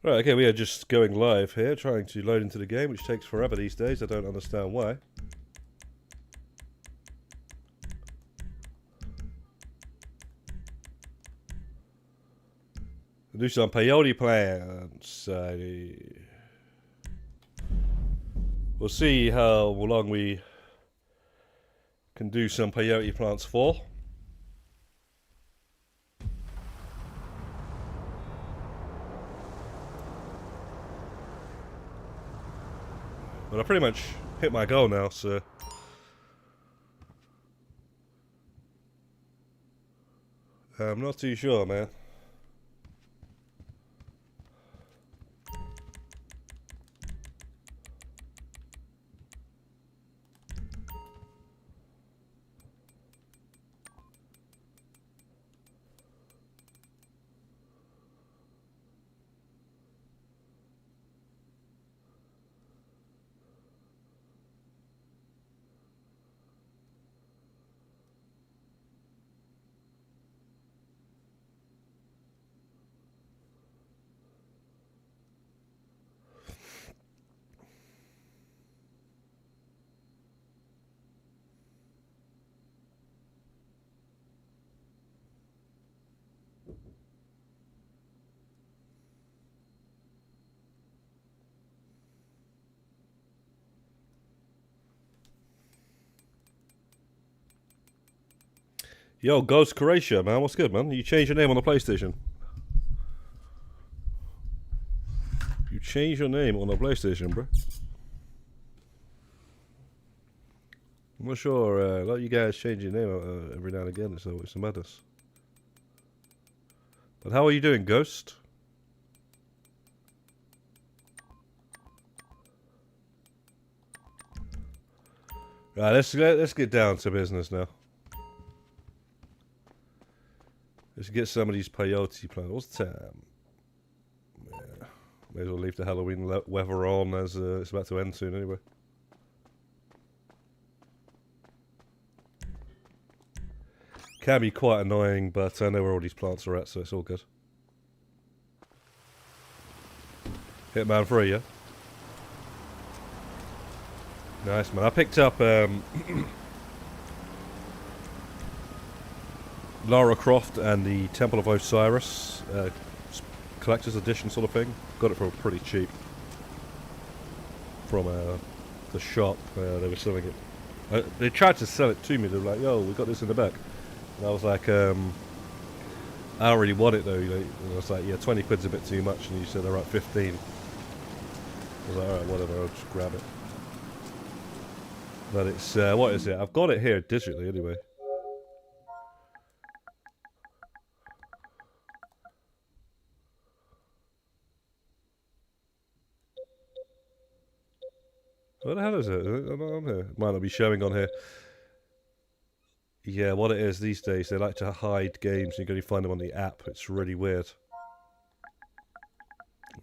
Right, okay, we are just going live here, trying to load into the game, which takes forever these days. I don't understand why. Do some peyote plants. We'll see how long we can do some peyote plants for. But I pretty much hit my goal now, so... I'm not too sure, man. Yo, Ghost Croatia, man, what's good, man? You changed your name on the PlayStation. You changed your name on the PlayStation, bro. I'm not sure, a lot of you guys change your name every now and again, so it's a madness. But how are you doing, Ghost? Right, let's get down to business now. Let's get some of these peyote plants. What's the time? Yeah, may as well leave the Halloween weather on as it's about to end soon anyway. Can be quite annoying, but I know where all these plants are at, so it's all good. Hitman 3, yeah? Nice, man. I picked up Lara Croft and the Temple of Osiris collector's edition sort of thing. Got it for pretty cheap from the shop. They were selling it. They tried to sell it to me. They were like, "Yo, we got this in the back," and I was like, "I don't really want it though." And I was like, "Yeah, 20 quid's a bit too much." And you said, "Alright, 15." I was like, "Alright, whatever. I'll just grab it." But it's what is it? I've got it here digitally anyway. What the hell is it? Is it not on here? It might not be showing on here. Yeah, what it is these days, they like to hide games and you can only find them on the app. It's really weird.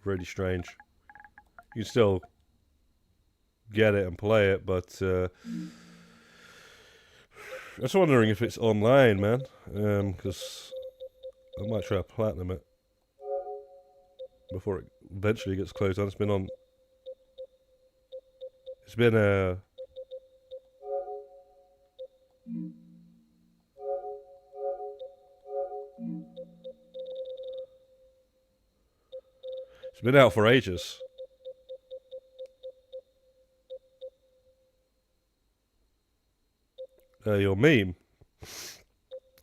Really strange. You can still get it and play it, but I was wondering if it's online, man. Because I might try to platinum it before it eventually gets closed down. It's been on... It's been it's been out for ages. Your meme?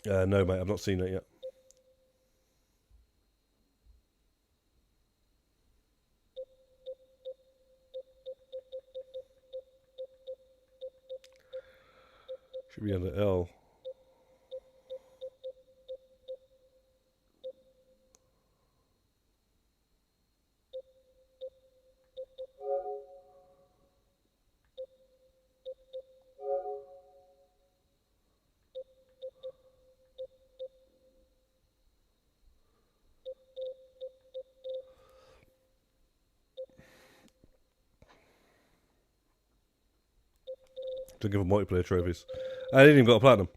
No, mate, I've not seen it yet. Should be under L. To give them multiplayer trophies. I didn't even got a platinum.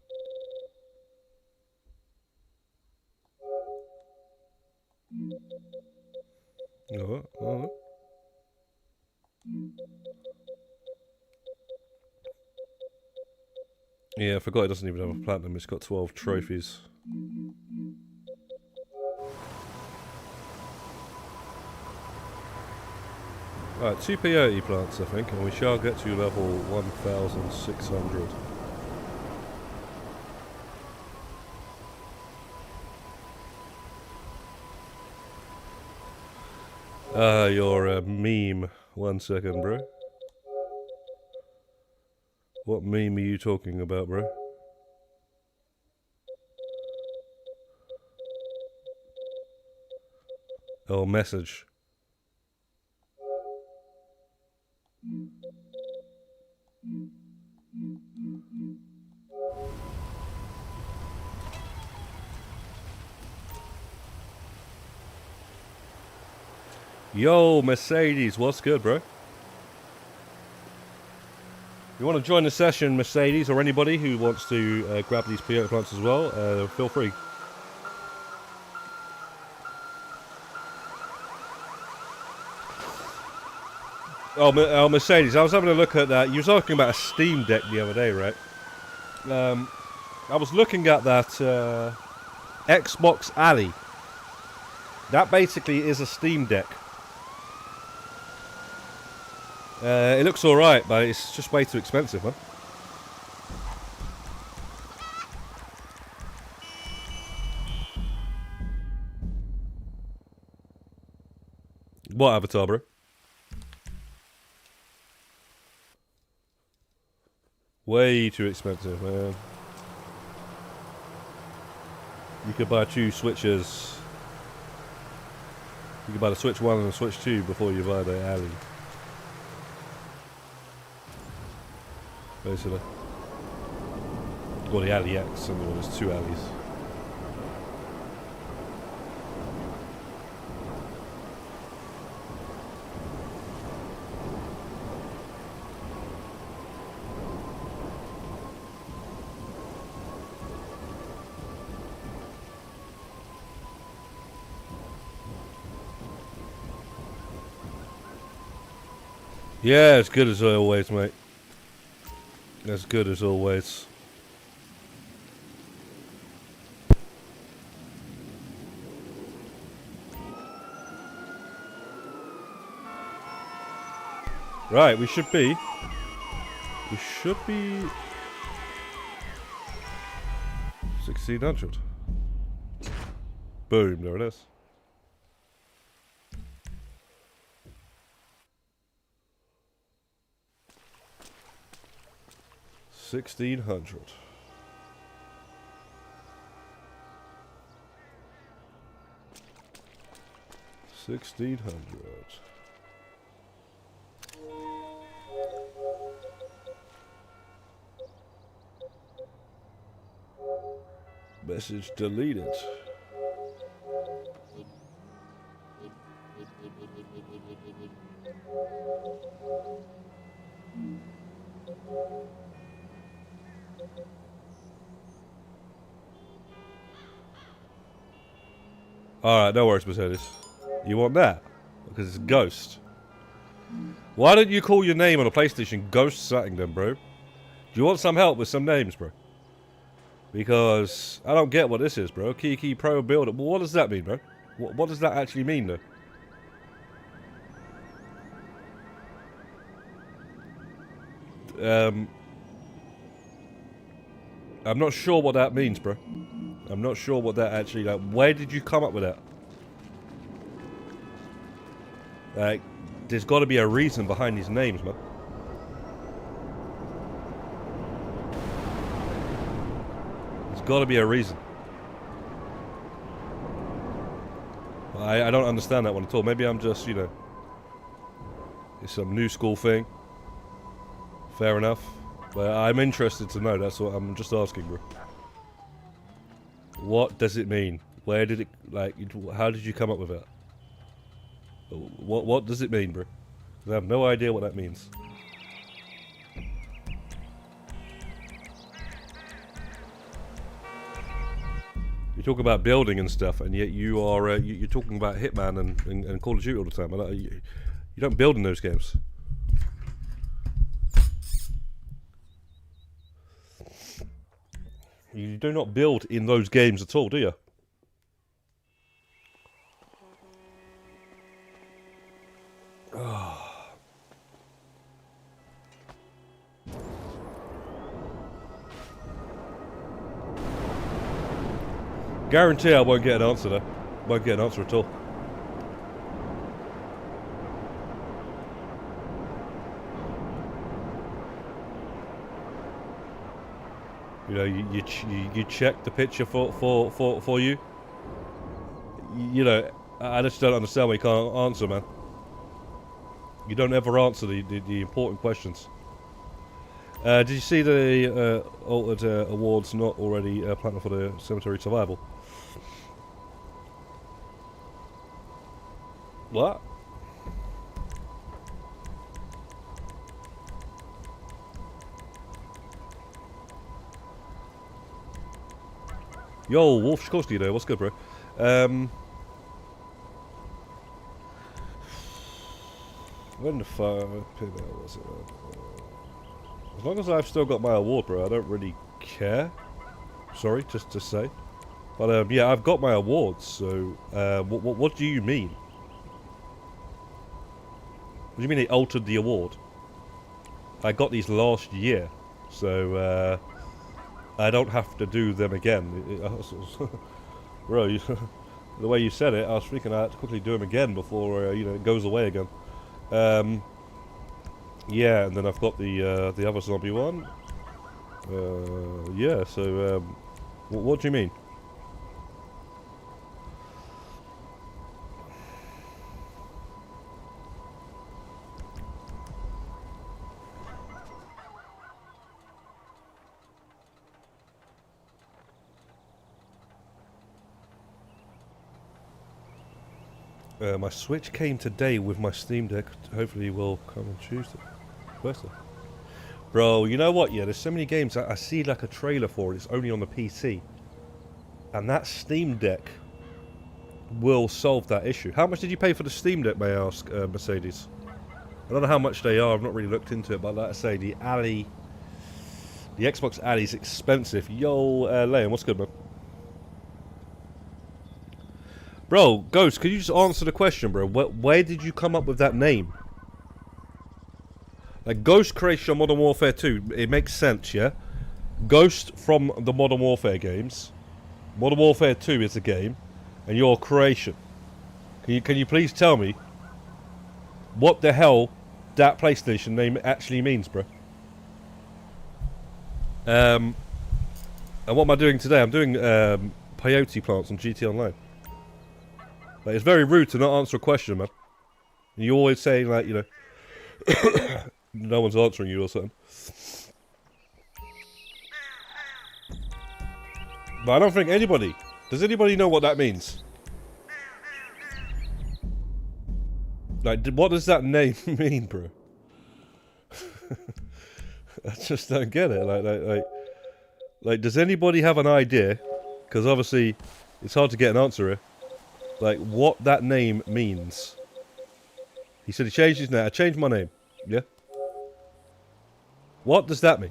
Oh, Yeah, I forgot it doesn't even have a platinum. It's got 12 trophies. Right, 2 peyote plants, I think, and we shall get to level 1,600. You're a meme. 1 second, bro. What meme are you talking about, bro? Oh, message. Yo, Mercedes, what's good, bro? You want to join the session, Mercedes, or anybody who wants to grab these peyote plants as well, feel free. Oh, Mercedes, I was having a look at that. You were talking about a Steam Deck the other day, right? I was looking at that Xbox Alley. That basically is a Steam Deck. It looks alright, but it's just way too expensive, man. What avatar, bro? Way too expensive, man. You could buy 2 Switches. You could buy the Switch 1 and the Switch 2 before you buy the Alley. Basically. Or the Alley X, and there's 2 Alleys. Yeah, as good as always, mate. As good as always. Right, we should be 1600. Boom, there it is. $1,600. Message deleted. Alright, no worries, Mercedes. You want that? Because it's Ghost. Why don't you call your name on a PlayStation Ghost something then, bro? Do you want some help with some names, bro? Because I don't get what this is, bro. Kiki Pro Builder. Well, what does that mean, bro? What does that actually mean, though? I'm not sure what that means, bro. I'm not sure what that actually, like, where did you come up with that? Like, there's got to be a reason behind these names, man. There's got to be a reason. I don't understand that one at all. Maybe I'm just, you know, it's some new school thing. Fair enough. But I'm interested to know. That's what I'm just asking, bro. What does it mean? Where did it, like, how did you come up with it? What does it mean, bro? I have no idea what that means. You talk about building and stuff, and yet you are you're talking about Hitman and Call of Duty all the time. You don't build in those games. You do not build in those games at all, do you? Guarantee I won't get an answer though. Won't get an answer at all. You know, you check the picture for you. You know, I just don't understand why you can't answer, man. You don't ever answer the important questions. Did you see the altered awards not already planned for the cemetery survival? What? Yo, Wolf Shkowski there. What's good, bro? When the fuck was it? As long as I've still got my award, bro, I don't really care. Sorry, just to say. But yeah, I've got my awards. So, what do you mean? What do you mean they altered the award? I got these last year, so I don't have to do them again. Bro, the way you said it, I was thinking I had to quickly do them again before you know, it goes away again. Yeah, and then I've got the other zombie one. Yeah, so what do you mean? My Switch came today with my Steam Deck. Hopefully will come on Tuesday. Thursday. Bro, you know what? Yeah, there's so many games I see like a trailer for it. It's only on the PC. And that Steam Deck will solve that issue. How much did you pay for the Steam Deck, may I ask, Mercedes? I don't know how much they are. I've not really looked into it. But like I say, the Xbox Alley's expensive. Yo, Liam, what's good, man? Bro, Ghost, could you just answer the question, bro? Where did you come up with that name? Like, Ghost creation Modern Warfare 2, it makes sense, yeah? Ghost from the Modern Warfare games. Modern Warfare 2 is a game, and your creation. Can you please tell me what the hell that PlayStation name actually means, bro? And what am I doing today? I'm doing peyote plants on GT Online. Like, it's very rude to not answer a question, man. And you're always saying, like, you know, no one's answering you or something. But I don't think anybody... Does anybody know what that means? Like, what does that name mean, bro? I just don't get it. Like, does anybody have an idea? Because obviously, it's hard to get an answer here. Like, what that name means. He said he changed his name. I changed my name. Yeah? What does that mean?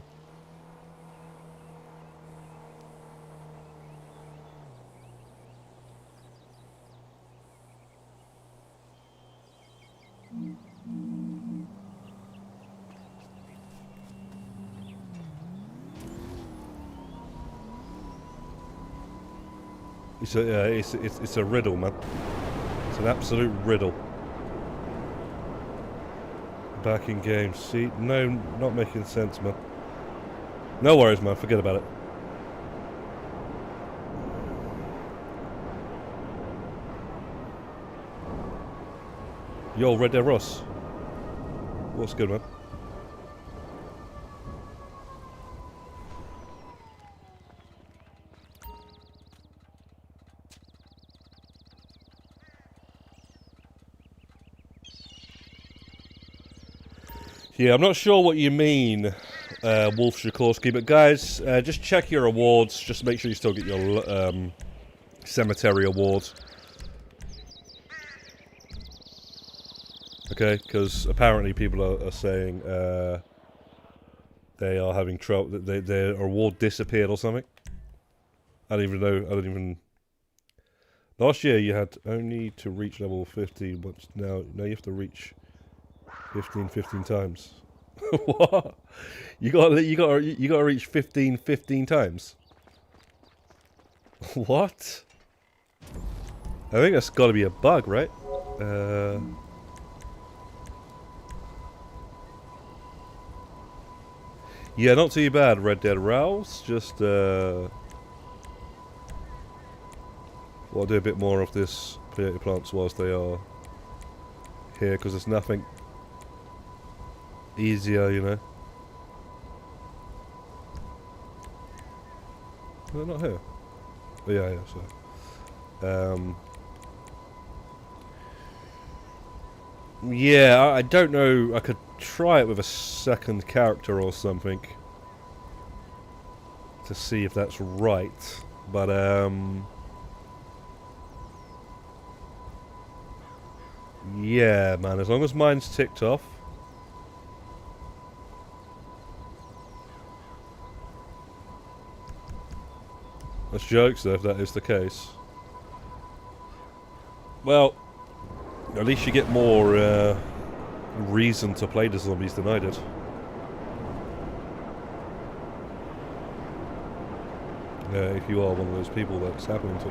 It's a riddle, man. It's an absolute riddle. Back in game. See, no, not making sense, man. No worries, man. Forget about it. Yo, Red Dead Ross. What's good, man? Yeah, I'm not sure what you mean, Wolf Sikorsky, but guys, just check your awards. Just make sure you still get your cemetery awards. Okay, because apparently people are saying they are having trouble, their award disappeared or something. I don't even know. I don't even. Last year you had only to reach level 15, but now you have to reach 15 times. What? You got to reach 15 times. What? I think that's got to be a bug, right? Yeah, not too bad, Red Dead Rouse. Just I'll do a bit more of this peyote plants whilst they are here, because there's nothing easier, you know. They're not here. Oh, yeah, so. Yeah, I don't know. I could try it with a second character or something to see if that's right, but yeah, man. As long as mine's ticked off. That's jokes, though, if that is the case. Well, at least you get more reason to play the zombies than I did. If you are one of those people that's happening to,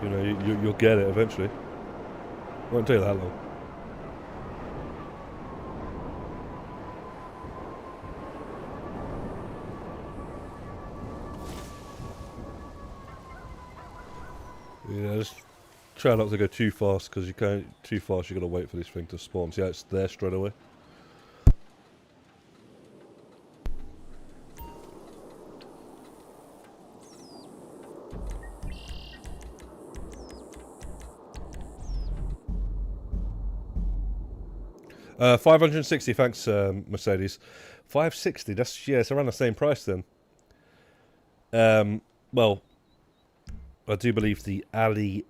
you know, you'll get it eventually. Won't take that long. Yeah, just try not to go too fast, because you can't. Too fast, you got to wait for this thing to spawn. See how it's there straight away. $560. Thanks, Mercedes. 560. That's it's around the same price then. Well, I do believe the Ali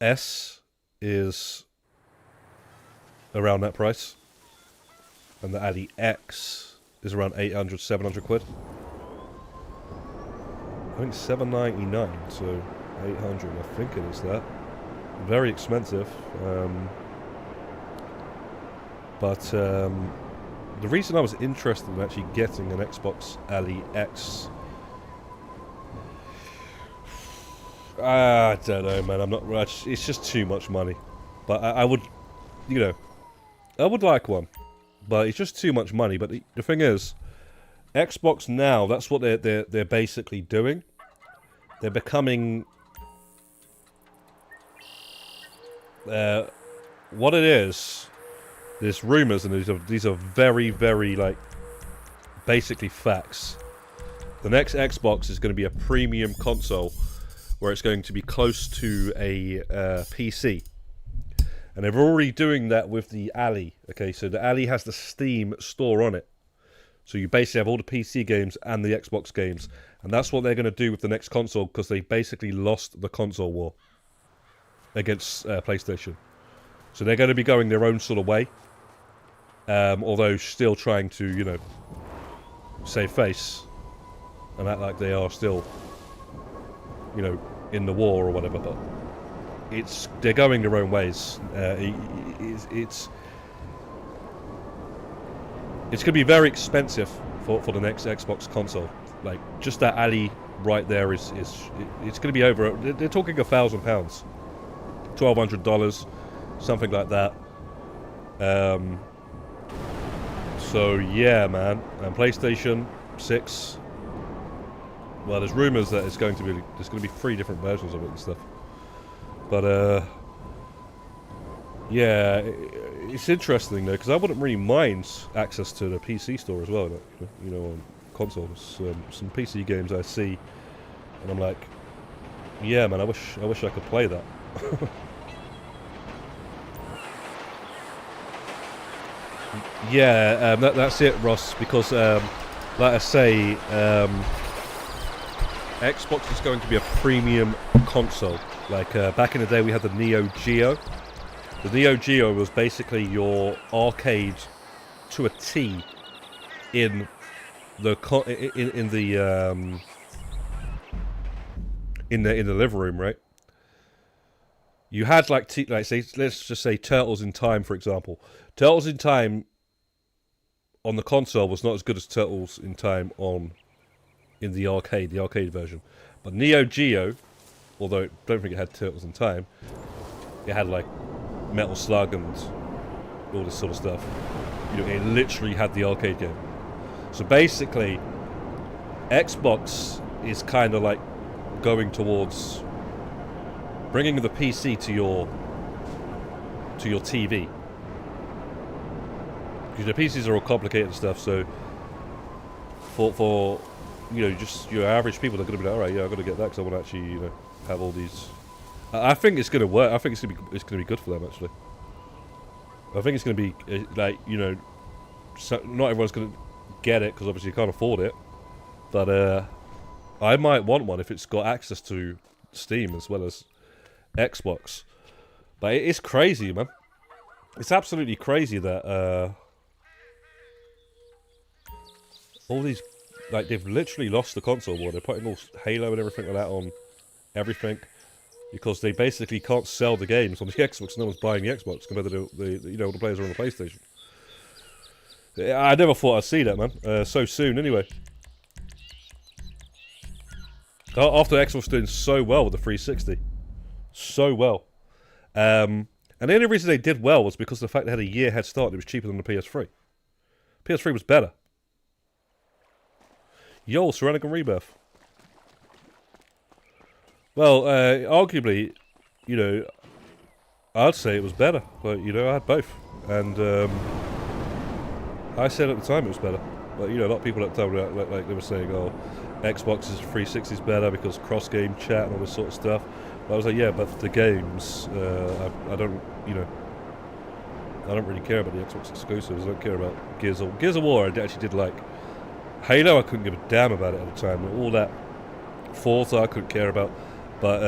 S is around that price, and the Ali X is around 800, 700 quid. I think 799, so 800. I think it is that. Very expensive. But the reason I was interested in actually getting an Xbox Ali X, I don't know, man. I'm not. It's just too much money. But I would, you know, I would like one, but it's just too much money. But the thing is, Xbox now, that's what they're basically doing. They're becoming what it is. There's rumors, and these are very, very, like, basically facts. The next Xbox is going to be a premium console, where it's going to be close to a PC. And they're already doing that with the Ali. Okay, so the Ali has the Steam store on it. So you basically have all the PC games and the Xbox games. And that's what they're going to do with the next console, because they basically lost the console war against PlayStation. So they're going to be going their own sort of way. Although still trying to, you know, save face and act like they are still, you know, in the war or whatever. But they're going their own ways. It's going to be very expensive for the next Xbox console. Like, just that Ali right there it's going to be over. They're talking £1,000, $1,200, something like that. So yeah, man. And PlayStation 6. Well, there's rumors that there's going to be 3 different versions of it and stuff. But yeah, it's interesting though, because I wouldn't really mind access to the PC store as well. You know, on consoles, some PC games I see, and I'm like, yeah, man, I wish I could play that. Yeah, that's it, Ross, because like I say, Xbox is going to be a premium console. Like back in the day we had the Neo Geo. The Neo Geo was basically your arcade to a T in the in the living room, right? You had like say let's just say Turtles in Time, for example. Turtles in Time on the console was not as good as Turtles in Time in the arcade version. But Neo Geo, although I don't think it had Turtles in Time, it had like Metal Slug and all this sort of stuff. You know, it literally had the arcade game. So basically, Xbox is kind of like going towards bringing the PC to your TV. Because the PCs are all complicated and stuff, so for you know, just your average people, they're going to be like, all right, yeah, I've got to get that because I want to actually, you know, have all these. I think it's going to work. I think it's going to be good for them actually. I think it's going to be like, you know, so not everyone's going to get it because obviously you can't afford it, but I might want one if it's got access to Steam as well as Xbox. But it's crazy, man. It's absolutely crazy that all these, like, they've literally lost the console war. They're putting all Halo and everything like that on everything because they basically can't sell the games on the Xbox. No one's buying the Xbox compared to the you know, the players are on the PlayStation. I never thought I'd see that, man. So soon, anyway. After Xbox doing so well with the 360, so well, and the only reason they did well was because of the fact they had a year head start. It was cheaper than the PS3. PS3 was better. Yo, Ceramic and Rebirth. Well, arguably, you know, I'd say it was better, but you know, I had both, and I said at the time it was better. But you know, a lot of people at the time like they were saying, "Oh, Xbox's 360 is better because cross-game chat and all this sort of stuff." But I was like, "Yeah, but the games, I don't, you know, I don't really care about the Xbox exclusives. I don't care about Gears of War. I actually did like. Halo, I couldn't give a damn about it at the time. All that Forza, I couldn't care about. But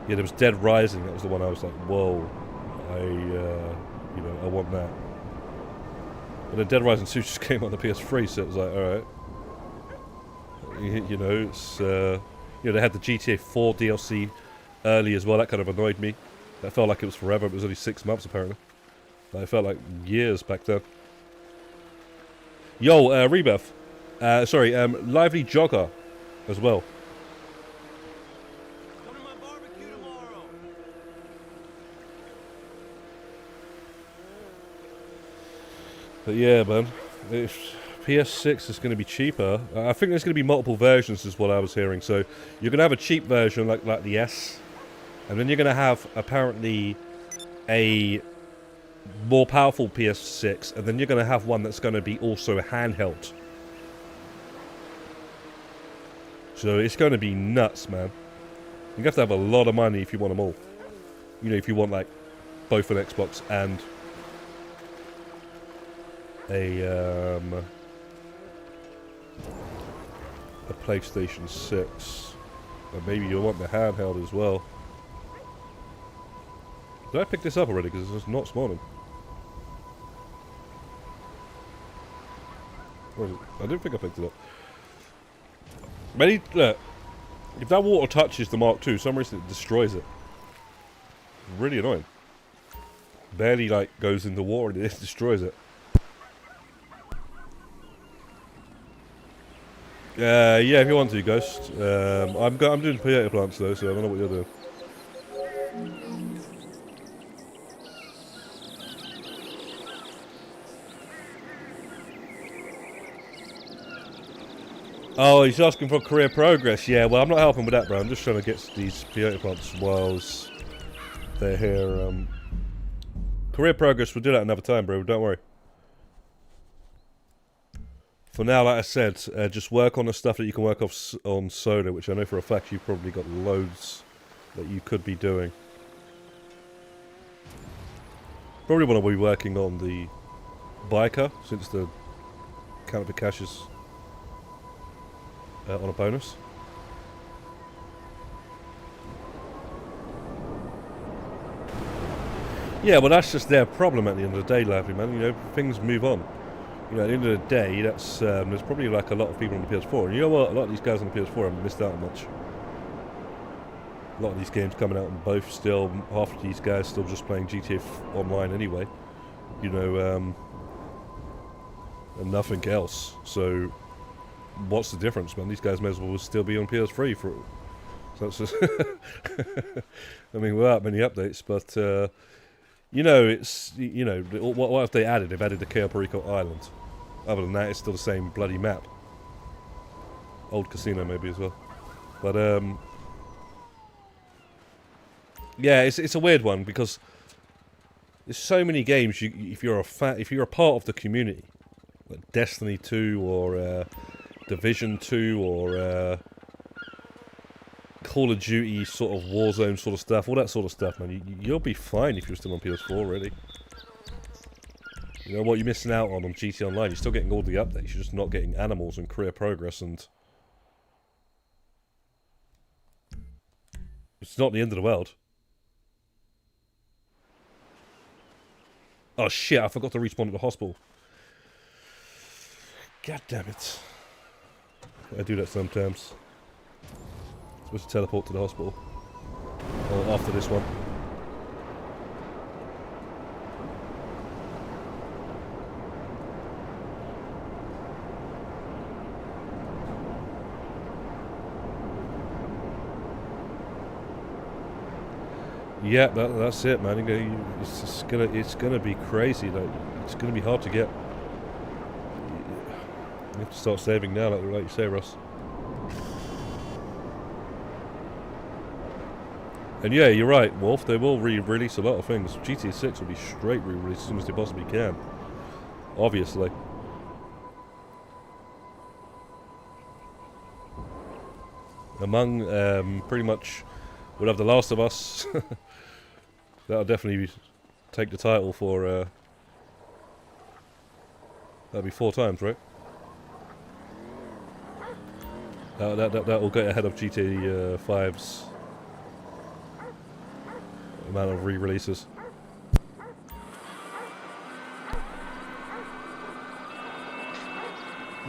yeah, there was Dead Rising. That was the one I was like, whoa, you know, I want that. But then Dead Rising 2 just came on the PS3, so it was like, all right. You know, it's you know, they had the GTA 4 DLC early as well. That kind of annoyed me. That felt like it was forever. It was only 6 months apparently. It felt like years back then. Yo, Rebirth. Sorry, Lively Jogger as well. Come to my barbecue tomorrow. But yeah, man. If PS6 is going to be cheaper. I think there's going to be multiple versions is what I was hearing. So you're going to have a cheap version like the S. And then you're going to have apparently a more powerful PS6, and then you're going to have one that's going to be also handheld. So it's going to be nuts, man. You have to have a lot of money if you want them all. You know, if you want like both an Xbox and a PlayStation 6, and maybe you'll want the handheld as well. Did I pick this up already? Because it's not spawning. Where is it? I didn't think I picked it up. Maybe, look, if that water touches the Mark II, for some reason it destroys it. Really annoying. Barely like goes in the water and it destroys it. Yeah, if you want to, Ghost. I'm doing potato plants though, so I don't know what you're doing. Oh, he's asking for career progress. Yeah, well, I'm not helping with that, bro. I'm just trying to get these peyote plants whilst they're here. Career progress, we'll do that another time, bro. Don't worry. For now, like I said, just work on the stuff that you can work off on solo, which I know for a fact you've probably got loads that you could be doing. Probably want to be working on the biker, since the counterfeit cash is on a bonus. Yeah, well, that's just their problem at the end of the day, Lively, man. You know, things move on. You know, at the end of the day, that's there's probably like a lot of people on the PS4. And you know what? A lot of these guys on the PS4 haven't missed out on much. A lot of these games coming out on both still. Half of these guys still just playing GTA Online anyway. You know, and nothing else. So, what's the difference, man? These guys may as well still be on PS3 for. So that's just. I mean, without many updates, but you know, it's what have they added? They've added the Cayo Perico Island. Other than that, it's still the same bloody map. Old casino maybe as well, but yeah, it's a weird one because there's so many games. If you're a part of the community, like Destiny 2 or Division 2 or Call of Duty sort of Warzone sort of stuff, all that sort of stuff, man, you'll be fine if you're still on PS4, really. You know what you're missing out on GTA Online? You're still getting all the updates, you're just not getting animals and career progress, and it's not the end of the world. Oh shit, I forgot to respawn at the hospital. God damn it. I do that sometimes. Supposed to teleport to the hospital. Or after this one. Yeah, that's it, man. It's gonna be crazy. Like, it's gonna be hard to get. You have to start saving now, like you say, Russ. And yeah, you're right, Wolf. They will re-release a lot of things. GTA 6 will be straight re-released as soon as they possibly can. Obviously. Among pretty much, we'll have The Last of Us. That'll definitely take the title for. That'll be 4 times, right? That will get ahead of GTA 5's amount of re-releases.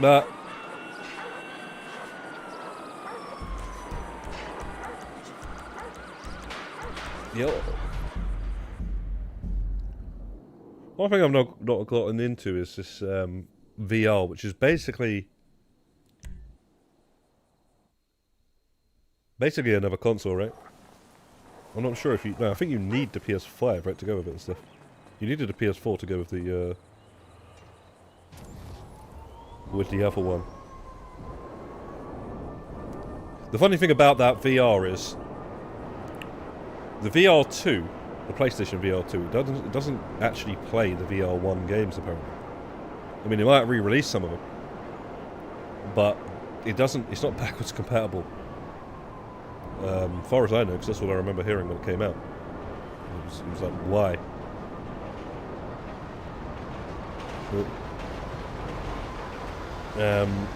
But yeah, one thing I've not gotten into is this VR, which is basically another console, right? I'm not sure if you. No, I think you need the PS5, right, to go with it and stuff. You needed a PS4 to go with the other one. The funny thing about that VR is the VR2, the PlayStation VR2, it doesn't actually play the VR1 games apparently. I mean, it might re-release some of them, but it doesn't. It's not backwards compatible. As far as I know, because that's what I remember hearing when it came out. It was like, why? But,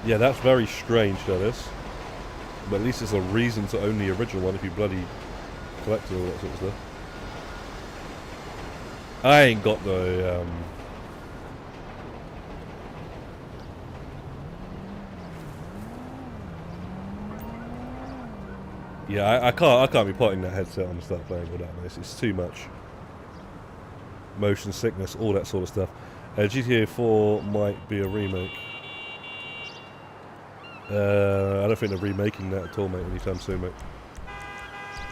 yeah, that's very strange, that is. But at least there's a reason to own the original one if you bloody collect all that sort of stuff. I ain't got the yeah, I can't be putting that headset on and start playing with that, man. It's too much. Motion sickness, all that sort of stuff. GTA 4 might be a remake. I don't think they're remaking that at all, mate, anytime soon, mate.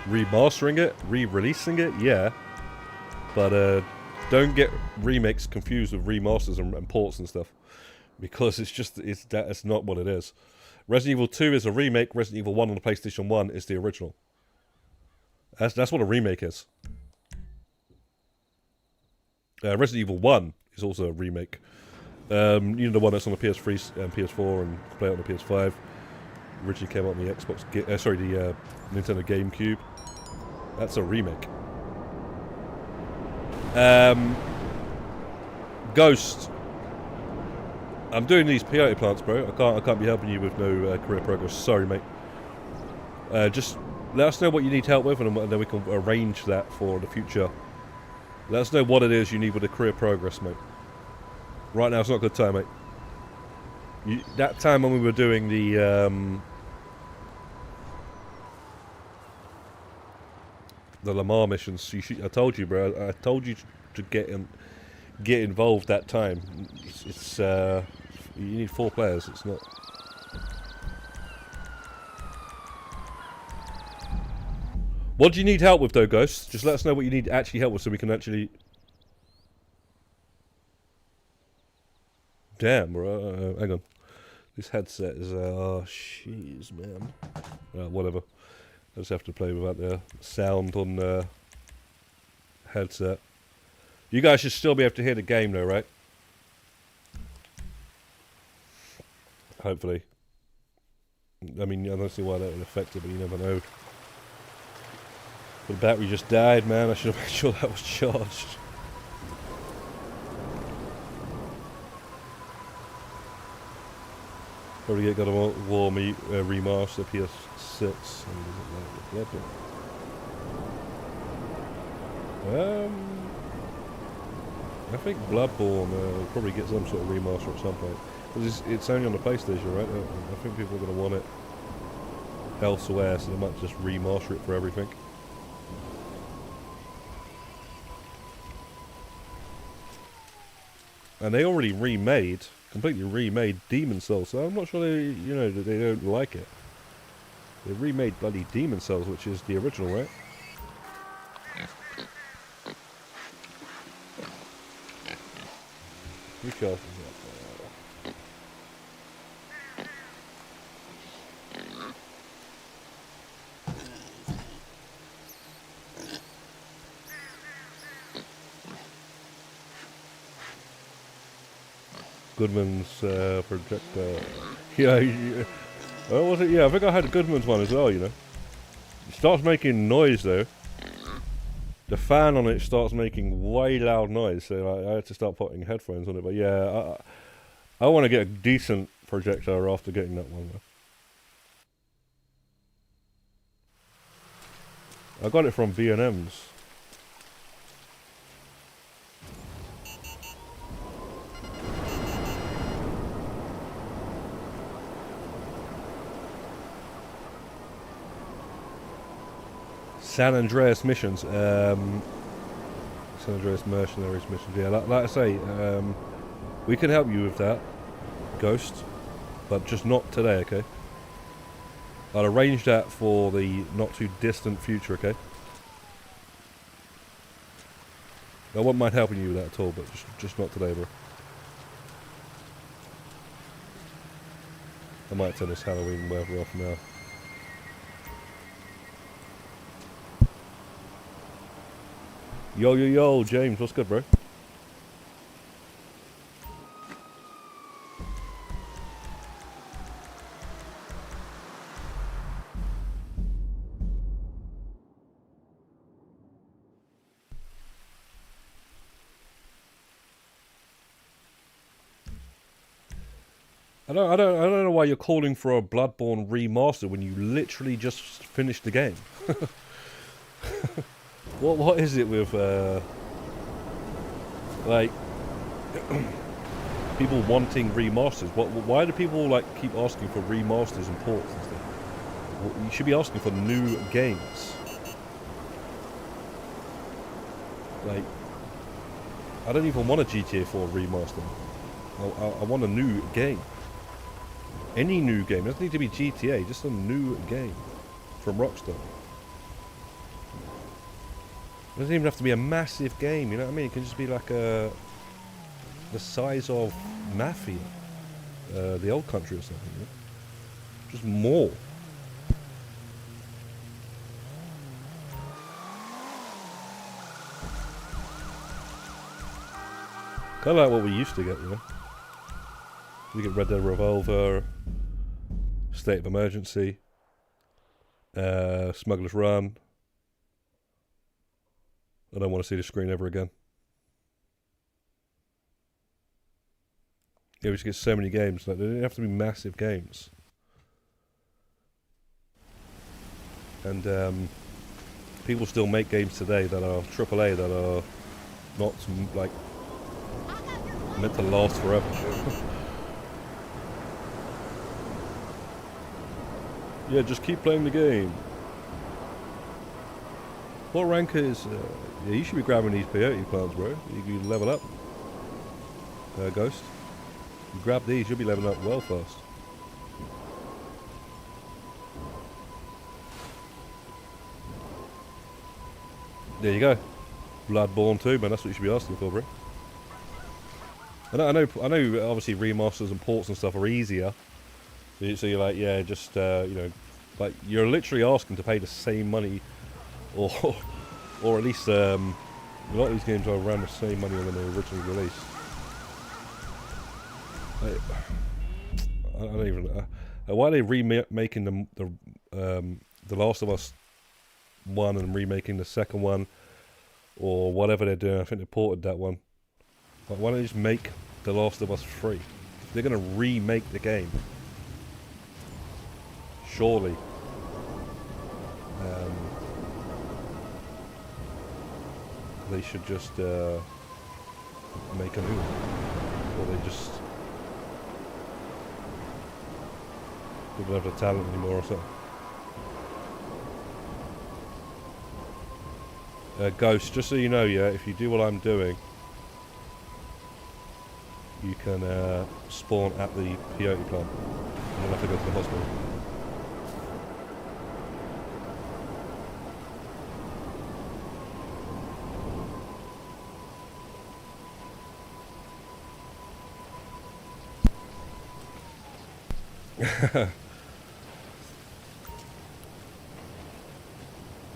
Remastering it? Re-releasing it? Yeah. But don't get remakes confused with remasters and ports and stuff. Because it's not what it is. Resident Evil 2 is a remake. Resident Evil 1 on the PlayStation 1 is the original. That's what a remake is. Resident Evil 1 is also a remake. You know, the one that's on the PS3 and PS4 and play it on the PS5. Originally came out on the Xbox. The Nintendo GameCube. That's a remake. Ghost. I'm doing these peyote plants, bro. I can't be helping you with no career progress. Sorry, mate. Just let us know what you need help with, and then we can arrange that for the future. Let us know what it is you need with the career progress, mate. Right now, it's not a good time, mate. That time when we were doing the The Lamar missions. I told you, bro. I told you to get involved that time. It's you need 4 players. It's not. What do you need help with, though, Ghost? Just let us know what you need actually help with, so we can actually. Damn, bro. Hang on. This headset is jeez, man. Whatever. I just have to play without the sound on the headset. You guys should still be able to hear the game, though, right? Hopefully. I mean, I don't see why that would affect it, but you never know. The battery just died, man. I should have made sure that was charged. Probably get God of War remaster PS6. I think Bloodborne will probably get some sort of remaster at some point. Because it's only on the PlayStation, right? I think people are going to want it elsewhere, so they might just remaster it for everything. And they already completely remade Demon Souls, so I'm not sure that they don't like it. They remade bloody Demon Souls, which is the original, right? Recharge. Goodman's projector. Yeah. Oh, was it? Yeah, I think I had a Goodman's one as well, you know. It starts making noise, though. The fan on it starts making way loud noise, so I had to start putting headphones on it. But yeah, I want to get a decent projector after getting that one, though. I got it from B&M's. San Andreas missions. San Andreas mercenaries missions. Yeah, like I say, we can help you with that, Ghost, but just not today, okay? I'll arrange that for the not too distant future, okay? I won't mind helping you with that at all, but just not today, bro. I might turn this Halloween weather off now. Yo, James, what's good, bro? I don't know why you're calling for a Bloodborne remaster when you literally just finished the game. What is it with like people wanting remasters? Why do people like keep asking for remasters and ports and stuff? Well, you should be asking for new games. Like, I don't even want a GTA 4 remaster. I want a new game. Any new game. It doesn't need to be GTA, just a new game from Rockstar. It doesn't even have to be a massive game, you know what I mean? It can just be like the size of Mafia, the old country or something, you know? Just more. Kind of like what we used to get, you know? We get Red Dead Revolver, State of Emergency, Smuggler's Run. I don't want to see the screen ever again. Yeah, we just get so many games. Like, they don't have to be massive games. And people still make games today that are AAA that are not like meant to last forever. Yeah, just keep playing the game. What rank is... yeah, you should be grabbing these peyote plants, bro. You level up. Ghost. You grab these, you'll be leveling up well fast. There you go. Bloodborne 2, man. That's what you should be asking for, bro. I know. Obviously, remasters and ports and stuff are easier. So you're like, yeah, just you know, like you're literally asking to pay the same money, or at least a lot of these games are around the same money when they were originally released. I don't even. Why are they remaking the Last of Us 1 and remaking the second one, or whatever they're doing? I think they ported that one. But why don't they just make The Last of Us free? They're gonna remake the game. Surely. They should just make a new one. Or they just don't have the talent anymore or something. Ghost, just so you know, yeah, if you do what I'm doing, you can spawn at the peyote plant. You don't have to go to the hospital.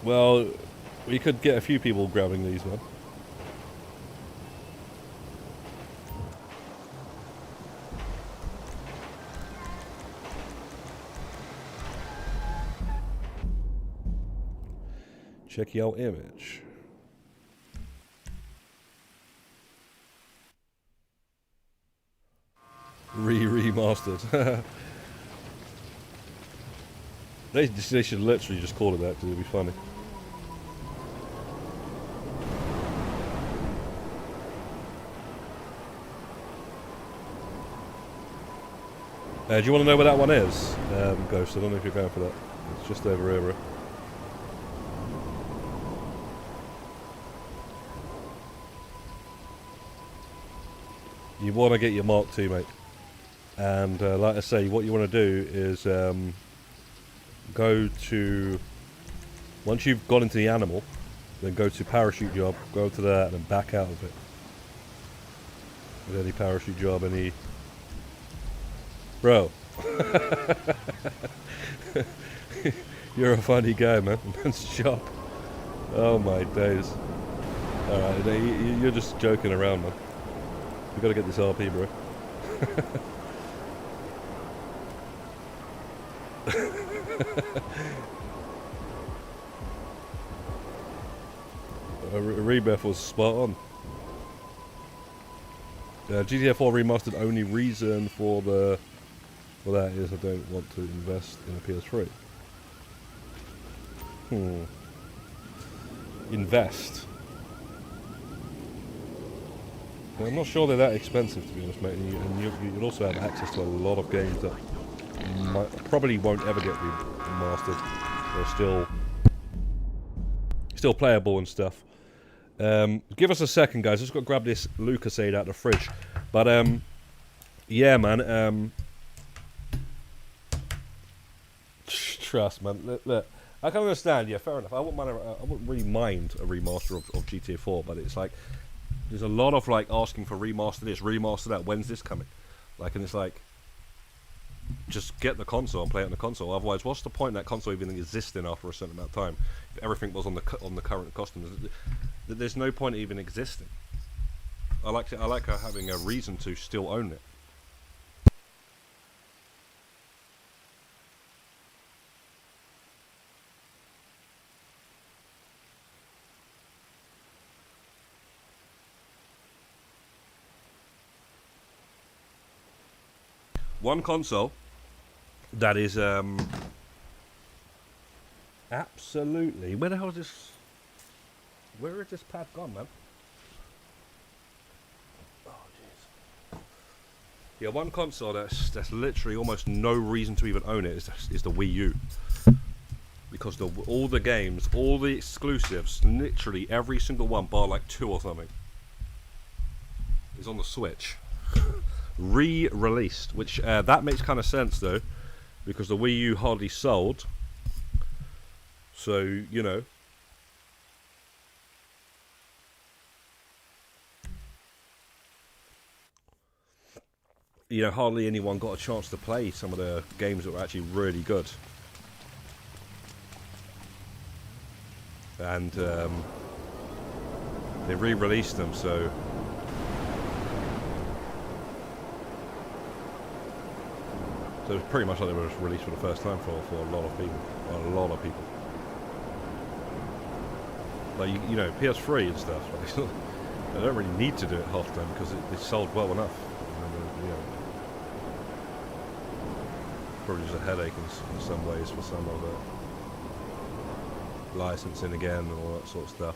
Well, we could get a few people grabbing these, man. Check your image. Remastered. They should literally just call it that because it'd be funny. Do you want to know where that one is, Ghost? I don't know if you're going for that. It's just over here, bro. You want to get your Mark II, mate. And like I say, what you want to do is go to... Once you've got into the animal, then go to parachute job, go to that, and then back out of it. With any parachute job, any... Bro. You're a funny guy, man. Man's sharp. Oh my days. Alright, you're just joking around, man. We gotta get this RP, bro. Rebeth was spot on. GTA 4 remastered. Only reason for that is I don't want to invest in a PS3. Invest. Well, I'm not sure they're that expensive, to be honest, mate. And you'll also have access to a lot of games that probably won't ever get remastered. They're still playable and stuff. Give us a second, guys. I've just got to grab this Lucasade out of the fridge. But yeah, man. Trust, man. Look, I can understand. Yeah, fair enough. I wouldn't really mind a remaster of GTA 4, but it's like there's a lot of like asking for remaster this, remaster that. When's this coming? Like, and it's like, just get the console and play it on the console. Otherwise, what's the point in that console even existing after a certain amount of time? If everything was on the current customs, there's no point even existing. I like having a reason to still own it. One console that is absolutely... Where the hell is this... Where is this pad gone, man? Oh, jeez. Yeah, one console that's literally almost no reason to even own it is the Wii U. because all the games, all the exclusives, literally every single one, bar like 2 or something, is on the Switch. Re-released, which that makes kind of sense though, because the Wii U hardly sold. So, you know. Hardly anyone got a chance to play some of the games that were actually really good. And they re-released them, so it's pretty much like they were released for the first time for a lot of people. A lot of people. Like, PS3 and stuff. Like, they don't really need to do it half the time because it sold well enough. Probably just a headache in some ways for some of it. Licensing again and all that sort of stuff.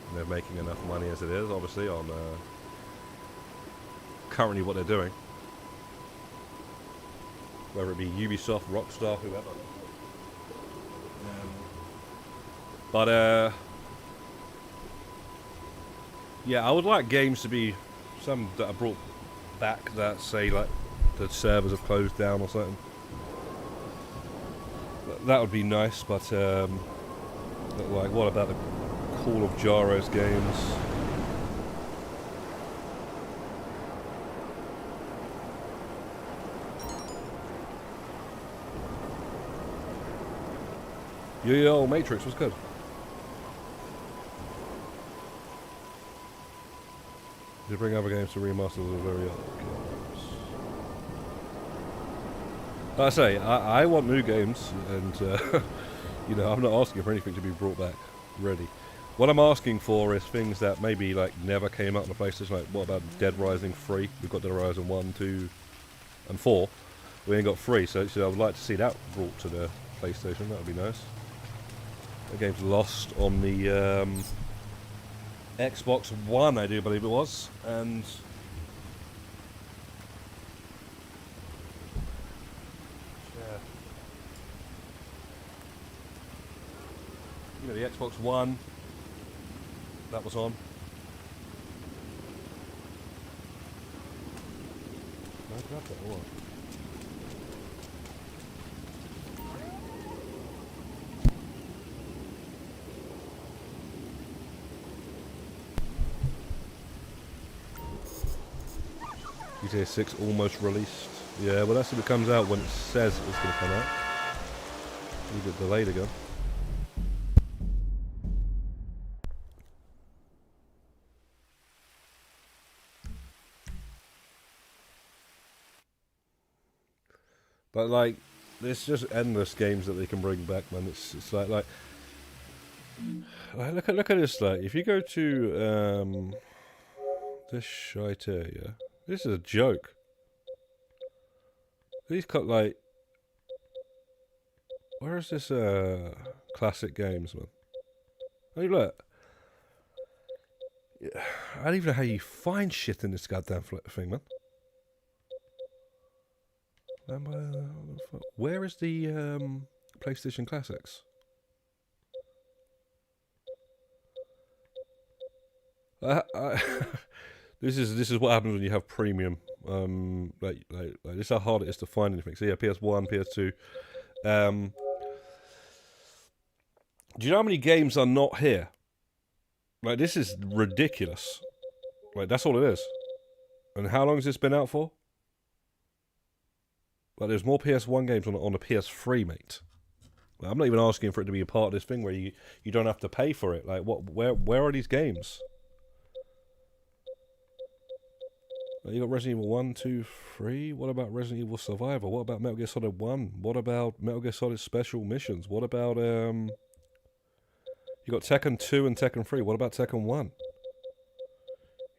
And they're making enough money as it is, obviously, on currently what they're doing. Whether it be Ubisoft, Rockstar, whoever. But yeah, I would like games to be some that are brought back that say like the servers have closed down or something. That would be nice, but like, what about the Call of Gyros games? Yo, Matrix was good. They bring other games to remaster the very old games. Like I say, I want new games, and I'm not asking for anything to be brought back ready. What I'm asking for is things that maybe like never came out on the PlayStation. Like, what about Dead Rising 3? We've got Dead Rising 1, 2, and 4. We ain't got 3, so I would like to see that brought to the PlayStation. That would be nice. The game's lost on the Xbox One, I do believe it was, and the Xbox One that was on. Can I grab that or what? GTA 6 almost released. Yeah, well that's if it comes out when it says it's going to come out. A bit delayed again. But like, there's just endless games that they can bring back, man. It's like look at this. Like, if you go to this shite here, yeah, this is a joke. These cut like, where is this classic games, man? Hey, look. I don't even know how you find shit in this goddamn thing, man. Where is the PlayStation Classics? This is what happens when you have premium. Like this is how hard it is to find anything. So yeah, PS1, PS2. Do you know how many games are not here? Like, this is ridiculous. Like, that's all it is. And how long has this been out for? Like, there's more PS1 games on the PS3, mate. Like, I'm not even asking for it to be a part of this thing where you don't have to pay for it. Like, where are these games? Like, you got Resident Evil 1, 2, 3. What about Resident Evil Survivor? What about Metal Gear Solid 1? What about Metal Gear Solid Special Missions? What about you got Tekken 2 and Tekken 3. What about Tekken 1?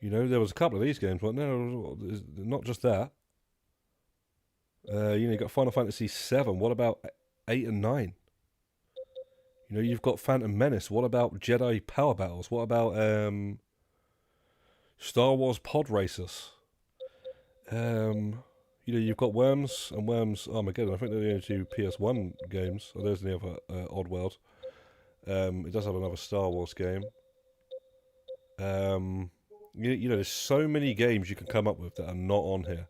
There was a couple of these games, but no, not just that. You got Final Fantasy 7. What about 8 and 9? You've got Phantom Menace. What about Jedi Power Battles? What about Star Wars Pod Racers? You know, you've got Worms and Worms Armageddon. I think they're the only two PS1 games. Oh, there's the other Oddworld. It does have another Star Wars game. You know, there's so many games you can come up with that are not on here.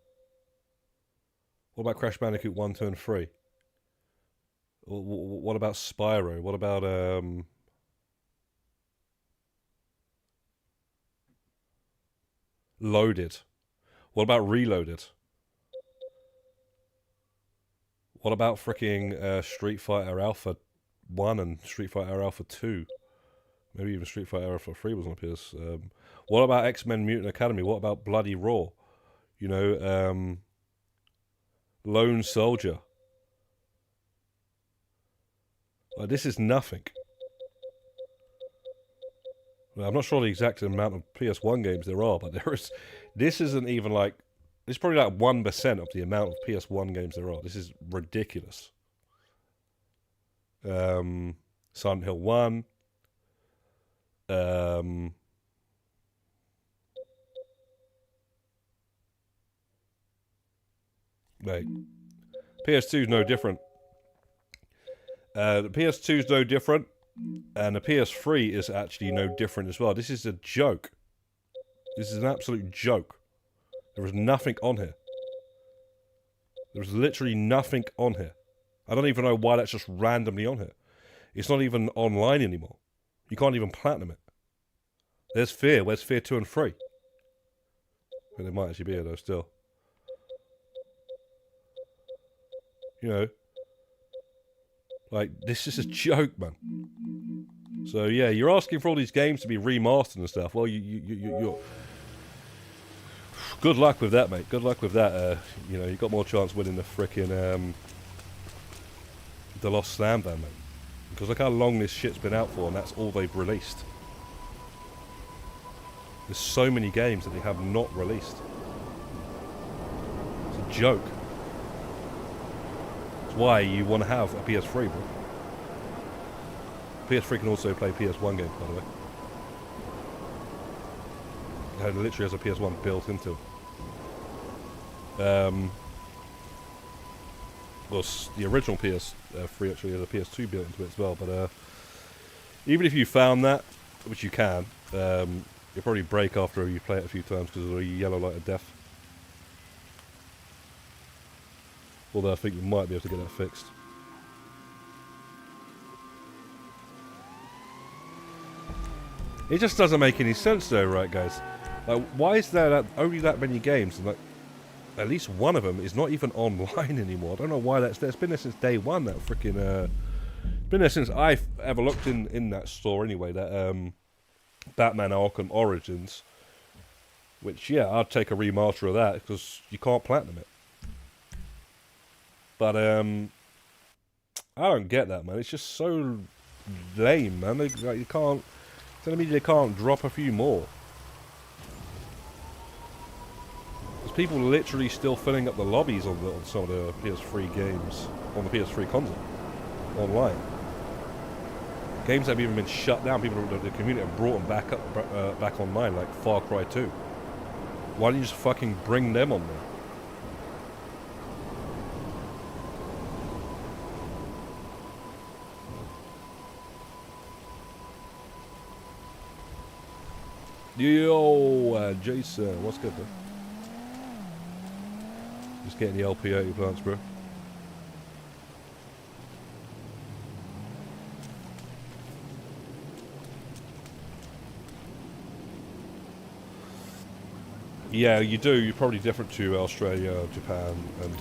What about Crash Bandicoot 1, 2, and 3? What about Spyro? What about Loaded? What about Reloaded? What about freaking Street Fighter Alpha 1 and Street Fighter Alpha 2? Maybe even Street Fighter Alpha 3 was on PS. What about X-Men Mutant Academy? What about Bloody Raw? You know, Lone Soldier. Like, this is nothing. Well, I'm not sure the exact amount of PS1 games there are, but there is. This isn't even like. It's probably like 1% of the amount of PS1 games there are. This is ridiculous. Silent Hill 1. Wait. PS2 is no different. The PS2 is no different. And the PS3 is actually no different as well. This is a joke. This is an absolute joke. There is nothing on here. There is literally nothing on here. I don't even know why that's just randomly on here. It's not even online anymore. You can't even platinum it. There's Fear. Where's Fear 2 and 3? But they might actually be here though still. You know. Like, this is a joke, man. So yeah, you're asking for all these games to be remastered and stuff. Well, you're... Good luck with that, mate. Good luck with that. You know, you got more chance winning the frickin' the Lost Slam Band, mate. Because look how long this shit's been out for, and that's all they've released. There's so many games that they have not released. It's a joke. It's why you want to have a PS3, bro. PS3 can also play PS1 games, by the way. It literally has a PS1 built into it. Well, the original PS3 actually has a PS2 built into it as well. But even if you found that, which you can, you'll probably break after you play it a few times because of the yellow light of death. Although I think you might be able to get that fixed. It just doesn't make any sense though, right guys? Like, why is there only that many games? And like, at least one of them is not even online anymore. I don't know why that's there. It's been there since day one, that freaking... been there since I've ever looked in that store anyway, that Batman Arkham Origins. Which, yeah, I'd take a remaster of that, because you can't platinum it. But, I don't get that, man. It's just so lame, man. Like, you can't... Telling me they can't drop a few more. There's people literally still filling up the lobbies on some of the PS3 games, on the PS3 console, online. Games have even been shut down. People, the community have brought them back online, like Far Cry 2. Why don't you just fucking bring them on there? Yo, Jason, what's good, though? Just getting the LP80 plants, bro. Yeah, you do. You're probably different to Australia, Japan, and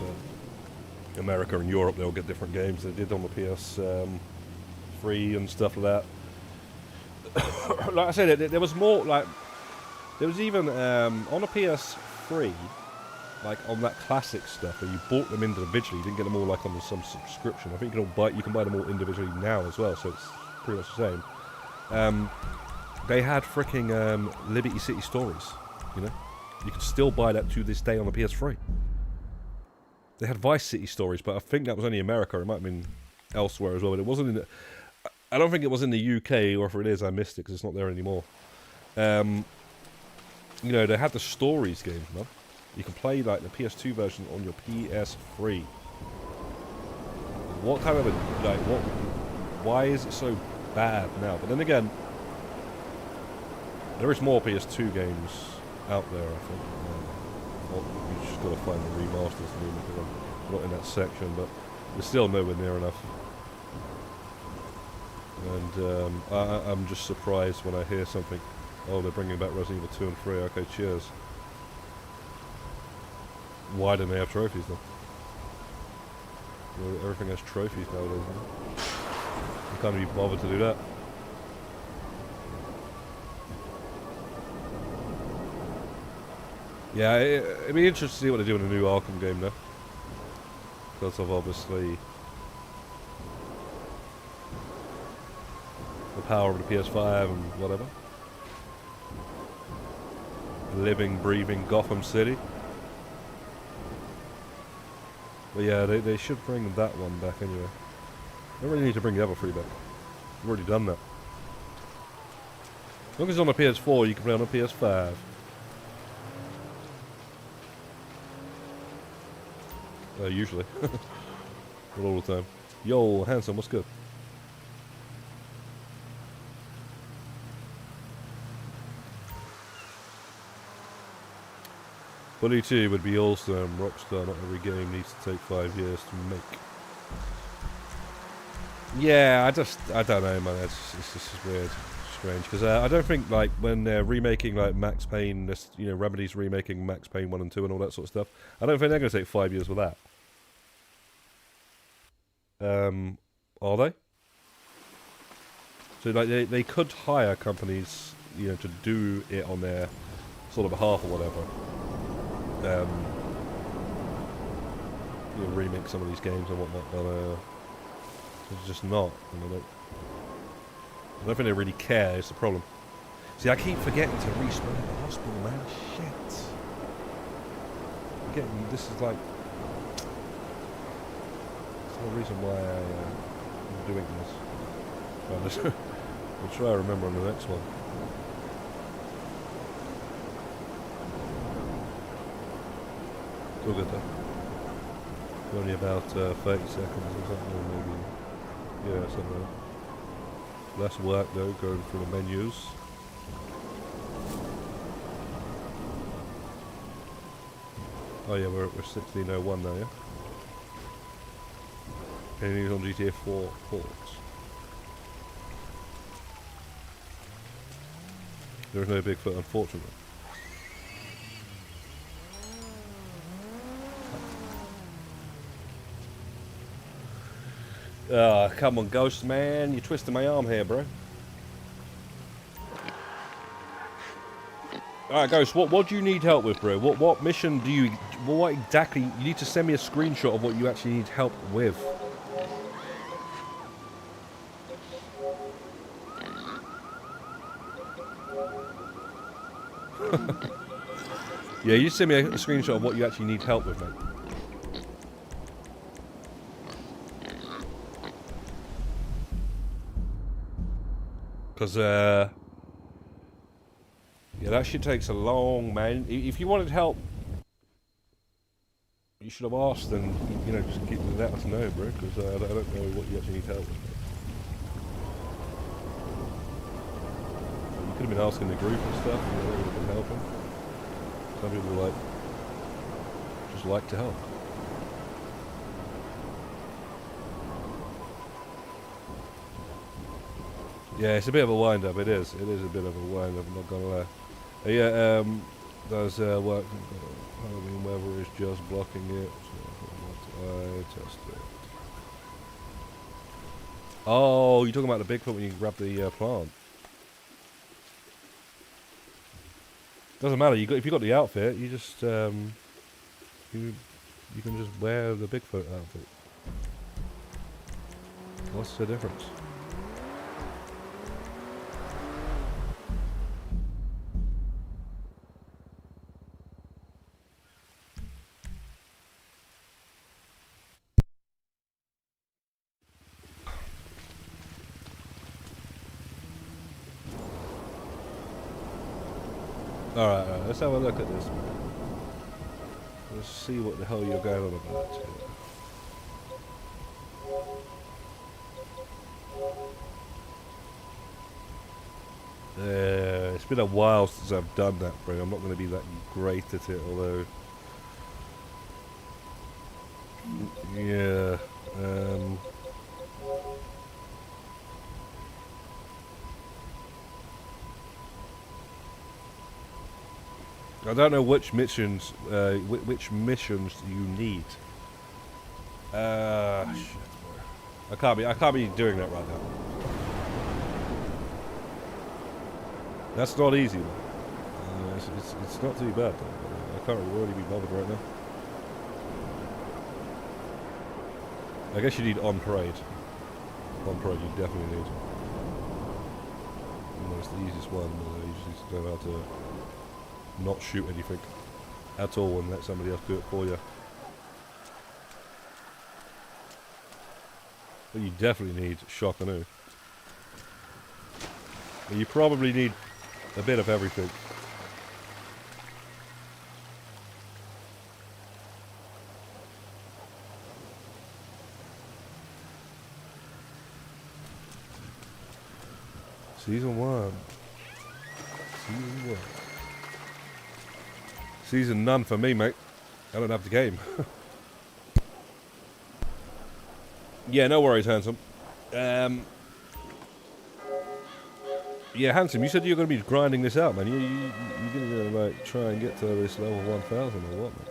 America and Europe. They'll get different games. They did on the PS3 and stuff like that. Like I said, there was more, like... There was even, on a PS3, like on that classic stuff, where you bought them individually, you didn't get them all like on some subscription. I think you can buy them all individually now as well, so it's pretty much the same. They had freaking Liberty City Stories, you know? You can still buy that to this day on the PS3. They had Vice City Stories, but I think that was only America. It might have been elsewhere as well, but it wasn't in the... I don't think it was in the UK, or if it is, I missed it because it's not there anymore. You know, they had the Stories games, man. You can play like the PS2 version on your PS3. What kind of a like what? Why is it so bad now? But then again, there is more PS2 games out there. I think. Well, you just got to find the remasters to do because I'm not in that section, but there's still nowhere near enough. And I'm just surprised when I hear something. Oh, they're bringing back Resident Evil 2 and 3. Okay, cheers. Why don't they have trophies then? Well, everything has trophies nowadays. You can't even be bothered to do that. Yeah, it'd be interesting to see what they do in a new Arkham game now. Because of obviously the power of the PS5 and whatever. Living, breathing Gotham City. But yeah, they should bring that one back anyway. They don't really need to bring the other three back. We've already done that. As long as it's on the PS4, you can play on the PS5. Usually. Not all the time. Yo, handsome, what's good? Bully 2 would be awesome. Rockstar, not every game needs to take 5 years to make. Yeah, I don't know, man. It's just weird, strange. Because I don't think like when they're remaking like Max Payne, this Remedy's remaking Max Payne 1 and 2 and all that sort of stuff. I don't think they're going to take 5 years with that. Are they? So like they could hire companies, to do it on their sort of behalf or whatever. Remake some of these games and whatnot, but it's just not. I don't think they really care. It's the problem. See, I keep forgetting to respawn at the hospital, man. Shit. Again, this is like the reason why I'm doing this. I'll try to remember on the next one. It's all good though. Only about 30 seconds or something, or maybe. Yeah, something like that. Less work though, going through the menus. Oh yeah, we're 16:01 now, yeah? Any news on GTA 4 ports? There is no Bigfoot, unfortunately. Come on, Ghost Man. You're twisting my arm here, bro. Alright, Ghost, what do you need help with, bro? What mission do you... What exactly... You need to send me a screenshot of what you actually need help with. Yeah, you send me a screenshot of what you actually need help with, mate. Because, yeah, that shit takes a long, man. If you wanted help, you should have asked and, just let us know, bro. Because I don't know what you actually need help with. You could have been asking the group and stuff, and they would have been helping. Some people just like to help. Yeah, it's a bit of a wind-up, it is. It is a bit of a wind-up, I'm not gonna lie. Yeah, does work. Halloween weather is just blocking it. So I test it. Oh, you're talking about the Bigfoot when you grab the plant. Doesn't matter. If you got the outfit, you just you can just wear the Bigfoot outfit. What's the difference? Alright, let's have a look at this. Let's see what the hell you're going on about. It's been a while since I've done that, bro. I'm not going to be that great at it, although... Yeah. I don't know which missions you need. Shit, bro. I can't be doing that right now. That's not easy, man. It's not too bad, though. I can't really be bothered right now. I guess you need on parade. On parade, you definitely need. It's the easiest one. You just need to know how to not shoot anything at all and let somebody else do it for you. But you definitely need shock and ooh. But you probably need a bit of everything. Season 1. Season 1. Season none for me, mate. I don't have the game. Yeah, no worries, Handsome. Yeah, Handsome, you said you were going to be grinding this out, man. You're going to like try and get to this level 1000 or what, man?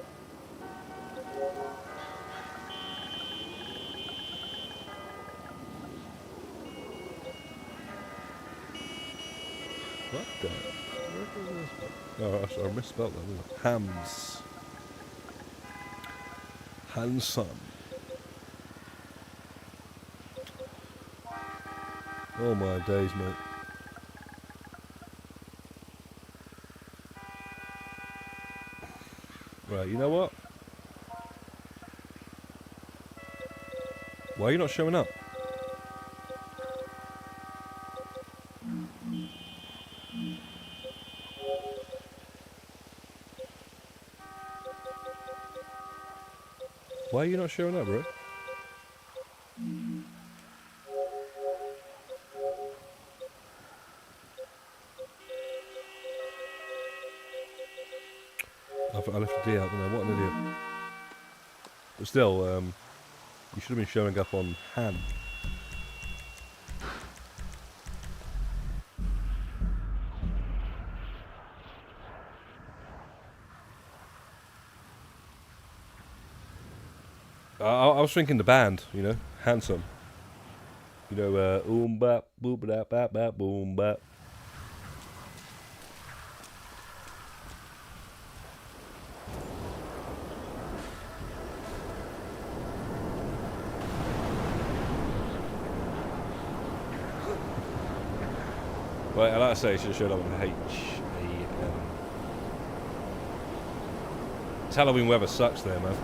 What the? Oh, I misspelled that, didn't I? Hams. Handsome. Oh my days, mate. Right, you know what? Why are you not showing up? Why are you not showing up, bro? I left the D out, didn't I? What an idiot. But still, you should have been showing up on Han. I was thinking the band, you know, Handsome. You know, bap, boop, bap, bap, bap, boom, bap. Well, like I say, it should have showed up on H-A-M. This Halloween weather sucks there, man.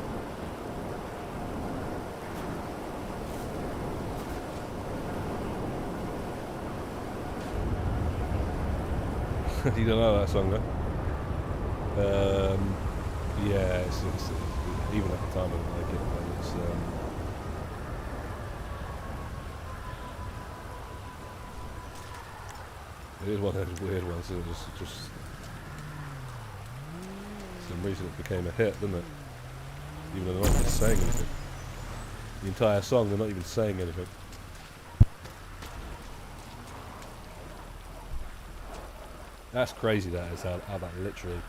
You don't know that song, though? Yeah, it's even at the time I didn't like it, but it's... It is one of those weird ones, isn't it? Just some reason it became a hit, didn't it? Even though they're not even saying anything. The entire song, they're not even saying anything. That's crazy, that is, how that literally...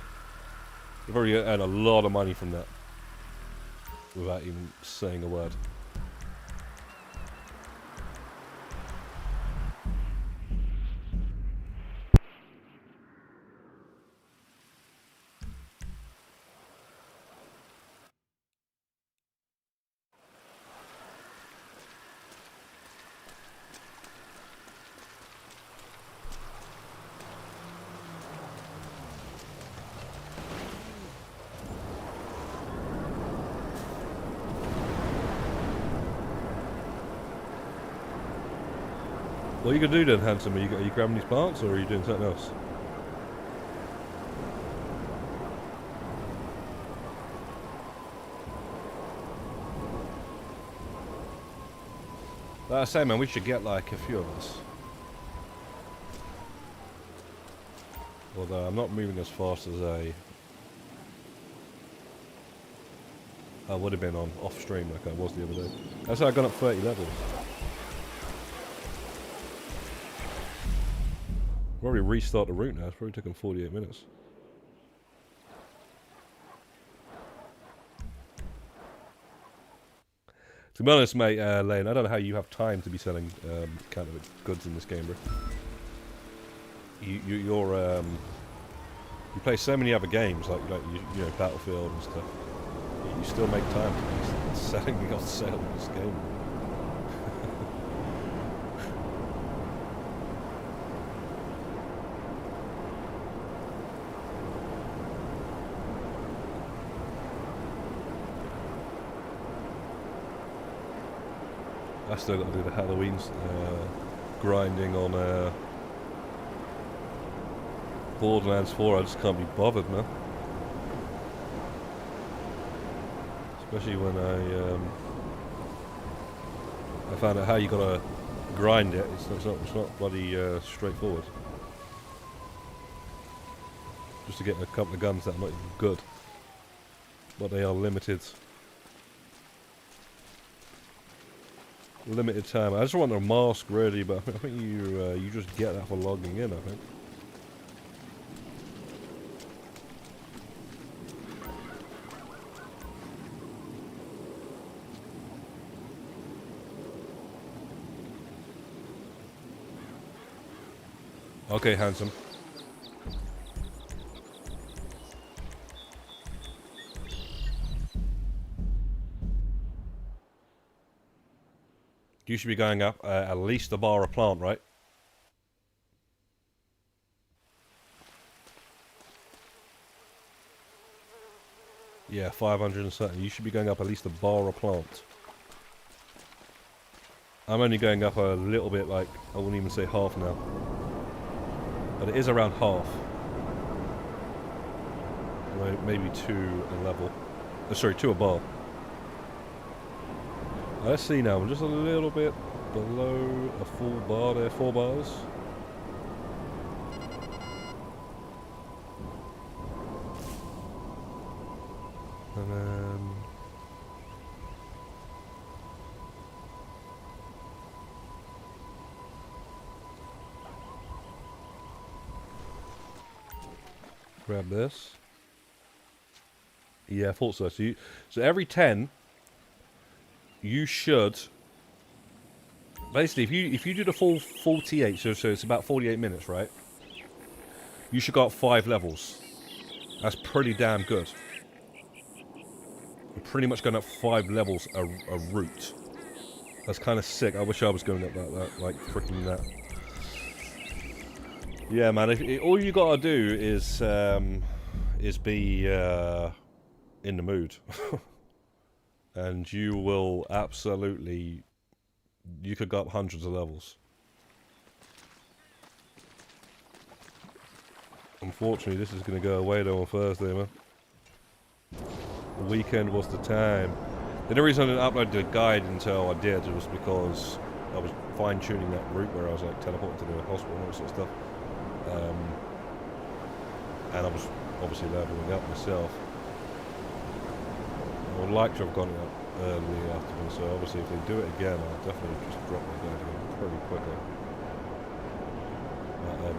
They've already earned a lot of money from that. Without even saying a word. What are you going to do then, Handsome? Are you grabbing these parts, or are you doing something else? Like I say, man, we should get like a few of us. Although I'm not moving as fast as I would have been on off stream like I was the other day. That's how I got up 30 levels. We've already restart the route now. It's probably taken 48 minutes. To be honest, mate, Lane, I don't know how you have time to be selling counterfeit goods in this game, bro. You play so many other games like you know Battlefield and stuff. You still make time to be selling off sale in this game. I still got to do the Halloween grinding on Borderlands 4. I just can't be bothered, man. Especially when I found out how you gotta grind it. It's not bloody straightforward. Just to get a couple of guns that are not even good, but they are limited time. I just want a mask really, but I think you just get that for logging in, I think. Okay, handsome. You should be going up at least a bar a plant, right? Yeah, 500 and something. You should be going up at least a bar a plant. I'm only going up a little bit, like, I wouldn't even say half now. But it is around half. Maybe 2 a level. Sorry, 2 a bar. Let's see now, I'm just a little bit below a full bar there, 4 bars. And then... grab this. Yeah, I thought so. So every 10... you should basically if you do the full 48, so it's about 48 minutes, right? You should go up 5 levels. That's pretty damn good. You're pretty much going up 5 levels a route. That's kind of sick. I wish I was going up that like freaking that. Yeah, man. All you gotta do is be in the mood. And you will absolutely... you could go up hundreds of levels. Unfortunately, this is going to go away though on Thursday, man. The weekend was the time. The only reason I didn't upload the guide until I did was because I was fine-tuning that route where I was like teleporting to the hospital and all that sort of stuff. And I was obviously leveling up myself. I would like to have gone out early afterwards, so obviously if they do it again, I'll definitely just drop my guide again pretty quickly.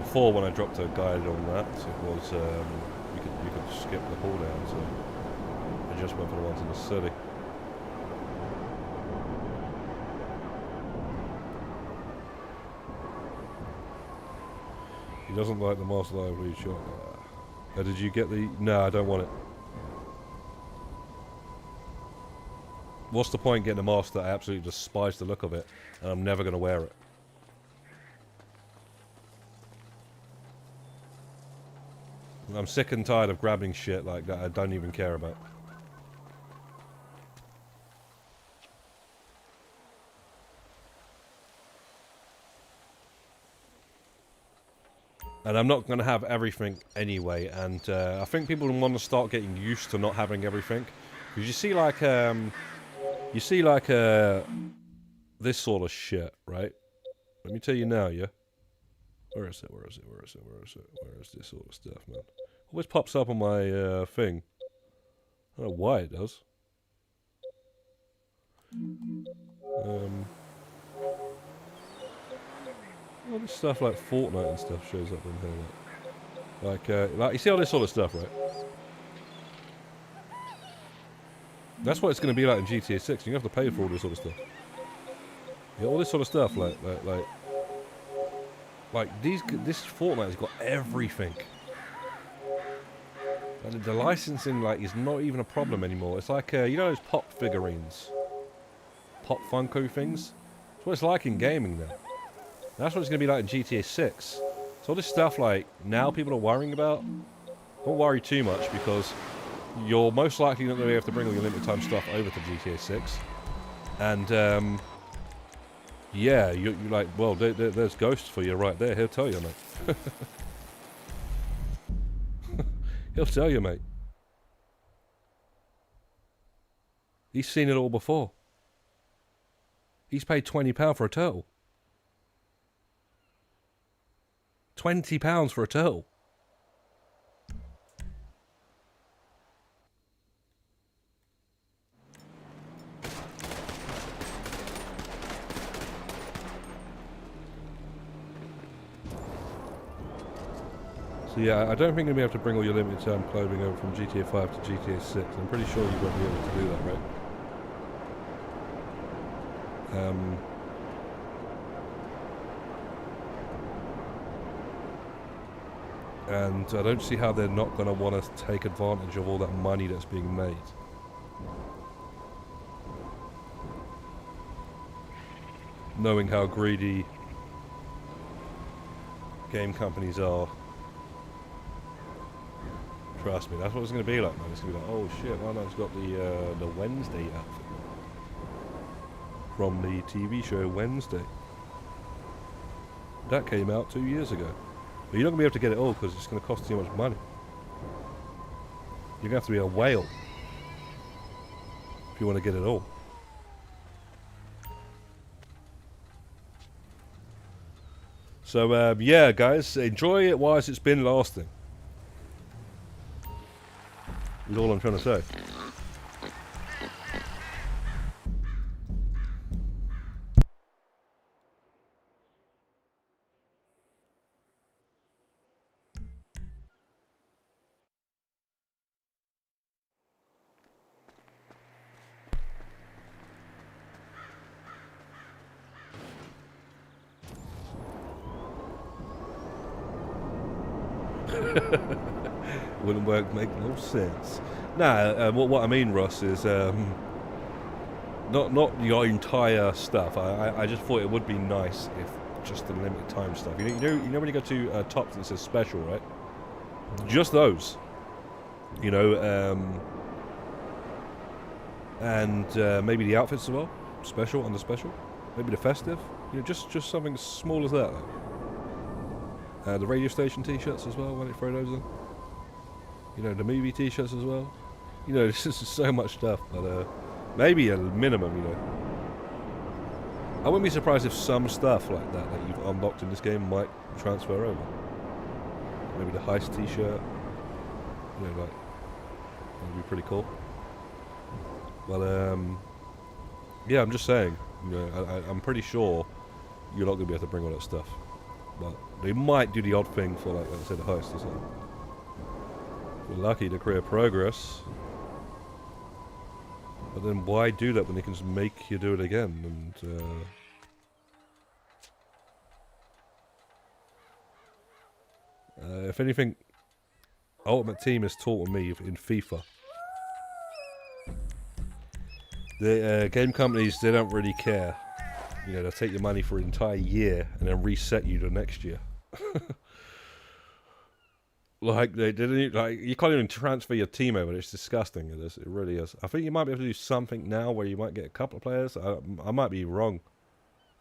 Before, when I dropped a guide on that, it was you could skip the cooldown, so I just went for the ones in the city. He doesn't like the Master Live lead shot. Did you get the... no, I don't want it. What's the point getting a mask that I absolutely despise the look of it, and I'm never going to wear it? I'm sick and tired of grabbing shit like that I don't even care about. And I'm not going to have everything anyway, and I think people want to start getting used to not having everything. Because you see like this sort of shit, right? Let me tell you now, yeah? Where is it? Where is it? Where is it? Where is it? Where is this sort of stuff, man? Always pops up on my thing. I don't know why it does. All this stuff like Fortnite and stuff shows up in here. Like you see all this sort of stuff, right? That's what it's going to be like in GTA 6. You have to pay for all this sort of stuff. Yeah, all this sort of stuff, like this Fortnite has got everything. And the licensing, like, is not even a problem anymore. It's like, you know those pop figurines? Pop Funko things? That's what it's like in gaming now. That's what it's going to be like in GTA 6. So all this stuff, like, now people are worrying about, don't worry too much, because you're most likely not going to be able to bring all your limited time stuff over to GTA 6. And, yeah, you're like, well, there's Ghost for you right there. He'll tell you, mate. He'll tell you, mate. He's seen it all before. He's paid £20 for a turtle. £20 for a turtle. So yeah, I don't think you'll be able to bring all your limited time clothing over from GTA 5 to GTA 6. I'm pretty sure you won't be able to do that, right? And I don't see how they're not going to want to take advantage of all that money that's being made. Knowing how greedy game companies are. Trust me, that's what it's going to be like, man. It's going to be like, oh shit, well, no, it's got the Wednesday outfit from the TV show Wednesday. That came out 2 years ago. But you're not going to be able to get it all because it's going to cost too much money. You're going to have to be a whale if you want to get it all. So, yeah, guys, enjoy it whilst it's been lasting. Is all I'm trying to say. Wouldn't work, make no sense. Nah, what I mean, Russ, is not your entire stuff. I just thought it would be nice if just the limited time stuff. You know when you go to Tops and it says special, right? Just those. You know, and maybe the outfits as well. Special under special. Maybe the festive. You know, just something as small as that. The radio station T-shirts as well. Why don't you throw those in? You know, the movie T-shirts as well. You know, this is so much stuff, but maybe a minimum. You know, I wouldn't be surprised if some stuff like that you've unlocked in this game might transfer over. Maybe the Heist T-shirt. You know, like that'd be pretty cool. But yeah, I'm just saying. You know, I'm pretty sure you're not going to be able to bring all that stuff. But they might do the odd thing for, like I said, the Heist or something. If we're lucky to create progress. But then why do that when they can just make you do it again? And if anything, Ultimate Team has taught me in FIFA. The game companies, they don't really care. You know, they'll take your money for an entire year and then reset you the next year. Like they didn't, like you can't even transfer your team over. It's disgusting. It really is. I think you might be able to do something now where you might get a couple of players. I might be wrong,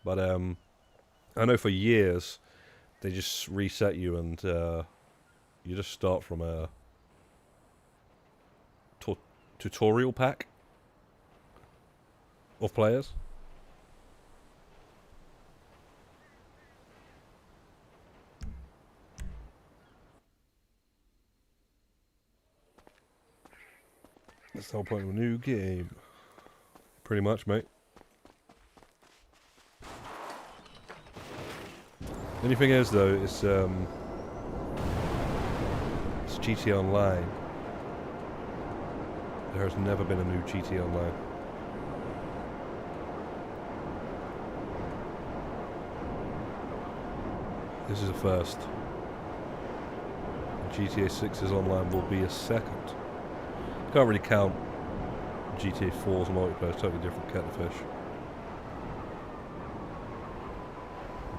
but I know for years they just reset you and you just start from a tutorial pack of players. That's the whole point of a new game. Pretty much, mate. The only thing is, though, it's GTA Online. There has never been a new GTA Online. This is a first. GTA 6's online will be a second. You can't really count GTA 4's multiplayer, it's totally different kettle of fish.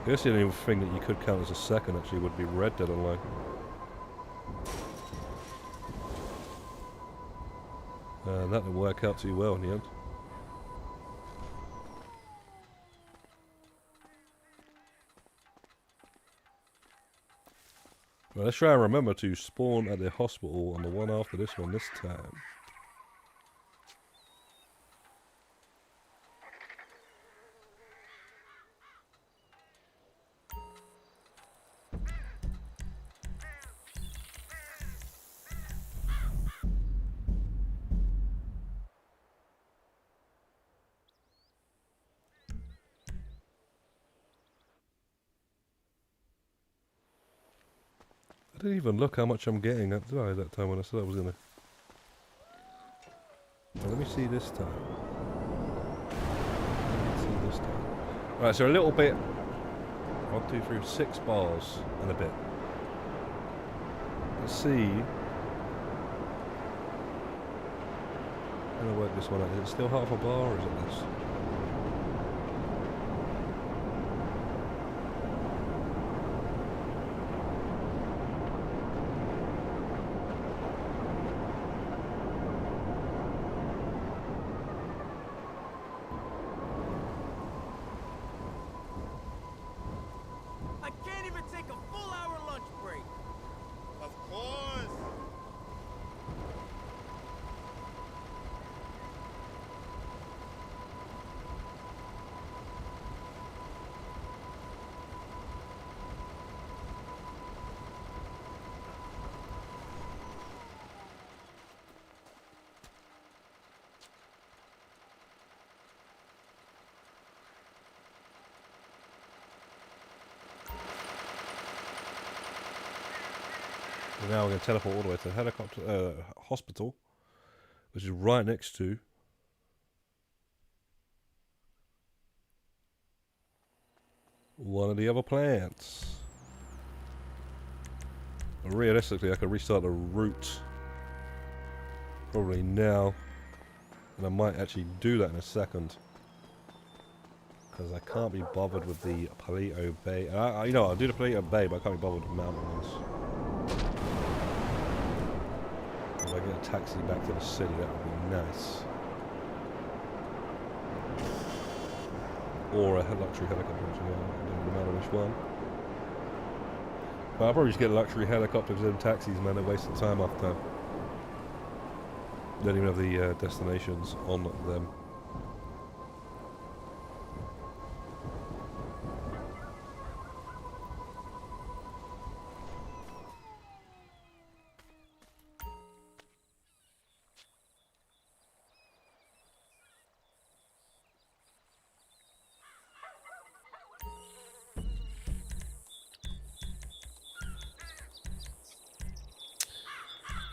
I guess the only thing that you could count as a second actually would be Red Dead Online. And that didn't work out too well in the end. Well, let's try and remember to spawn at the hospital on the one after this one this time. I didn't even look how much I'm getting, did I, that time when I said I was gonna. Well, let me see this time. Let's see this time. Right, so a little bit. 1, 2, 3, 6 bars and a bit. Let's see. I'm gonna work this one out. Is it still half a bar or is it this? I can't even take a full hour lunch break. Of course. And now we're going to teleport all the way to the helicopter hospital, which is right next to one of the other plants. And realistically, I could restart the route probably now, and I might actually do that in a second because I can't be bothered with the Peyote Bay. You know, I'll do the Peyote Bay, but I can't be bothered with the mountain ones. If I get a taxi back to the city, that would be nice. Or a luxury helicopter, which doesn't matter which one. But I'll probably just get luxury helicopters and taxis, man. They're wasting time after time. Don't even have the destinations on them.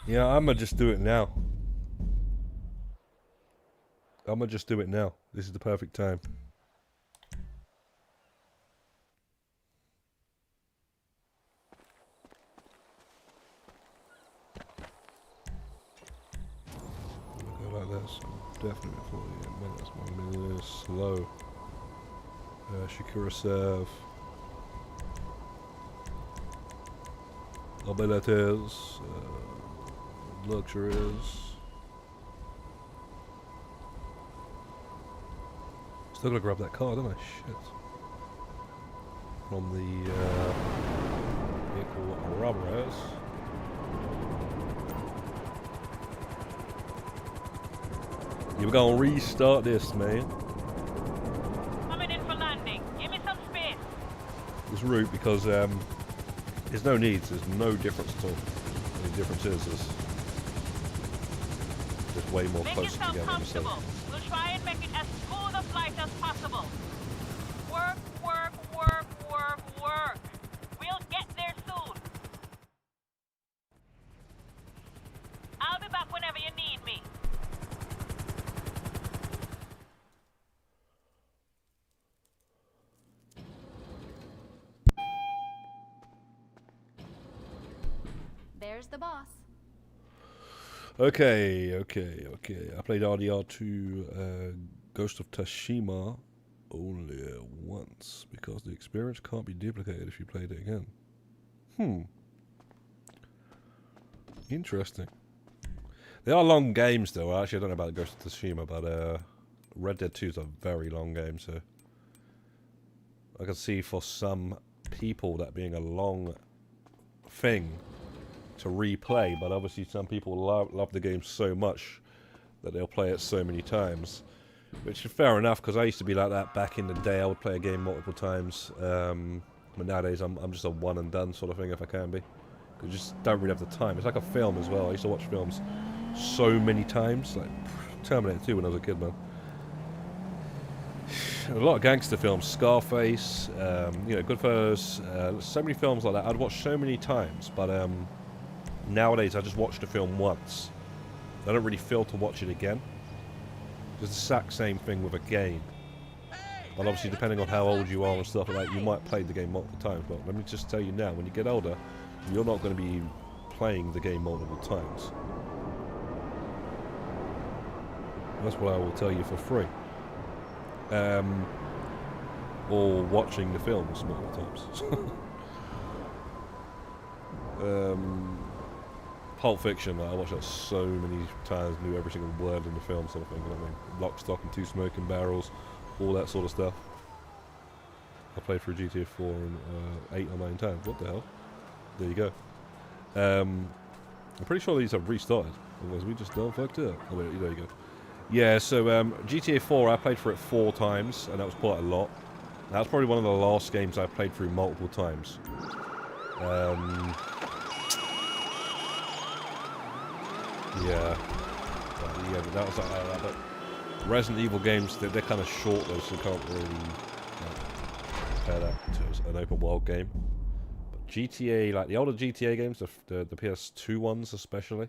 Yeah, I'ma just do it now. I'ma just do it now. This is the perfect time. Go like this. Definitely 48 minutes. I'm a little slow. Shakira serve. Abilities. Luxuries. Still gotta grab that car, don't I? Shit. From the vehicle robbers. Yeah, we're gonna restart this, man. Coming in for landing. Give me some space. This route, because there's no needs, there's no difference at all. The only difference is just way more Make closer yourself together. So. comfortable. We'll try and make it as smooth a flight as possible. Work, work, work, work, work. We'll get there soon. I'll be back whenever you need me. There's the boss. Okay. I played RDR2 Ghost of Tsushima only once because the experience can't be duplicated if you played it again. Interesting. They are long games though. Actually, I don't know about Ghost of Tsushima, but Red Dead 2 is a very long game, so I can see for some people that being a long thing to replay, but obviously some people love the game so much that they'll play it so many times, which is fair enough, because I used to be like that back in the day. I would play a game multiple times, but nowadays I'm just a one and done sort of thing if I can be, because I just don't really have the time. It's like a film as well. I used to watch films so many times, like Terminator 2 when I was a kid, man. A lot of gangster films, Scarface, Goodfellas, so many films like that I'd watch so many times, but nowadays I just watch the film once. I don't really feel to watch it again. It's the exact same thing with a game. But obviously depending on how old you are and stuff like that, you might play the game multiple times. But let me just tell you now, when you get older, you're not going to be playing the game multiple times. That's what I will tell you for free. Or watching the films multiple times. Pulp Fiction, I watched that so many times, knew every single word in the film sort of thing, you know what I mean? Lock, Stock and Two Smoking Barrels, all that sort of stuff. I played through GTA 4 and 8 or 9 times. What the hell? There you go. I'm pretty sure these have restarted, otherwise we just done fucked up. Oh wait, there you go. Yeah, so GTA 4 I played for it 4 times, and that was quite a lot. That was probably one of the last games I played through multiple times. Yeah, but that was like that. But Resident Evil games, they're kind of short though, so you can't really compare that to an open world game. But GTA, like the older GTA games, the PS2 ones especially,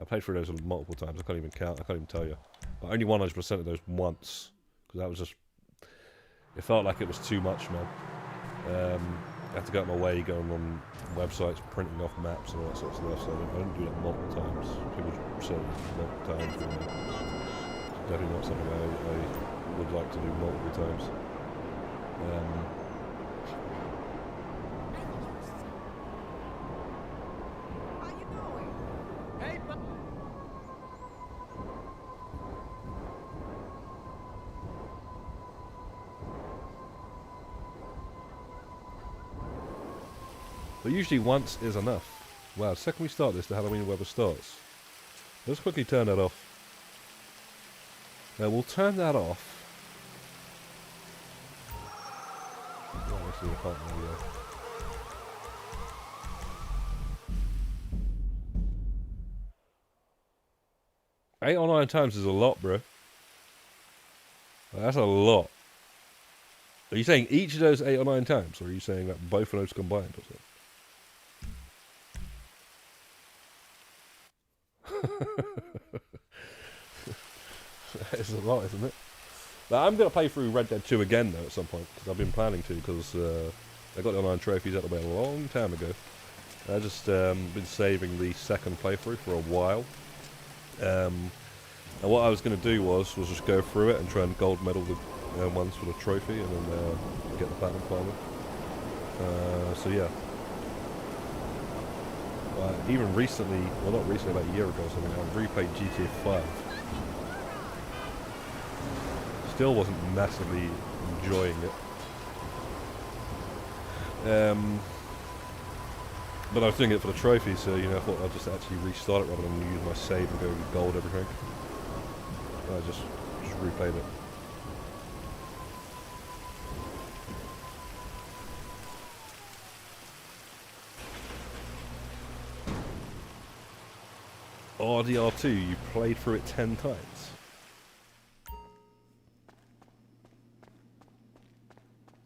I played through those multiple times. I can't even count. I can't even tell you. But only 100% of those once, because that was just. It felt like it was too much, man. I had to go out my way, going on websites, printing off maps and all that sort of stuff, so I don't do that multiple times. People say multiple times, but it's definitely not something I would like to do multiple times. How you doing? Hey, bud. But usually once is enough. Wow, the second we start this, the Halloween weather starts. Let's quickly turn that off. Now we'll turn that off. Oh, actually, I can't really, 8 or 9 times is a lot, bro. That's a lot. Are you saying each of those 8 or 9 times, or are you saying that both of those combined or something? That is a lot, isn't it? Now, I'm going to play through Red Dead 2 again, though, at some point, because I've been planning to, because I got the online trophies out of the way a long time ago. I've just been saving the second playthrough for a while. And what I was going to do was just go through it and try and gold medal the ones for the trophy, and then get the platinum finally. So yeah. Even recently, well not recently, about a year ago or something, I replayed GTA 5. Still wasn't massively enjoying it. But I was doing it for the trophy, so you know, I thought I'd just actually restart it rather than use my save and go gold everything. I just replayed it. RDR2, you played through it 10 times.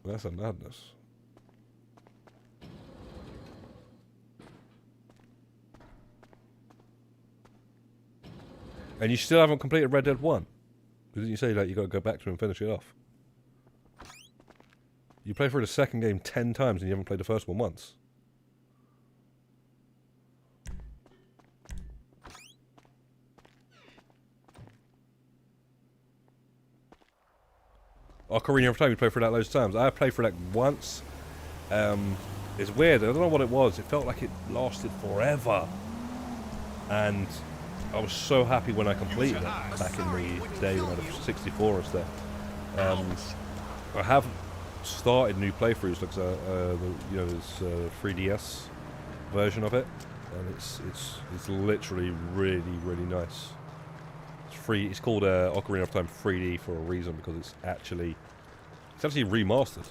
That's a madness. And you still haven't completed Red Dead 1? Didn't you say like you got to go back to it and finish it off? You played through the second game 10 times and you haven't played the first one once. Ocarina of Time, you played through that loads of times. I played through that once. It's weird, I don't know what it was. It felt like it lasted forever. And I was so happy when I completed it back in the day when I had 64 and stuff. I have started new playthroughs, like there's a 3DS version of it, and it's literally really nice. It's free. It's called Ocarina of Time 3D for a reason, because it's actually remastered.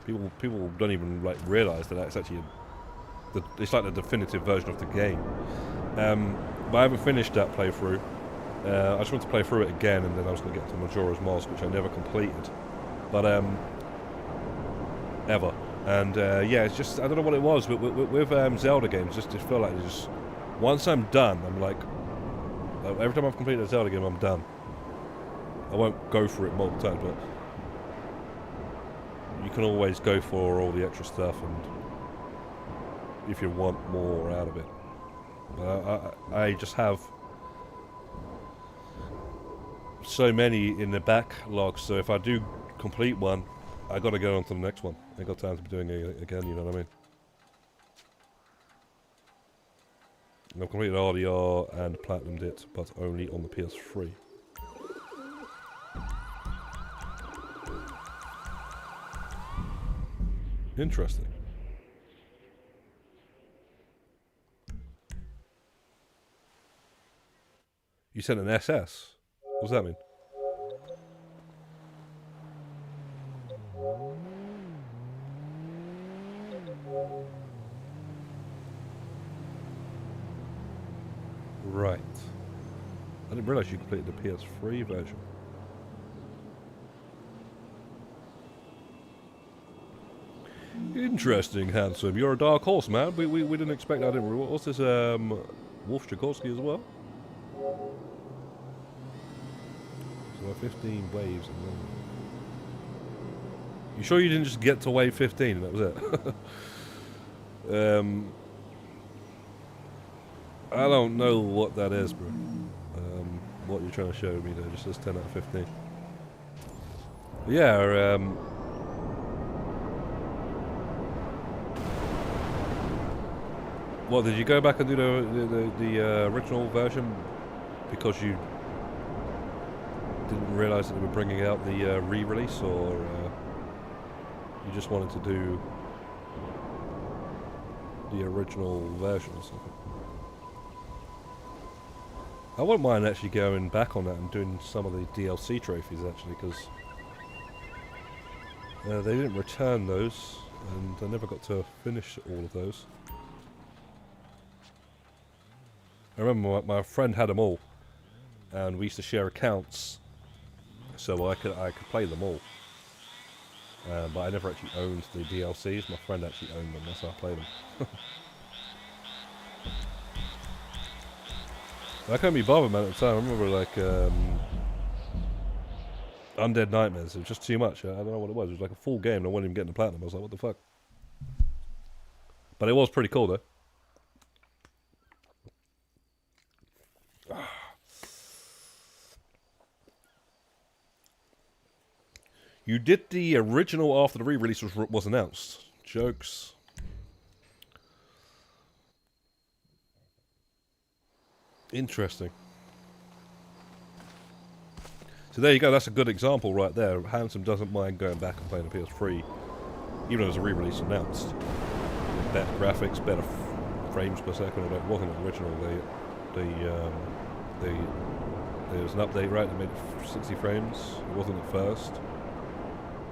People don't even like realize that it's actually it's like the definitive version of the game. But I haven't finished that playthrough. I just want to play through it again, and then I was going to get to Majora's Mask, which I never completed. But ever. And yeah, it's just, I don't know what it was, but with Zelda games, just feel like it's just, once I'm done, I'm like, every time I've completed a Zelda game, I'm done. I won't go for it multiple times, but you can always go for all the extra stuff, and if you want more out of it. I just have so many in the backlog, so if I do complete one, I got to go on to the next one. I ain't got time to be doing it again, you know what I mean? I've completed RDR and platinumed it, but only on the PS3. Interesting. You sent an SS? What does that mean? Right. I didn't realise you completed the PS3 version. Interesting, Handsome. You're a dark horse, man. We didn't expect that, didn't we? What's this, Wolf Chaikovsky as well? So 15 waves and then... You sure you didn't just get to wave 15 and that was it? I don't know what that is, bro. What you're trying to show me there, just says 10 out of 15. But yeah, what, did you go back and do the original version because you didn't realise that they were bringing out the re-release, or you just wanted to do the original version or something? I wouldn't mind actually going back on that and doing some of the DLC trophies, actually, because they didn't return those, and I never got to finish all of those. I remember my friend had them all, and we used to share accounts, so I could play them all. But I never actually owned the DLCs. My friend actually owned them, that's how I played them. I couldn't be bothered, man, at the time. I remember, like, Undead Nightmares. It was just too much. I don't know what it was. It was like a full game, and I wasn't even getting the platinum. I was like, what the fuck? But it was pretty cool, though. You did the original after the re-release was announced. Jokes. Interesting. So there you go, that's a good example right there. Handsome doesn't mind going back and playing the PS3, even though there's a re-release announced. Better graphics, better frames per second, although it wasn't original. There was an update, right, that made it 60 frames. It wasn't at first.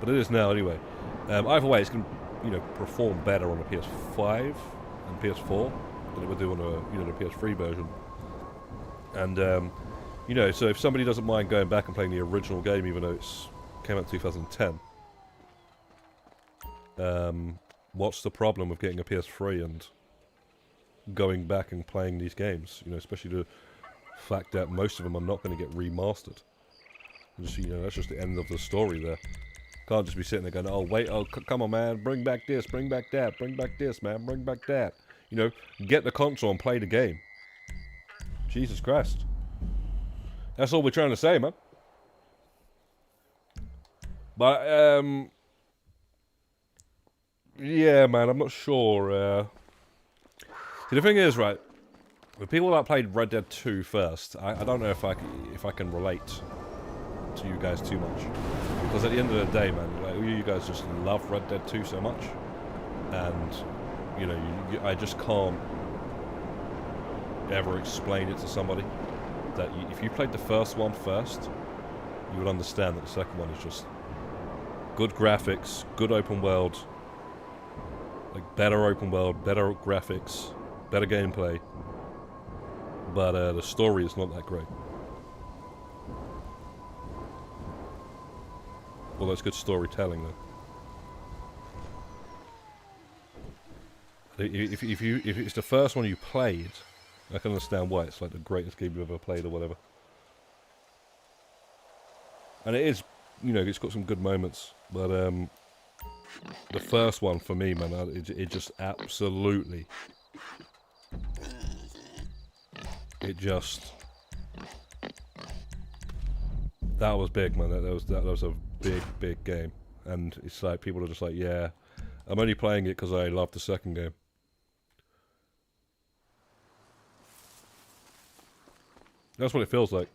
But it is now anyway. Either way, it's going to perform better on the PS5 and PS4 than it would do on the PS3 version. And you know, so if somebody doesn't mind going back and playing the original game, even though it's came out in 2010, what's the problem with getting a PS3 and going back and playing these games? You know, especially the fact that most of them are not going to get remastered. Just, you know, that's just the end of the story there. Can't just be sitting there going, oh wait, oh come on man, bring back this, bring back that, bring back this man, bring back that. You know, get the console and play the game. Jesus Christ. That's all we're trying to say, man. But, yeah, man, I'm not sure. See, the thing is, right, the people that played Red Dead 2 first, I don't know if I can relate to you guys too much. Because at the end of the day, man, like, you guys just love Red Dead 2 so much. And, you know, I just can't ever explain it to somebody. That if you played the first one first, you would understand that the second one is just good graphics, good open world, like better open world, better graphics, better gameplay, but the story is not that great. Well, that's good storytelling though. If it's the first one you played, I can understand why it's like the greatest game you've ever played or whatever. And it is, you know, it's got some good moments, but the first one for me, man, it just absolutely, that was big, man. That was a big game, and it's like people are just like, yeah, I'm only playing it because I love the second game. That's what it feels like.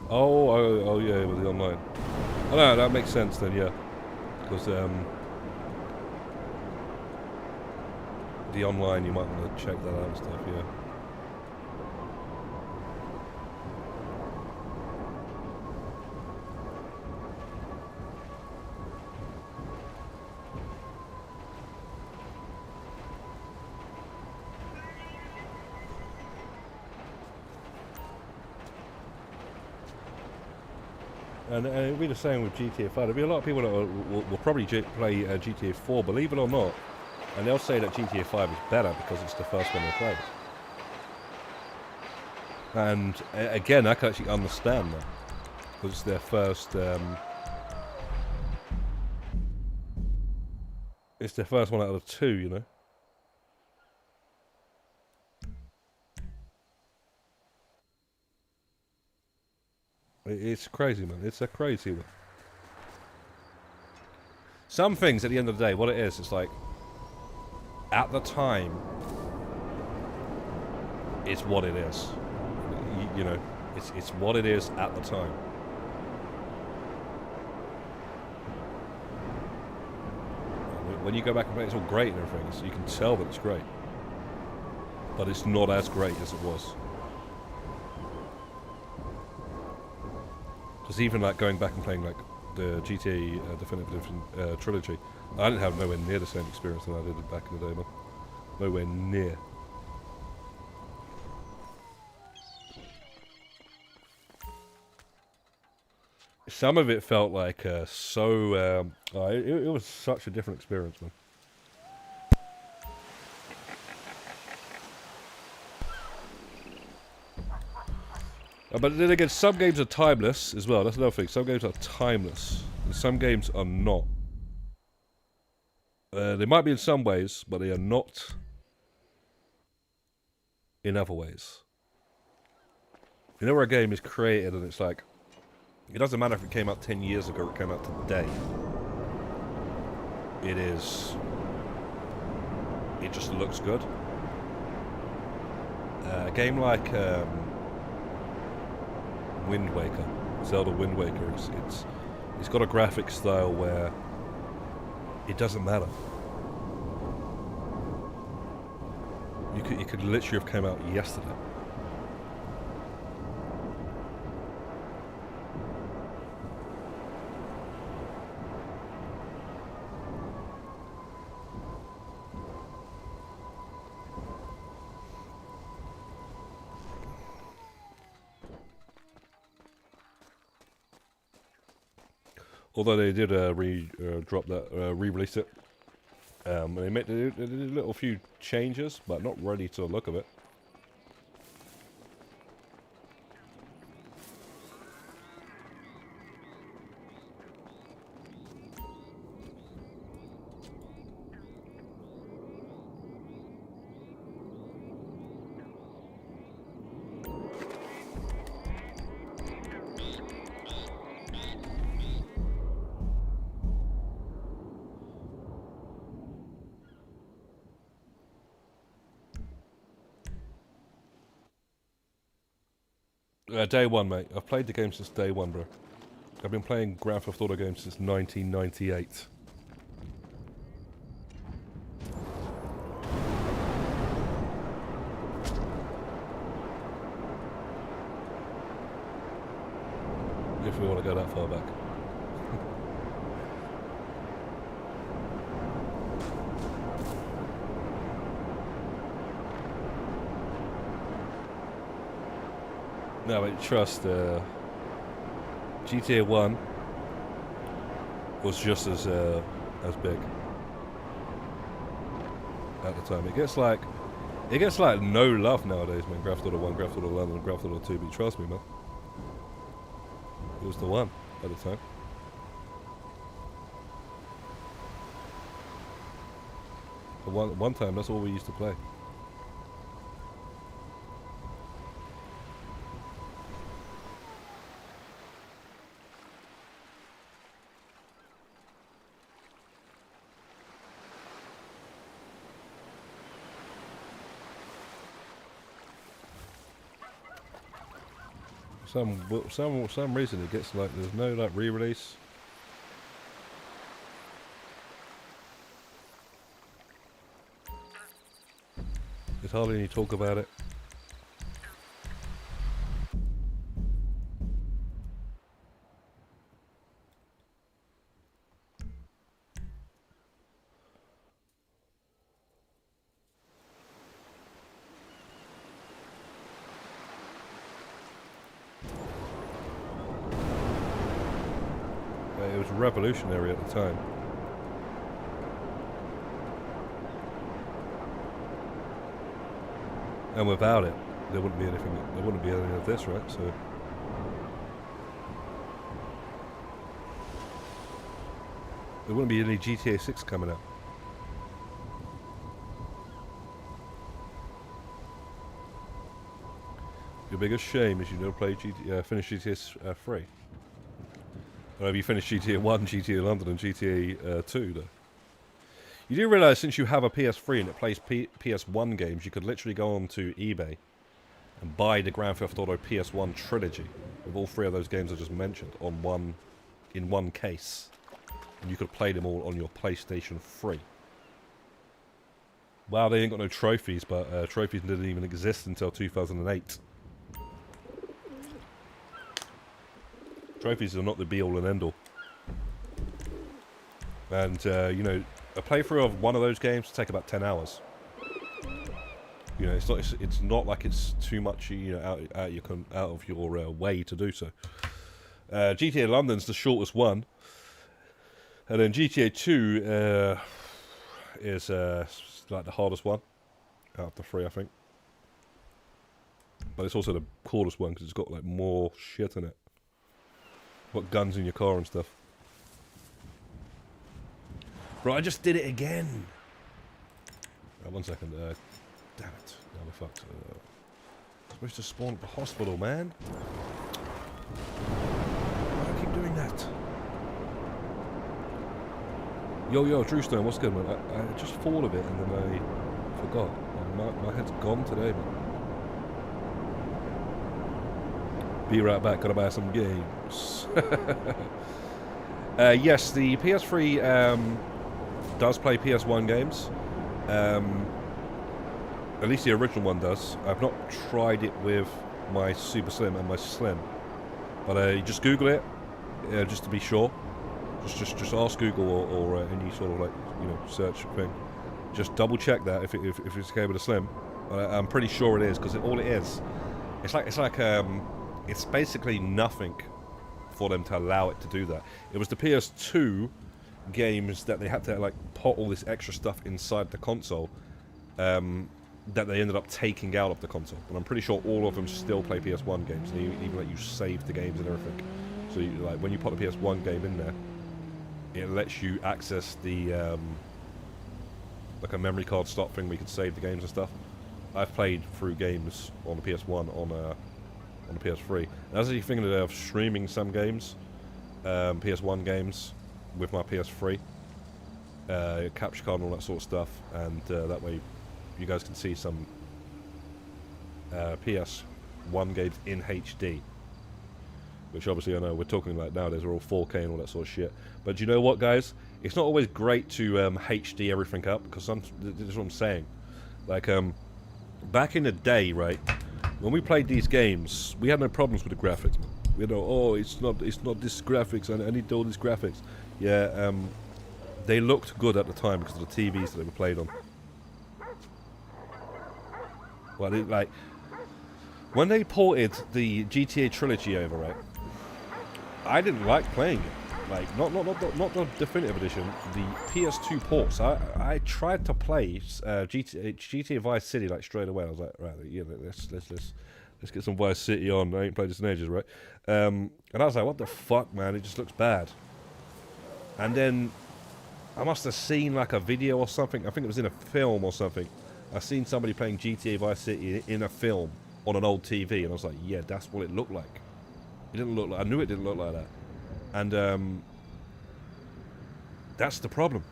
Oh yeah, with the online. Oh no, that makes sense then, yeah. Because the online, you might want to check that out and stuff, yeah. And it'll be the same with GTA 5. There'll be a lot of people that will probably play GTA 4, believe it or not, and they'll say that GTA 5 is better because it's the first one they played. And again, I can actually understand that, because it's their first. It's their first one out of the two, you know. It's crazy, man. It's a crazy one. Some things, at the end of the day, what it is, it's like, at the time, it's what it is. You know, it's what it is at the time. When you go back and play, it's all great and everything. So you can tell that it's great, but it's not as great as it was. Because even like going back and playing like the GTA Definitive Edition trilogy, I didn't have nowhere near the same experience than I did back in the day, man. Nowhere near. Some of it felt like it was such a different experience, man. But then again, some games are timeless as well. That's another thing. Some games are timeless, and some games are not. They might be in some ways, but they are not in other ways. You know where a game is created and it's like, it doesn't matter if it came out 10 years ago or it came out today. It just looks good. A game like Wind Waker, Zelda Wind Waker, it's got a graphic style where it doesn't matter. You could literally have came out yesterday. Although they did re-release it. And they did a little few changes, but not ready to the look of it. Day one, mate. I've played the game since day one, bro. I've been playing Grand Theft Auto games since 1998. If we want to go that far back. No, but trust, GTA 1 was just as big at the time. It gets like no love nowadays, man. Grand Theft Auto 1, Grand Theft Auto London, Grand Theft Auto 2, but trust me, man. It was the one at the time. For one time, that's all we used to play. Some reason it gets like there's no like re-release. There's hardly any talk about it. It was revolutionary at the time. And without it, there wouldn't be anything. There wouldn't be any of this, right? So there wouldn't be any GTA 6 coming out. Your biggest shame is you never played finished GTA 3. Or have you finished GTA 1, GTA London, and GTA 2, though? You do realise since you have a PS3 and it plays PS1 games, you could literally go onto eBay and buy the Grand Theft Auto PS1 trilogy with all three of those games I just mentioned in one case. And you could play them all on your PlayStation 3. Wow, they ain't got no trophies, but trophies didn't even exist until 2008. Trophies are not the be-all and end-all. And, you know, a playthrough of one of those games will take about 10 hours. You know, it's not like it's too much, you know, out of your way to do so. GTA London's the shortest one. And then GTA 2 is like the hardest one out of the three, I think. But it's also the coolest one because it's got like more shit in it. Got guns in your car and stuff. Right, I just did it again. Right, 1 second. Damn it. Now we're fucked. Supposed to spawn at the hospital, man. Why do I keep doing that? Yo, Drew Stone, what's good, man? I just thought of it and then I forgot. My head's gone today, man. Be right back, gotta buy some games. Yes, the PS3 does play PS1 games. At least the original one does. I've not tried it with my Super Slim and my Slim. But you just Google it, just to be sure. Just ask Google or any sort of like, you know, search thing. Just double check that if it's okay with a Slim. I'm pretty sure it is, because all it is, it's basically nothing for them to allow it to do that. It was the PS2 games that they had to like put all this extra stuff inside the console that they ended up taking out of the console. But I'm pretty sure all of them still play PS1 games. They even let you save the games and everything. So you, like when you put the PS1 game in there, it lets you access the like a memory card slot thing where you can save the games and stuff. I've played through games on the PS1 on the PS3. And I was actually thinking of streaming some games, PS1 games, with my PS3, capture card and all that sort of stuff, and that way you guys can see some PS1 games in HD. Which obviously I know we're talking like nowadays are all 4K and all that sort of shit. But do you know what, guys? It's not always great to HD everything up, because this is what I'm saying. Like back in the day, right, when we played these games, we had no problems with the graphics, man. We know, oh, it's not this graphics. I need all these graphics. Yeah, they looked good at the time because of the TVs that they were played on. Well, like when they ported the GTA trilogy over, right? I didn't like playing it. Like not the definitive edition, the PS2 ports. I tried to play GTA Vice City like straight away. I was like, right, yeah, let's get some Vice City on. I ain't played this in ages, right? And I was like, what the fuck, man? It just looks bad. And then I must have seen like a video or something. I think it was in a film or something. I seen somebody playing GTA Vice City in a film on an old TV, and I was like, yeah, that's what it looked like. It didn't look like, I knew it didn't look like that. And that's the problem.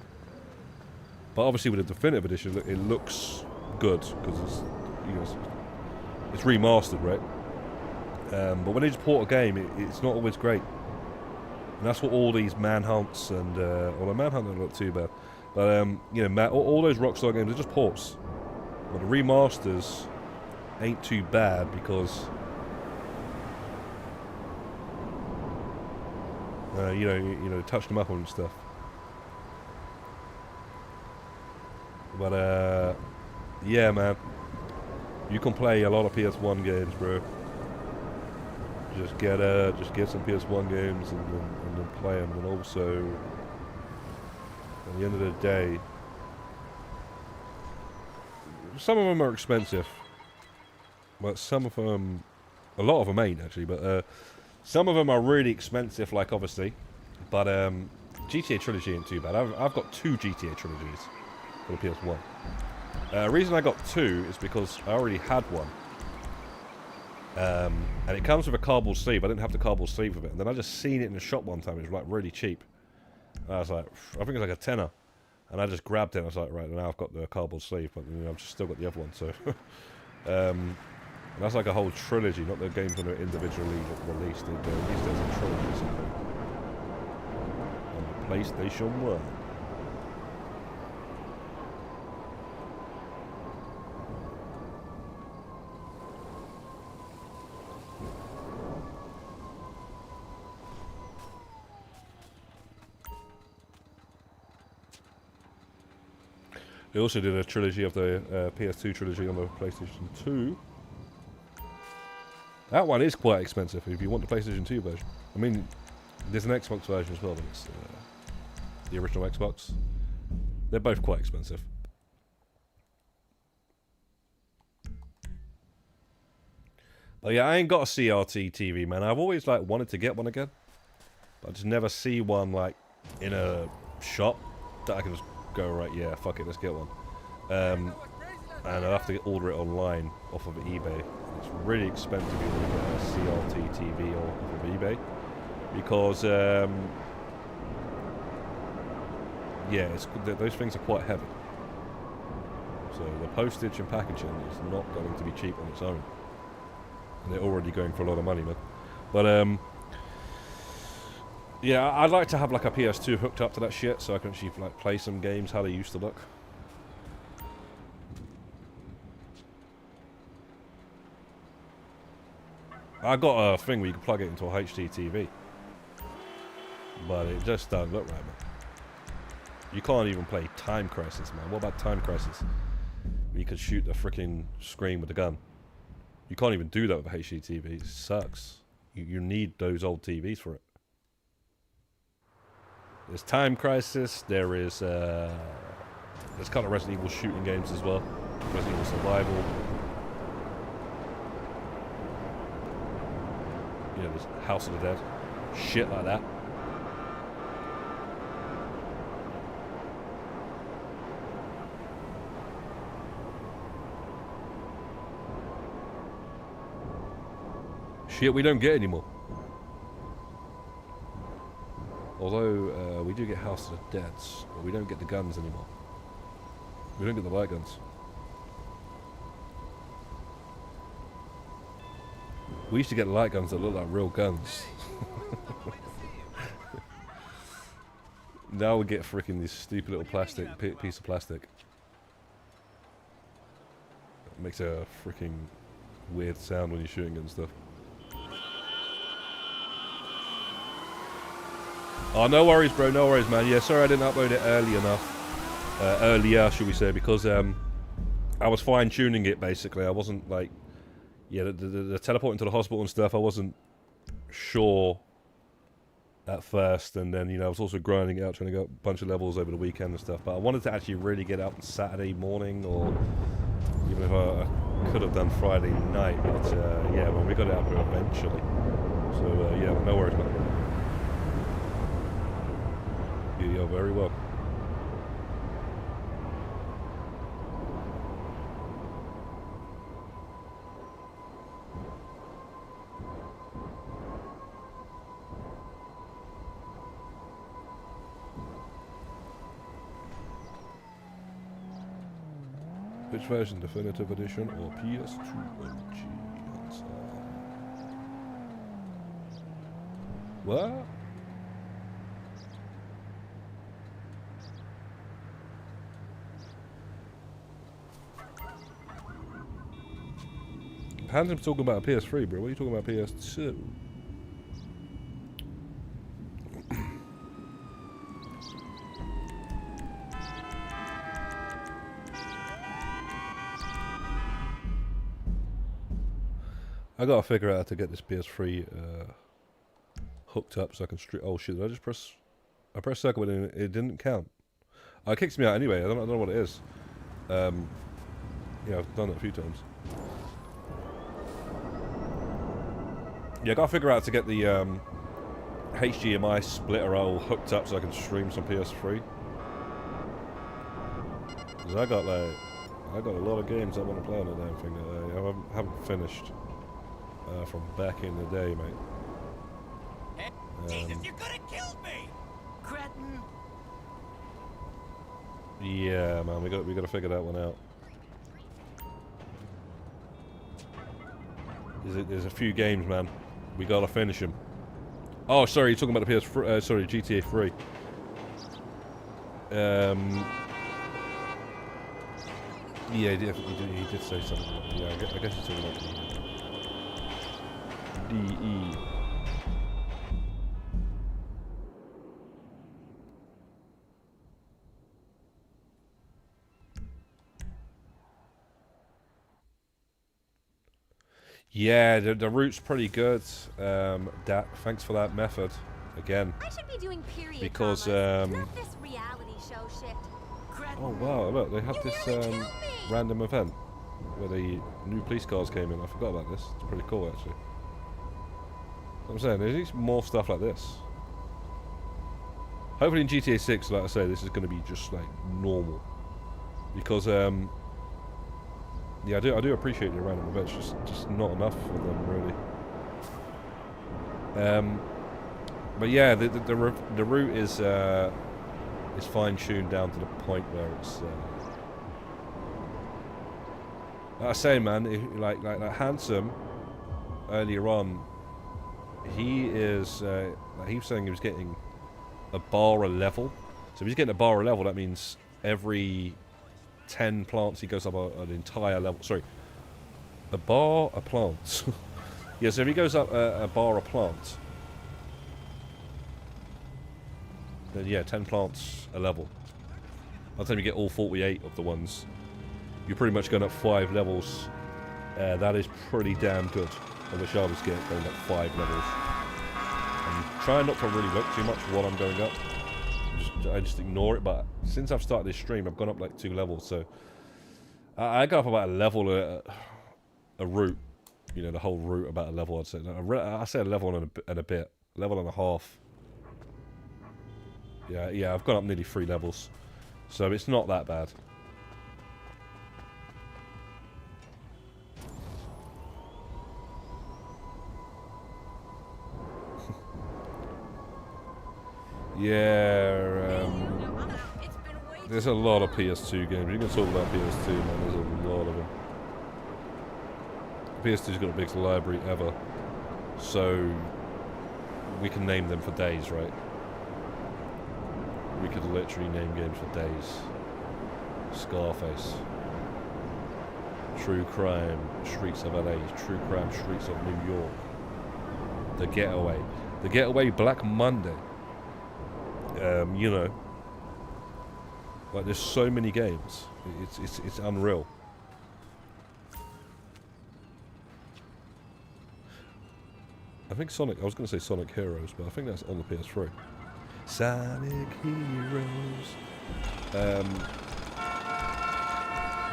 But obviously with the definitive edition, it looks good because it's, you know, it's remastered, right? But when they just port a game, it's not always great. And that's what all these manhunts and although Manhunt don't look too bad, but you know, all those Rockstar games are just ports. But the remasters ain't too bad because you know, touch them up on stuff. But yeah, man, you can play a lot of PS1 games, bro. Just get some PS1 games and then play them. And also, at the end of the day, some of them are expensive, but some of them, a lot of them ain't actually. But some of them are really expensive, like obviously. But GTA Trilogy ain't too bad. I've got 2 GTA Trilogies for the PS1. The reason I got 2 is because I already had one. And it comes with a cardboard sleeve. I didn't have the cardboard sleeve with it. And then I just seen it in the shop one time. It was like really cheap. And I was like, I think it was like a tenner. And I just grabbed it and I was like, right, now I've got the cardboard sleeve. But you know, I've just still got the other one. So and that's like a whole trilogy, not the games when they're individually released. They're released as a trilogy or something. On the PlayStation 1. They also did a trilogy of the PS2 trilogy on the PlayStation 2. That one is quite expensive if you want the PlayStation 2 version. I mean, there's an Xbox version as well, but it's the original Xbox. They're both quite expensive. But yeah, I ain't got a CRT TV, man. I've always like wanted to get one again, but I just never see one like in a shop that I can just go, right, yeah, fuck it, let's get one. And I'll have to order it online off of eBay. It's really expensive if you get a CRT TV off of eBay because yeah, those things are quite heavy. So the postage and packaging is not going to be cheap on its own, and they're already going for a lot of money, man. But yeah, I'd like to have like a PS2 hooked up to that shit so I can actually like play some games how they used to look. I got a thing where you can plug it into a HD TV, but it just doesn't look right, man. You can't even play Time Crisis, man. What about Time Crisis? You could shoot the freaking screen with a gun. You can't even do that with a HD TV. It sucks. You need those old TVs for it. There's Time Crisis. There's kind of Resident Evil shooting games as well. Resident Evil Survival. You know, there's House of the Dead. Shit like that. Shit we don't get anymore. Although, we do get House of the Dead, but we don't get the guns anymore. We don't get the light guns. We used to get light guns that look like real guns. Now we get freaking this stupid little plastic piece of plastic. It makes a freaking weird sound when you're shooting it and stuff. Oh, no worries, bro. No worries, man. Yeah, sorry I didn't upload it early enough. Earlier, should we say, because I was fine-tuning it, basically. I wasn't, like... Yeah, the teleporting to the hospital and stuff, I wasn't sure at first. And then, you know, I was also grinding it out, trying to get a bunch of levels over the weekend and stuff. But I wanted to actually really get out on Saturday morning, or even if I could have done Friday night. But, yeah, well, we got it out there eventually. So, yeah, well, no worries, man. You're very welcome. Which version? Definitive Edition or PS2 OG? What? Handsom's talking about a PS3, bro. What are you talking about, PS2? I gotta figure out how to get this PS3 hooked up so I can stream. Oh shit! Did I just press? I pressed circle, but it didn't count. It kicks me out anyway. I don't know what it is. Yeah, I've done it a few times. Yeah, I gotta figure out how to get the HDMI splitter all hooked up so I can stream some PS3. Cause I got a lot of games I want to play on the damn thing that I haven't finished from back in the day, mate. Jesus, you're gonna kill me, cretin! Yeah, man, we got to figure that one out. There's a few games, man. We gotta finish them. Oh, sorry, you're talking about the PS3. Sorry, GTA 3. Yeah, he did say something. Yeah, I guess he's talking about DE. Yeah, the route's pretty good. Thanks for that method again. I should be doing period because not this reality show shit. Oh wow, look, they have this random event where the new police cars came in. I forgot about this. It's pretty cool actually. I'm saying there's more stuff like this. Hopefully in GTA 6, like I say, this is going to be just like normal, because yeah, I do appreciate the random events, just not enough for them really. But yeah, the route is fine tuned down to the point where it's like I say, man, like Handsome earlier on, he is like he was saying he was getting a bar a level. So if he's getting a bar a level, that means every 10 plants he goes up an entire level. Sorry, a bar a plant. Yeah, so if he goes up a bar a plant, then yeah, 10 plants a level. By the time you get all 48 of the ones, you're pretty much going up 5 levels. That is pretty damn good. I wish I was going up 5 levels. I'm trying not to really look too much while I'm going up. I just ignore it. But since I've started this stream, I've gone up like 2 levels. So I got up about a level, a route. You know, the whole route about a level. I'd say. I say a level and a bit, level and a half. Yeah, I've gone up nearly 3 levels, so it's not that bad. Yeah, there's a lot of PS2 games. You can talk about PS2, man. There's a lot of them. PS2's got the biggest library ever, so we can name them for days, right? We could literally name games for days. Scarface, True Crime, Streets of LA, True Crime, Streets of New York, The Getaway, Black Monday. You know, like there's so many games. It's unreal. I think Sonic. I was going to say Sonic Heroes, but I think that's on the PS3. Sonic Heroes.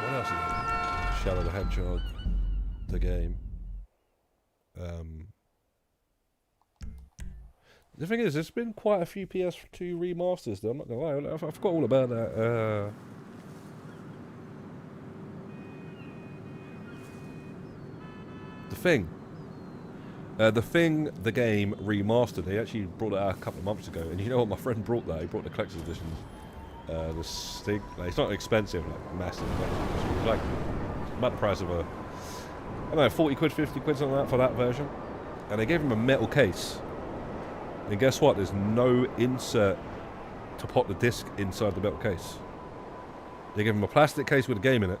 What else is there? Shadow the Hedgehog, the game. The thing is, there's been quite a few PS2 remasters, though. I'm not gonna lie, I forgot all about that. The Thing. The game remastered. They actually brought it out a couple of months ago, and you know what? My friend brought that. He brought the collector's edition. The Stig. Like, it's not expensive, like massive. It's like about the price of a, I don't know, 40 quid, 50 quid, something like that for that version. And they gave him a metal case. And guess what? There's no insert to pop the disc inside the metal case. They gave him a plastic case with a game in it,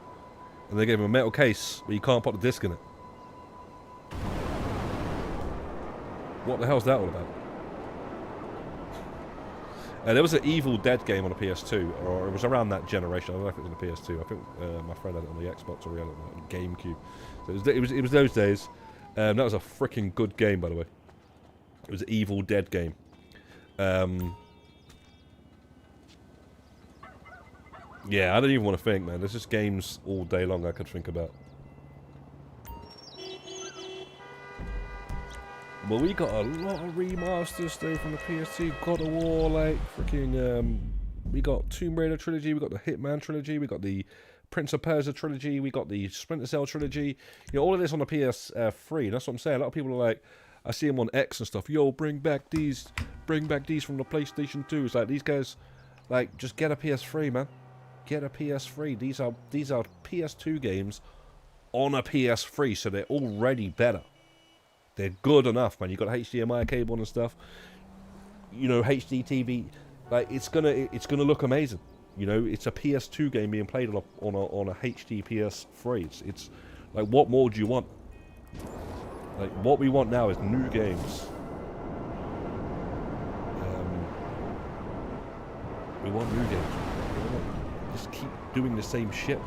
and they gave him a metal case where you can't pop the disc in it. What the hell's that all about? There was an Evil Dead game on the PS2, or it was around that generation. I don't know if it was on the PS2. I think my friend had it on the Xbox or on the GameCube. So it was those days. That was a freaking good game, by the way. It was an Evil Dead game. Yeah, I don't even want to think, man. There's just games all day long I could think about. Well, we got a lot of remasters though from the PS2. God of War, like freaking. We got Tomb Raider trilogy. We got the Hitman trilogy. We got the Prince of Persia trilogy. We got the Splinter Cell trilogy. You know, all of this on the PS3. That's what I'm saying. A lot of people are like, I see them on X and stuff. Yo, bring back these from the PlayStation 2. It's like these guys, like, just get a PS3, man. Get a PS3. These are PS2 games on a PS3, so they're already better. They're good enough, man. You got HDMI cable and stuff. You know, HD TV. Like, it's gonna look amazing. You know, it's a PS2 game being played on a HD PS3. It's like, what more do you want? Like, what we want now is new games. We want new games. We want just keep doing the same shit.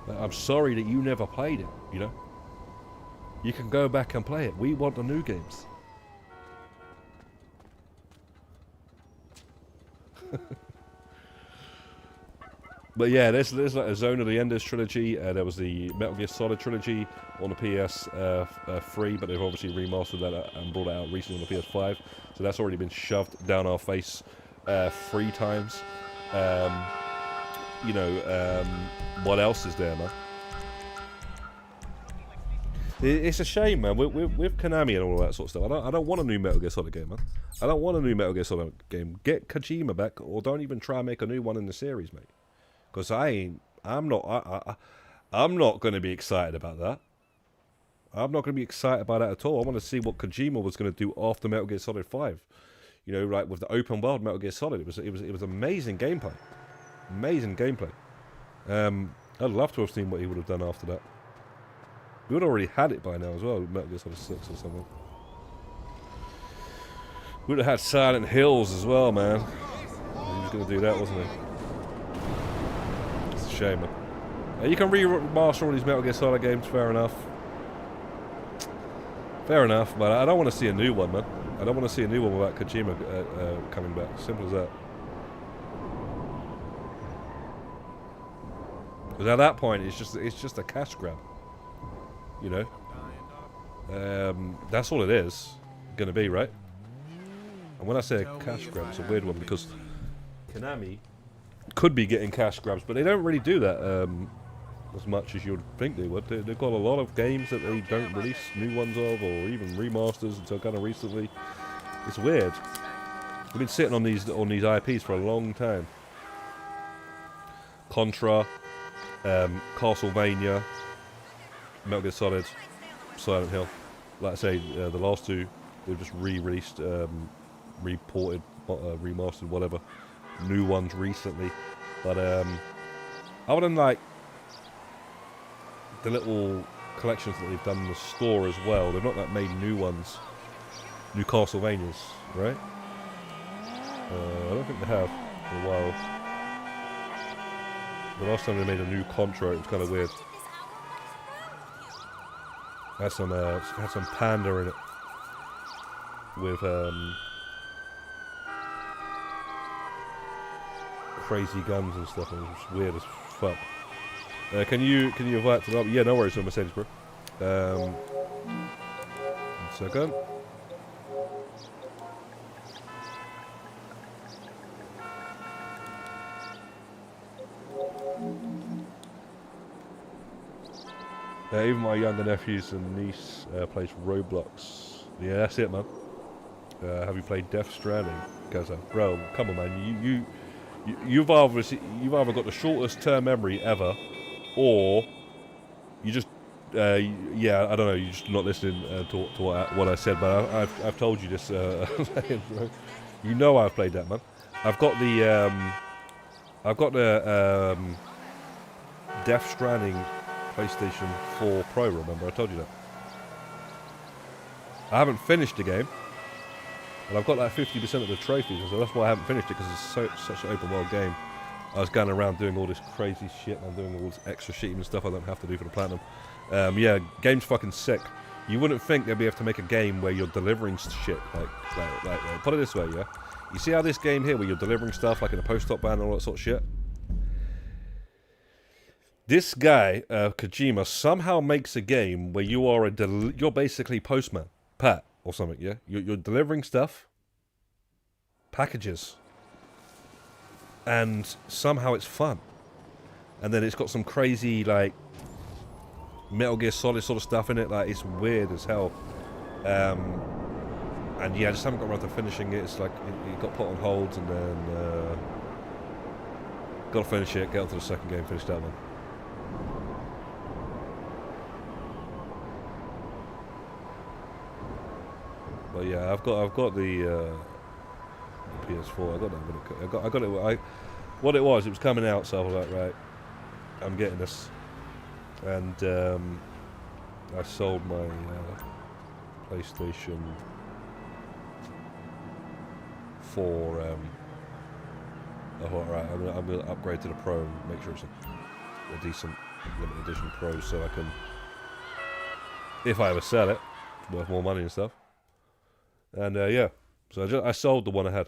Like, I'm sorry that you never played it, you know? You can go back and play it. We want the new games. But yeah, there's like a Zone of the Enders trilogy. There was the Metal Gear Solid trilogy on the PS3, but they've obviously remastered that and brought it out recently on the PS5. So that's already been shoved down our face 3 times. You know, what else is there, man? It's a shame, man. With Konami and all that sort of stuff. I don't want a new Metal Gear Solid game, man. I don't want a new Metal Gear Solid game. Get Kojima back, or don't even try and make a new one in the series, mate. Because I'm not going to be excited about that. I'm not going to be excited about that at all. I want to see what Kojima was going to do after Metal Gear Solid 5. You know, like with the open world Metal Gear Solid, it was amazing gameplay. Amazing gameplay. I'd love to have seen what he would have done after that. We would have already had it by now as well, Metal Gear Solid 6 or something. We would have had Silent Hills as well, man. He was going to do that, wasn't he? It's a shame, man. You can remaster all these Metal Gear Solid games, fair enough. Fair enough, but I don't want to see a new one, man. I don't want to see a new one without Kojima coming back. Simple as that. Because at that point, it's just a cash grab. You know. That's all it is gonna be, right? And when I say a cash grab, it's a weird one because Konami could be getting cash grabs, but they don't really do that as much as you'd think they would. They've got a lot of games that they don't release new ones of, or even remasters until kind of recently. It's weird. We've been sitting on these IPs for a long time. Contra, Castlevania, Metal Gear Solid, Silent Hill. Like I say, the last two they've just re-released, reported, remastered, whatever. New ones recently, but other than like the little collections that they've done in the store as well, they've not like made new ones, new Castlevanias, right? I don't think they have for a while. The last time they made a new Contra, it was kind of weird. Had some panda in it with crazy guns and stuff, and it was weird as fuck. Can you invite to the lobby? Yeah, no worries on Mercedes, bro. 1 second. Even my younger nephews and niece plays Roblox. Yeah, that's it, man. Have you played Death Stranding? Goes on, bro. Come on, man. You've either got the shortest term memory ever, or you just yeah, I don't know. You're just not listening to what I said. But I've told you this. You know I've played that, man. I've got the Death Stranding PlayStation 4 Pro. Remember, I told you that. I haven't finished the game, and I've got like 50% of the trophies, so that's why I haven't finished it, because it's such an open world game. I was going around doing all this crazy shit, and I'm doing all this extra shit and stuff I don't have to do for the platinum. Yeah, game's fucking sick. You wouldn't think they'd be able to make a game where you're delivering shit, like put it this way, yeah? You see how this game here, where you're delivering stuff, like in a post-op van and all that sort of shit? This guy, Kojima, somehow makes a game where you are you're basically postman, Pat, or something, yeah? You're delivering stuff, packages, and somehow it's fun. And then it's got some crazy, like, Metal Gear Solid sort of stuff in it, like, it's weird as hell. And yeah, I just haven't got around to finishing it. It's like, it got put on hold, and then, got to finish it, get onto the second game, finish that one. But yeah, I've got the PS4. I got it. What it was coming out, so I was like, right, I'm getting this. And I sold my PlayStation 4. I thought, right, I'm gonna upgrade to the Pro and make sure it's a decent limited edition Pro, so I can, if I ever sell it, it's worth more money and stuff. And yeah, so I sold the one I had.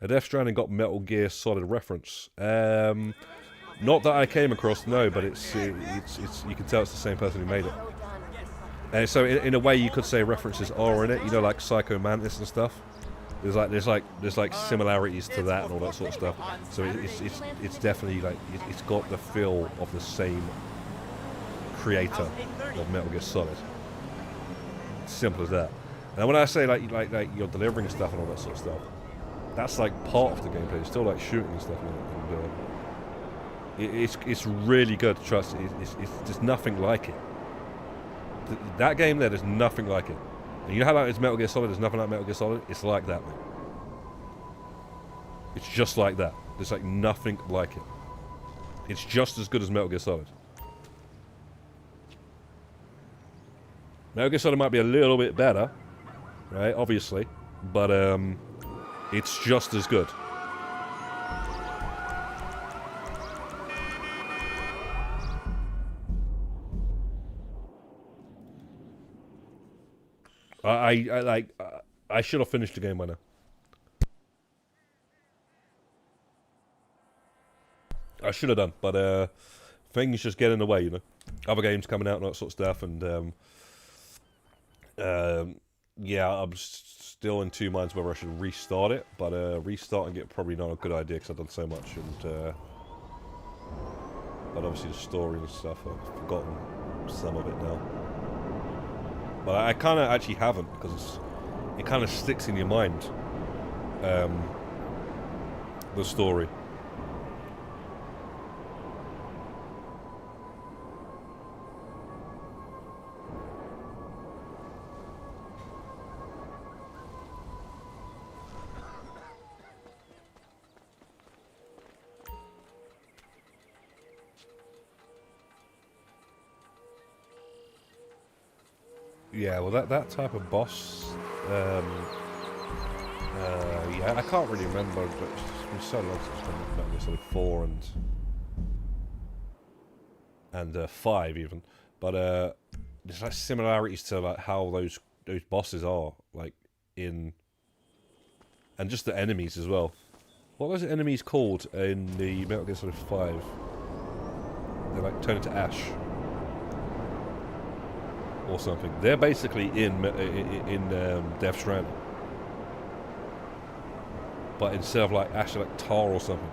Death Stranding got Metal Gear Solid reference. Not that I came across, no, but it's you can tell it's the same person who made it. And so in a way, you could say references are in it. You know, like Psycho Mantis and stuff. There's like similarities to that and all that sort of stuff. So it's definitely like it's got the feel of the same creator of Metal Gear Solid. Simple as that. And when I say like you're delivering stuff and all that sort of stuff, that's like part of the gameplay. It's still like shooting and stuff, and it's really good. Trust, there's nothing like it. That game there's nothing like it. And you know how like it's Metal Gear Solid? There's nothing like Metal Gear Solid. It's like that, man. It's just like that. There's like nothing like it. It's just as good as Metal Gear Solid. Metal Gear Solid might be a little bit better, right? Obviously, but it's just as good. I should have finished the game by now. I should have done, but things just get in the way, you know. Other games coming out and that sort of stuff, and yeah, I'm still in two minds whether I should restart it, but restarting it probably not a good idea because I've done so much, and but obviously the story and stuff, I've forgotten some of it now. But I kind of actually haven't, because it kind of sticks in your mind, the story. Yeah, well, that type of boss, yeah, I can't really remember, but it's been so long since I've done Metal Gear Solid 4 and 5 even, but there's like similarities to like how those bosses are, like in, and just the enemies as well. What was the enemies called in the Metal Gear Solid 5? They like turn into ash. Or something. They're basically in Death Stranding, but instead of like ash, like tar or something.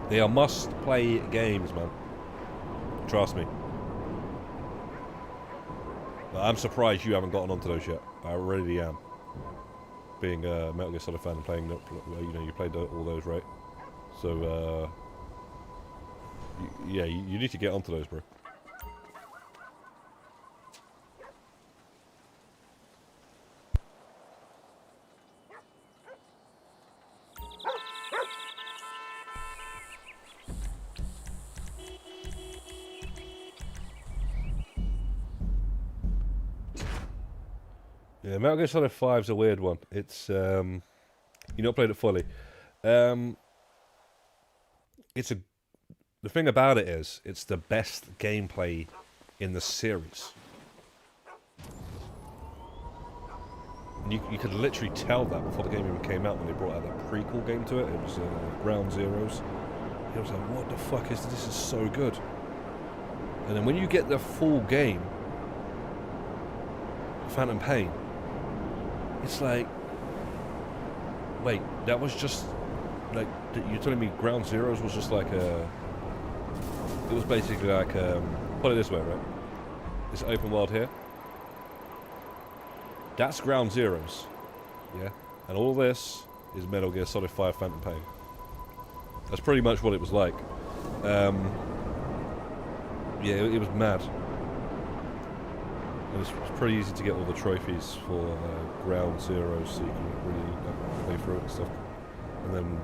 They are must-play games, man. Trust me. I'm surprised you haven't gotten onto those yet. I really am. Being a Metal Gear Solid fan and playing, you know, you played all those, right? So. Yeah, you need to get onto those, bro. Yeah, Metal Gear Solid 5's a weird one. It's you not played it fully. It's a The thing about it is, it's the best gameplay in the series. And you could literally tell that before the game even came out when they brought out that prequel game to it. It was Ground Zeroes. It was like, what the fuck is this? This is so good. And then when you get the full game, Phantom Pain, it's like, wait, that was just like, you're telling me Ground Zeroes was just like a... It was basically like, put it this way, right? This open world here. That's Ground Zeroes. Yeah? And all this is Metal Gear Solid 5 Phantom Pain. That's pretty much what it was like. Yeah, it was mad. And it's pretty easy to get all the trophies for Ground Zeroes, so you can really play through it and stuff. And then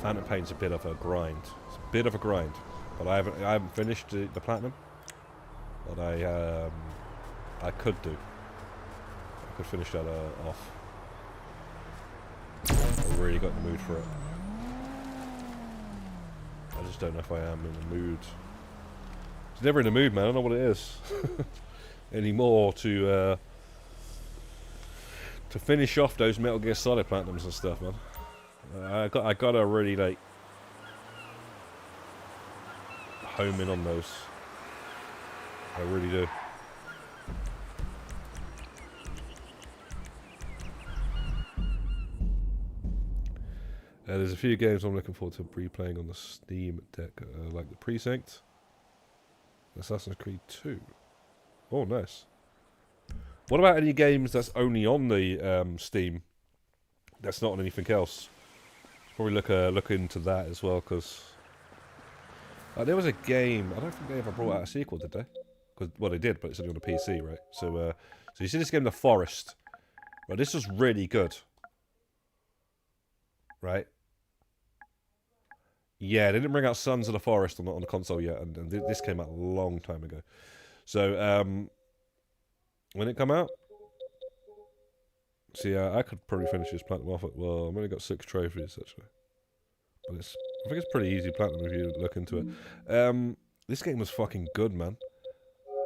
Phantom Pain's a bit of a grind. It's a bit of a grind, but I haven't finished the platinum. But I could do. I could finish that off. I've really got the mood for it. I just don't know if I am in the mood. It's never in the mood, man. I don't know what it is anymore to finish off those Metal Gear Solid platinums and stuff, man. I gotta really like home in on those. I really do. There's a few games I'm looking forward to replaying on the Steam Deck, like the Precinct, Assassin's Creed 2. Oh, nice. What about any games that's only on the Steam? That's not on anything else. Probably look into that as well, because there was a game. I don't think they ever brought out a sequel, did they? Because well, they did, but it's only on the PC, right? So so you see this game, The Forest. Right, this was really good. Right. Yeah, they didn't bring out Sons of the Forest on the console yet, and this came out a long time ago. So when it come out, see, I could probably finish this platinum off. Well, I've only got 6 trophies actually, but I think it's pretty easy platinum if you look into it. this game was fucking good, man.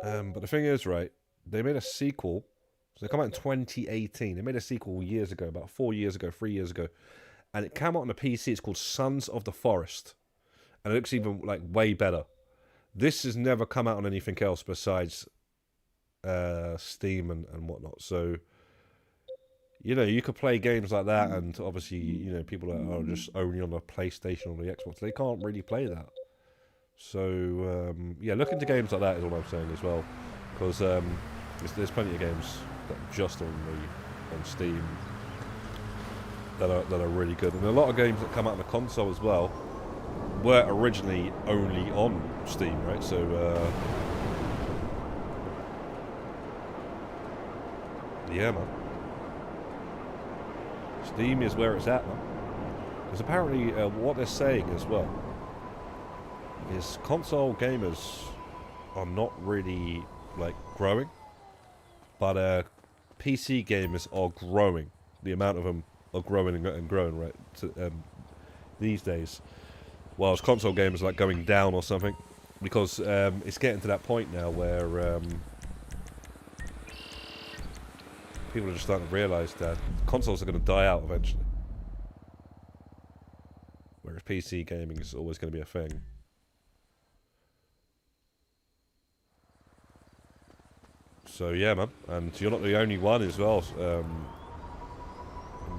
But the thing is, right, they made a sequel. So they come out in 2018. They made a sequel years ago, about 4 years ago, 3 years ago. And it came out on the PC. It's called Sons of the Forest. And it looks even, like, way better. This has never come out on anything else besides Steam and whatnot. So, you know, you could play games like that, and obviously, you know, people that are just only on the PlayStation or the Xbox, they can't really play that. So, yeah, look into games like that is all I'm saying as well. Because there's plenty of games that are just on Steam that are really good. And a lot of games that come out on the console as well were originally only on Steam, right? So, yeah, man. Steam is where it's at, man. Because apparently, what they're saying as well is console gamers are not really, like, growing, but PC gamers are growing. The amount of them are growing and growing, right, these days. Whilst console gamers are, like, going down or something. Because it's getting to that point now where people are just starting to realise that consoles are going to die out eventually. Whereas PC gaming is always going to be a thing. So yeah, man. And you're not the only one as well,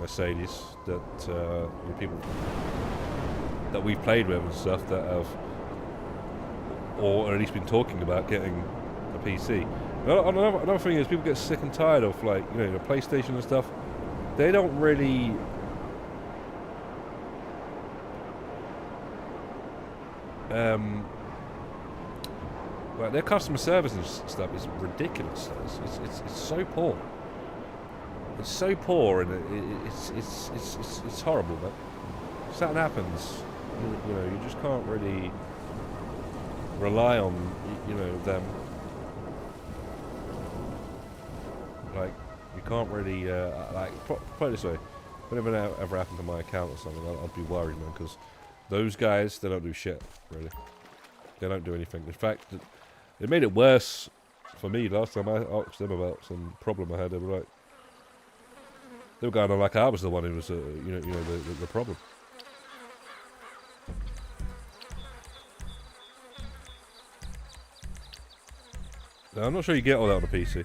Mercedes, that people that we've played with and stuff that have, or at least been talking about getting a PC. Another thing is people get sick and tired of, like, you know, the PlayStation and stuff. They don't really like, their customer service and stuff is ridiculous. It's so poor. It's so poor, and it's horrible. But if something happens, you know, you just can't really rely on, you know, them. Like, you can't really like, put it this way: if anything ever happened to my account or something, I'd be worried, man, because those guys, they don't do shit, really. They don't do anything. In fact, it made it worse for me last time I asked them about some problem I had. They were like, they were going on like I was the one who was, you know, the problem. Now, I'm not sure you get all that on a PC.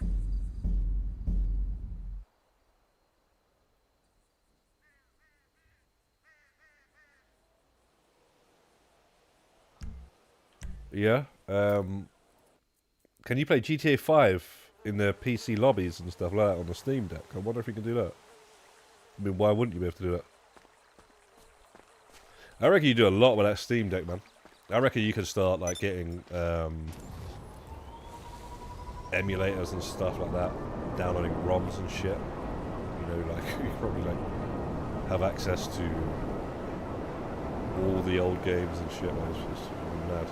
Yeah. Can you play GTA 5 in the PC lobbies and stuff like that on the Steam Deck? I wonder if you can do that. I mean, why wouldn't you be able to do that? I reckon you do a lot with that Steam Deck, man. I reckon you could start, like, getting emulators and stuff like that, downloading ROMs and shit. You know, like, you probably, like, have access to all the old games and shit. Man. It's just mad.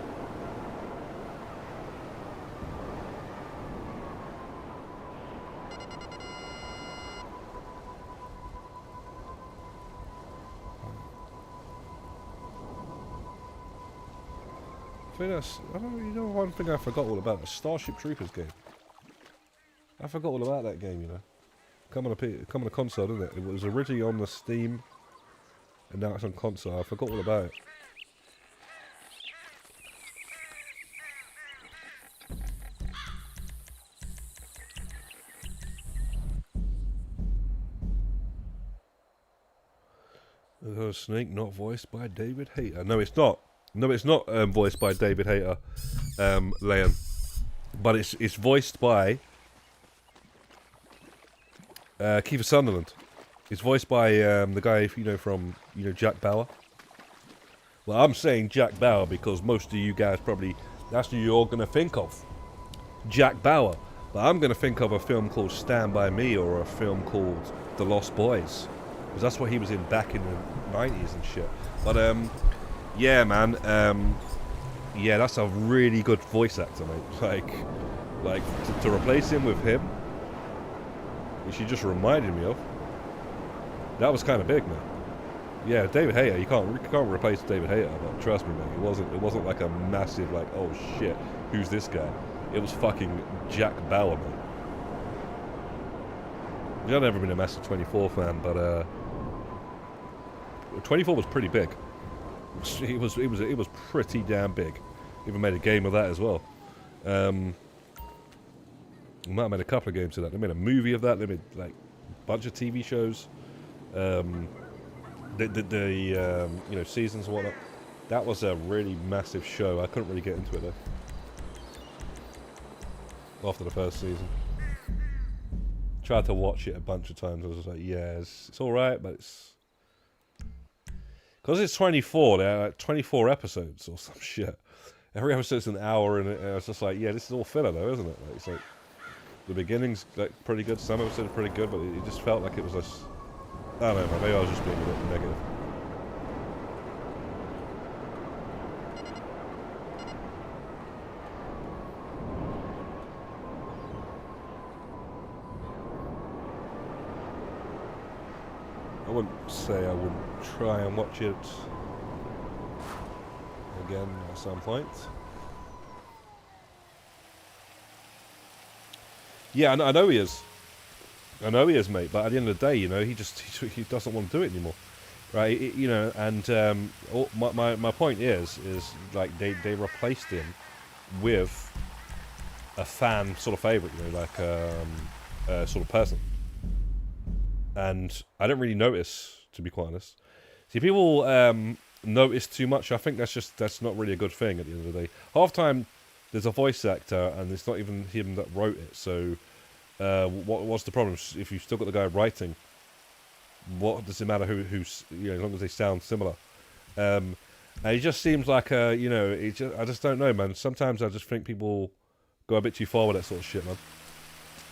I think that's, I don't know, you know, one thing I forgot all about, the Starship Troopers game. I forgot all about that game, you know. Come on a console, didn't it? It was originally on the Steam, and now it's on console. I forgot all about it. Snake not voiced by David Hayter. No, it's not. No, it's not voiced by David Hayter, Leon. But it's voiced by Kiefer Sutherland. It's voiced by the guy, you know, from, you know, Jack Bauer. Well, I'm saying Jack Bauer because most of you guys probably, that's who you're going to think of. Jack Bauer. But I'm going to think of a film called Stand By Me, or a film called The Lost Boys. Because that's what he was in back in the 90s and shit. But, yeah, man. Yeah, that's a really good voice actor, mate. Like to replace him with him, which he just reminded me of. That was kind of big, man. Yeah, David Hayter. You can't replace David Hayter, but trust me, man, it wasn't like a massive like, oh shit, who's this guy? It was fucking Jack Bauer, man. I've never been a massive 24 fan, but 24 was pretty big. It was pretty damn big. Even made a game of that as well. We might have made a couple of games of that. They made a movie of that. They made like a bunch of TV shows. You know, seasons and whatnot. That was a really massive show. I couldn't really get into it though. After the first season, tried to watch it a bunch of times. I was just like, yeah, it's all right, but it's because it's 24. There are like 24 episodes or some shit. Every episode's an hour, and I was just like, yeah, this is all filler though, isn't it? Like, it's like the beginning's like pretty good. Some episodes are pretty good, but it just felt like it was just, I don't know. Maybe I was just being a bit negative. I wouldn't say I wouldn't try and watch it again at some point. Yeah, I know he is. I know he is, mate. But at the end of the day, you know, he doesn't want to do it anymore, right? You know, and my point is like they replaced him with a fan sort of favorite, you know, like a sort of person. And I didn't really notice, to be quite honest. See, people notice too much. I think that's not really a good thing at the end of the day. Half time, there's a voice actor, and it's not even him that wrote it. So, what's the problem? If you've still got the guy writing, what does it matter who's, you know, as long as they sound similar? And it just seems like you know, I just don't know, man. Sometimes I just think people go a bit too far with that sort of shit, man.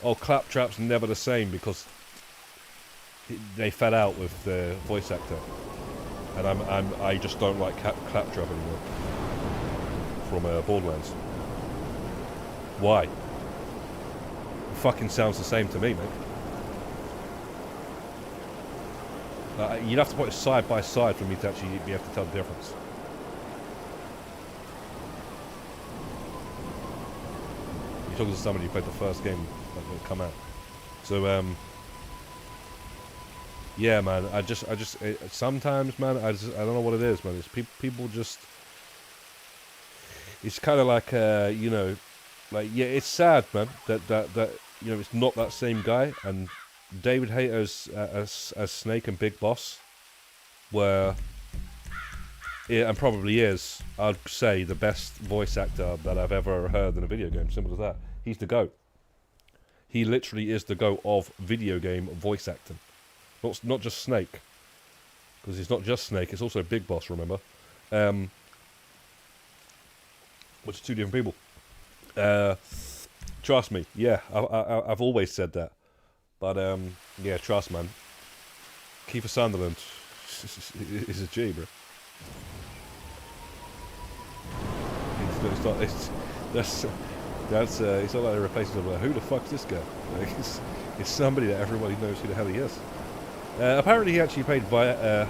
Oh, Claptrap's never the same because they fell out with the voice actor, and I just don't like Claptrap anymore from Borderlands. Why? It fucking sounds the same to me, mate. You'd have to put it side by side for me to actually be able to tell the difference. You're talking to somebody who played the first game that come out, so yeah, man. I just sometimes, man. I don't know what it is, man. It's people just. It's kind of like you know, like, yeah, it's sad, man. That you know, it's not that same guy. And David Hayter's as Snake and Big Boss were, yeah, and probably is, I'd say, the best voice actor that I've ever heard in a video game. Simple as that. He's the GOAT. He literally is the GOAT of video game voice acting. Not just Snake, because it's not just Snake, it's also Big Boss, remember? Which are two different people. Trust me, yeah, I've always said that. But, yeah, trust, man. Kiefer Sutherland is a G, bro. It's not like a replacement of, like, who the fuck's this guy? Like, it's somebody that everybody knows who the hell he is. Apparently he actually played a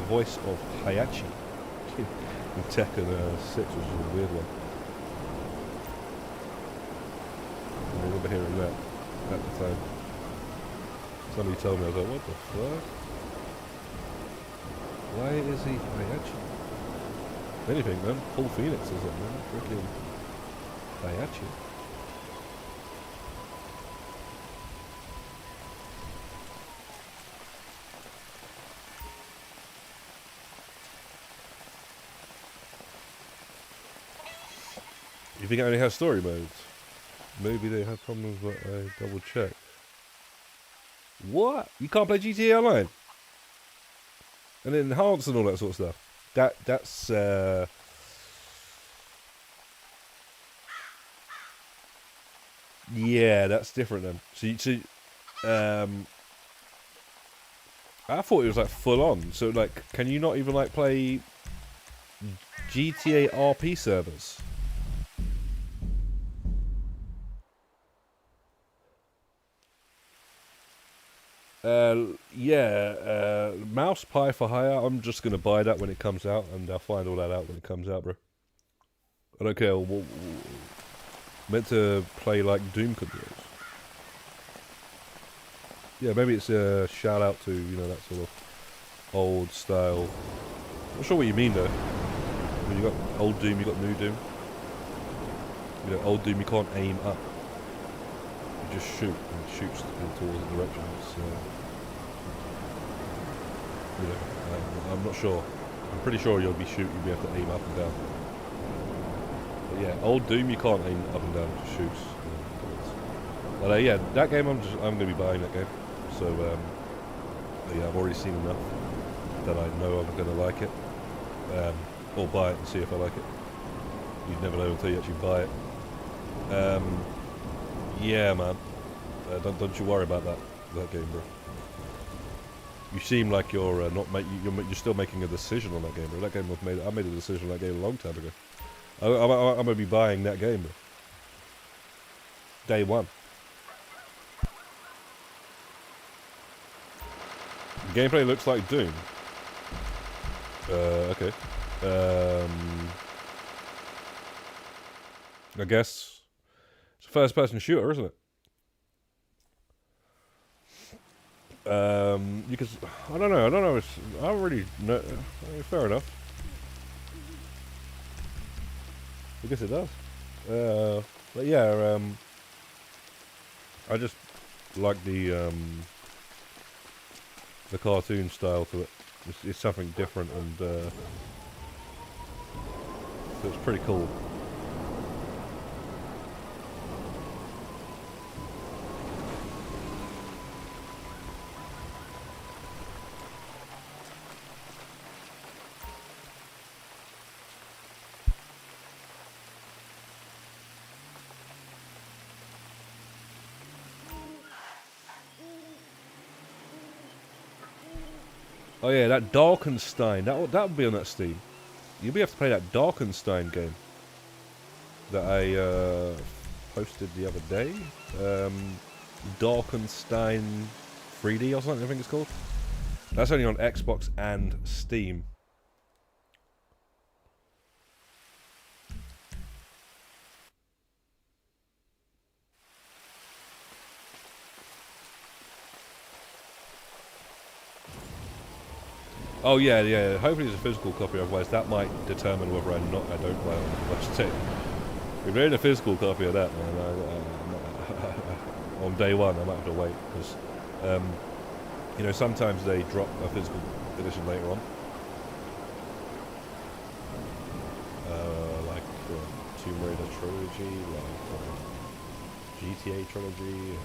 voice of Hayachi in Tekken 6, which is a weird one. I remember hearing that at the time. Somebody told me, I was like, what the fuck? Why is he Hayachi? If anything, man, Paul Phoenix is it, man? Freaking Hayachi. If you only have story modes, maybe they have problems that I double check. What? You can't play GTA Online? And then enhance and all that sort of stuff. That's yeah, that's different then. So I thought it was like full on. So like, can you not even like play GTA RP servers? Yeah, Mouse Pie for Hire. I'm just gonna buy that when it comes out, and I'll find all that out when it comes out, bro. I don't care. Meant to play like Doom controls. Yeah, maybe it's a shout out to, you know, that sort of old style. Not sure what you mean though. I mean, you got old Doom, you got new Doom. You know, old Doom you can't aim up. You just shoot, and it shoots towards the direction. So, you know, I'm not sure. I'm pretty sure you'll be shooting, you'll be able to aim up and down. But yeah, old Doom you can't aim up and down, it just shoots. But yeah, that game I'm gonna be buying that game. So yeah, I've already seen enough that I know I'm gonna like it. Or buy it and see if I like it. You'd never know until you actually buy it. Yeah, man. Don't you worry about that game, bro. You seem like you're you're still making a decision on that game, bro. That game I made a decision on that game a long time ago. I'm gonna be buying that game, bro. Day one. Gameplay looks like Doom. Okay. I guess it's a first-person shooter, isn't it? You can. I don't know. I don't really know. Fair enough. I guess it does. But yeah. I just like the cartoon style to it. It's something different, and so it's pretty cool. Oh yeah, that Darkenstein. That would be on that Steam. You'll be able to play that Darkenstein game that I posted the other day. Darkenstein 3D or something, I think it's called. That's only on Xbox and Steam. Oh yeah. Hopefully it's a physical copy, otherwise that might determine whether I don't buy it on the first day. If there ain't a physical copy of that, man, on day one I might have to wait, because you know, sometimes they drop a physical edition later on. Like Tomb Raider trilogy, like GTA trilogy.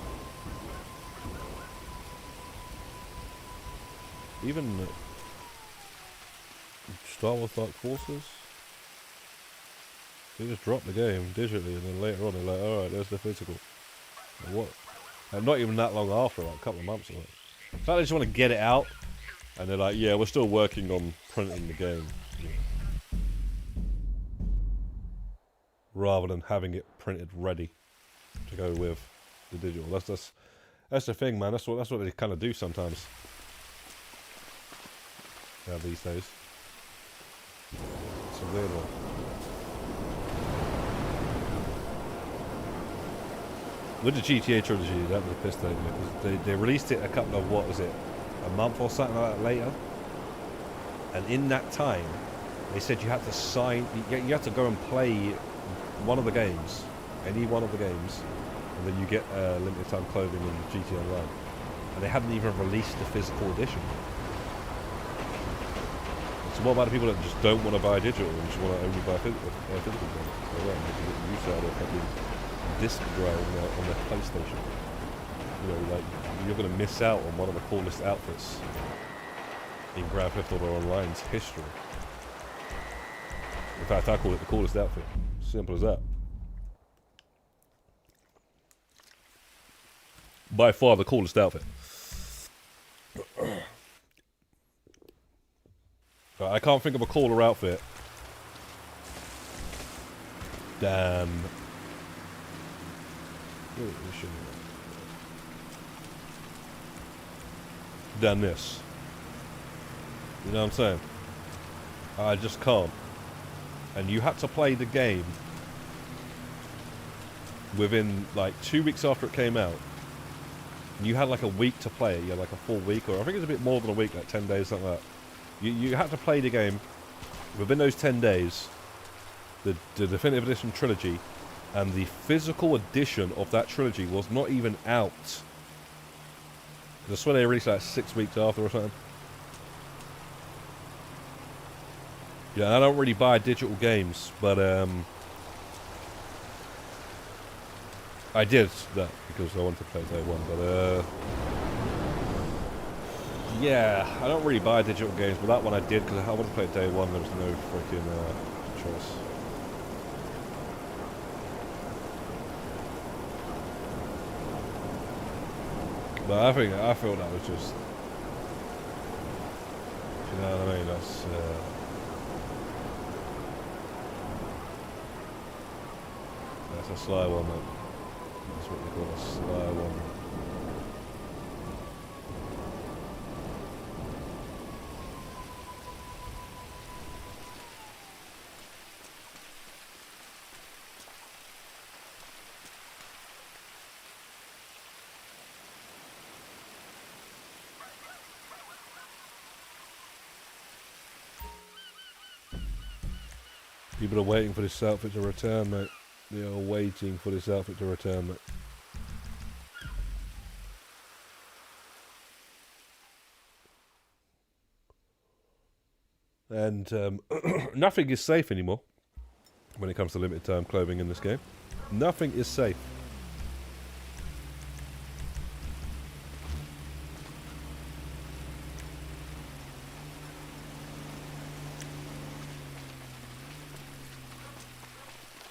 Even Star Wars Dark Forces. They just drop the game digitally, and then later on they're like, alright, there's the physical. And what? And not even that long after, like a couple of months or something. It's like they just want to get it out, and they're like, yeah, we're still working on printing the game. Yeah. Rather than having it printed ready to go with the digital. That's the thing, man. That's what they kind of do sometimes. Yeah, these days. It's a weird one. With the GTA trilogy, that was a piss take, because they released it a couple of, what was it, a month or something like that later. And in that time, they said you had to sign, you had to go and play one of the games, any one of the games, and then you get limited time clothing in GTA Online. And they hadn't even released the physical edition. So what about the people that just don't want to buy digital and just want to only buy physical games? Well, they can get use out of fucking disc drive on their PlayStation. You know, like, you're going to miss out on one of the coolest outfits in Grand Theft Auto Online's history. In fact, I call it the coolest outfit. Simple as that. By far the coolest outfit. I can't think of a cooler outfit than than this. You know what I'm saying? I just can't. And you had to play the game within like 2 weeks after it came out. And you had like a week to play it. You had like a full week, or I think it was a bit more than a week, like 10 days, something like that. You had to play the game within those 10 days, the Definitive Edition trilogy, and the physical edition of that trilogy was not even out. I swear they released like 6 weeks after or something. Yeah, I don't really buy digital games, but I did that because I wanted to play day one. But yeah, I don't really buy digital games, but that one I did because I wanted to play day one. There was no freaking choice. But I felt that was just, you know what I mean? That's a sly one, mate. That's what they call a sly one. People are waiting for this outfit to return, mate. They are waiting for this outfit to return, mate. And nothing is safe anymore when it comes to limited time clothing in this game. Nothing is safe.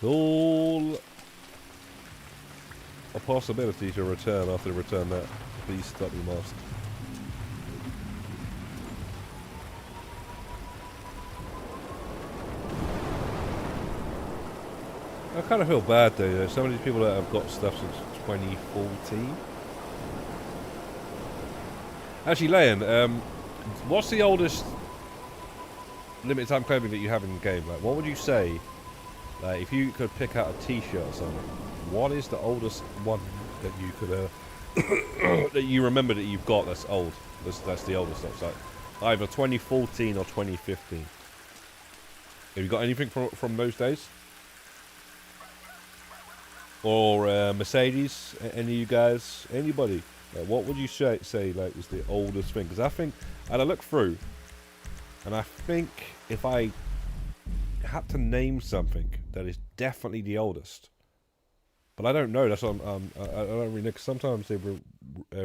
All a possibility to return after they return that. Please stop your mask. I kind of feel bad though. Some of these people that have got stuff since 2014. Actually, Leon, what's the oldest limited time clothing that you have in the game? Like, what would you say? Like, if you could pick out a T-shirt or something, what is the oldest one that you could that you remember that you've got that's old? That's the oldest stuff. Like either 2014 or 2015. Have you got anything from those days? Or Mercedes? Any of you guys? Anybody? Like, what would you say like is the oldest thing? Because I think, and I look through, and I think if I had to name something that is definitely the oldest, but I don't know. That's what I don't really know. Cause sometimes they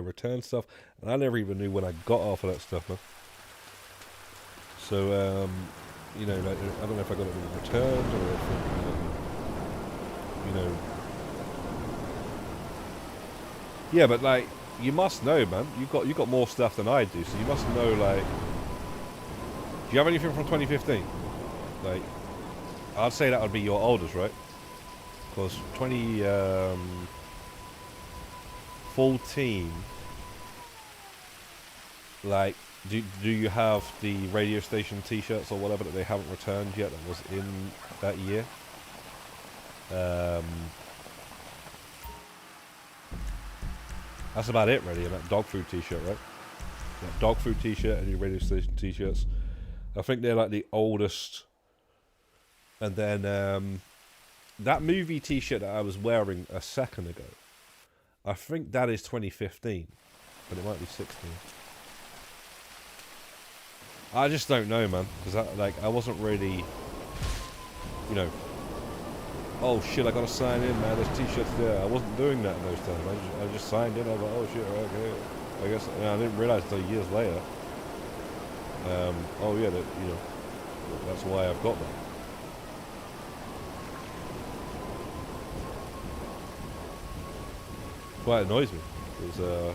return stuff, and I never even knew when I got off of that stuff, man. So you know, like, I don't know if I got it returned or if you know. Yeah, but like you must know, man. You got more stuff than I do, so you must know. Like, do you have anything from 2015? Like, I'd say that would be your oldest, right? Because 2014, like, do you have the radio station T-shirts or whatever that they haven't returned yet that was in that year? That's about it, really. And that dog food T-shirt, right? That dog food T-shirt and your radio station T-shirts. I think they're like the oldest. And then that movie T-shirt that I was wearing a second ago, I think that is 2015, but it might be 16. I just don't know, man, because I wasn't really, you know. Oh shit! I gotta sign in, man. There's T-shirts there. I wasn't doing that in those times. I just signed in. I was like, oh shit, okay. I guess I didn't realize until years later. Oh yeah, that, you know, that's why I've got that. Quite annoys me. Because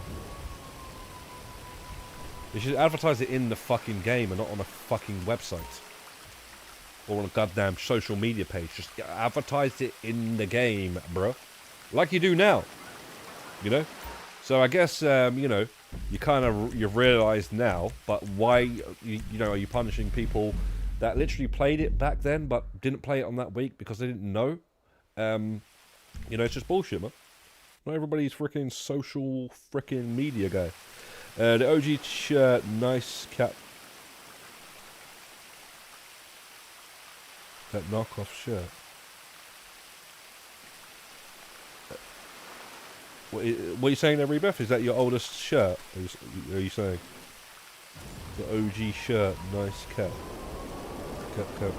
they should advertise it in the fucking game and not on a fucking website or on a goddamn social media page. Just advertise it in the game, bro, like you do now. You know. So I guess you know, you've realised now, but why you know are you punishing people that literally played it back then but didn't play it on that week because they didn't know? You know, it's just bullshit, man. Not everybody's freaking social freaking media guy. The OG shirt, nice cap. That knockoff shirt. What are you saying there, Rebeth? Is that your oldest shirt? Are you saying? The OG shirt, nice cap. Cap.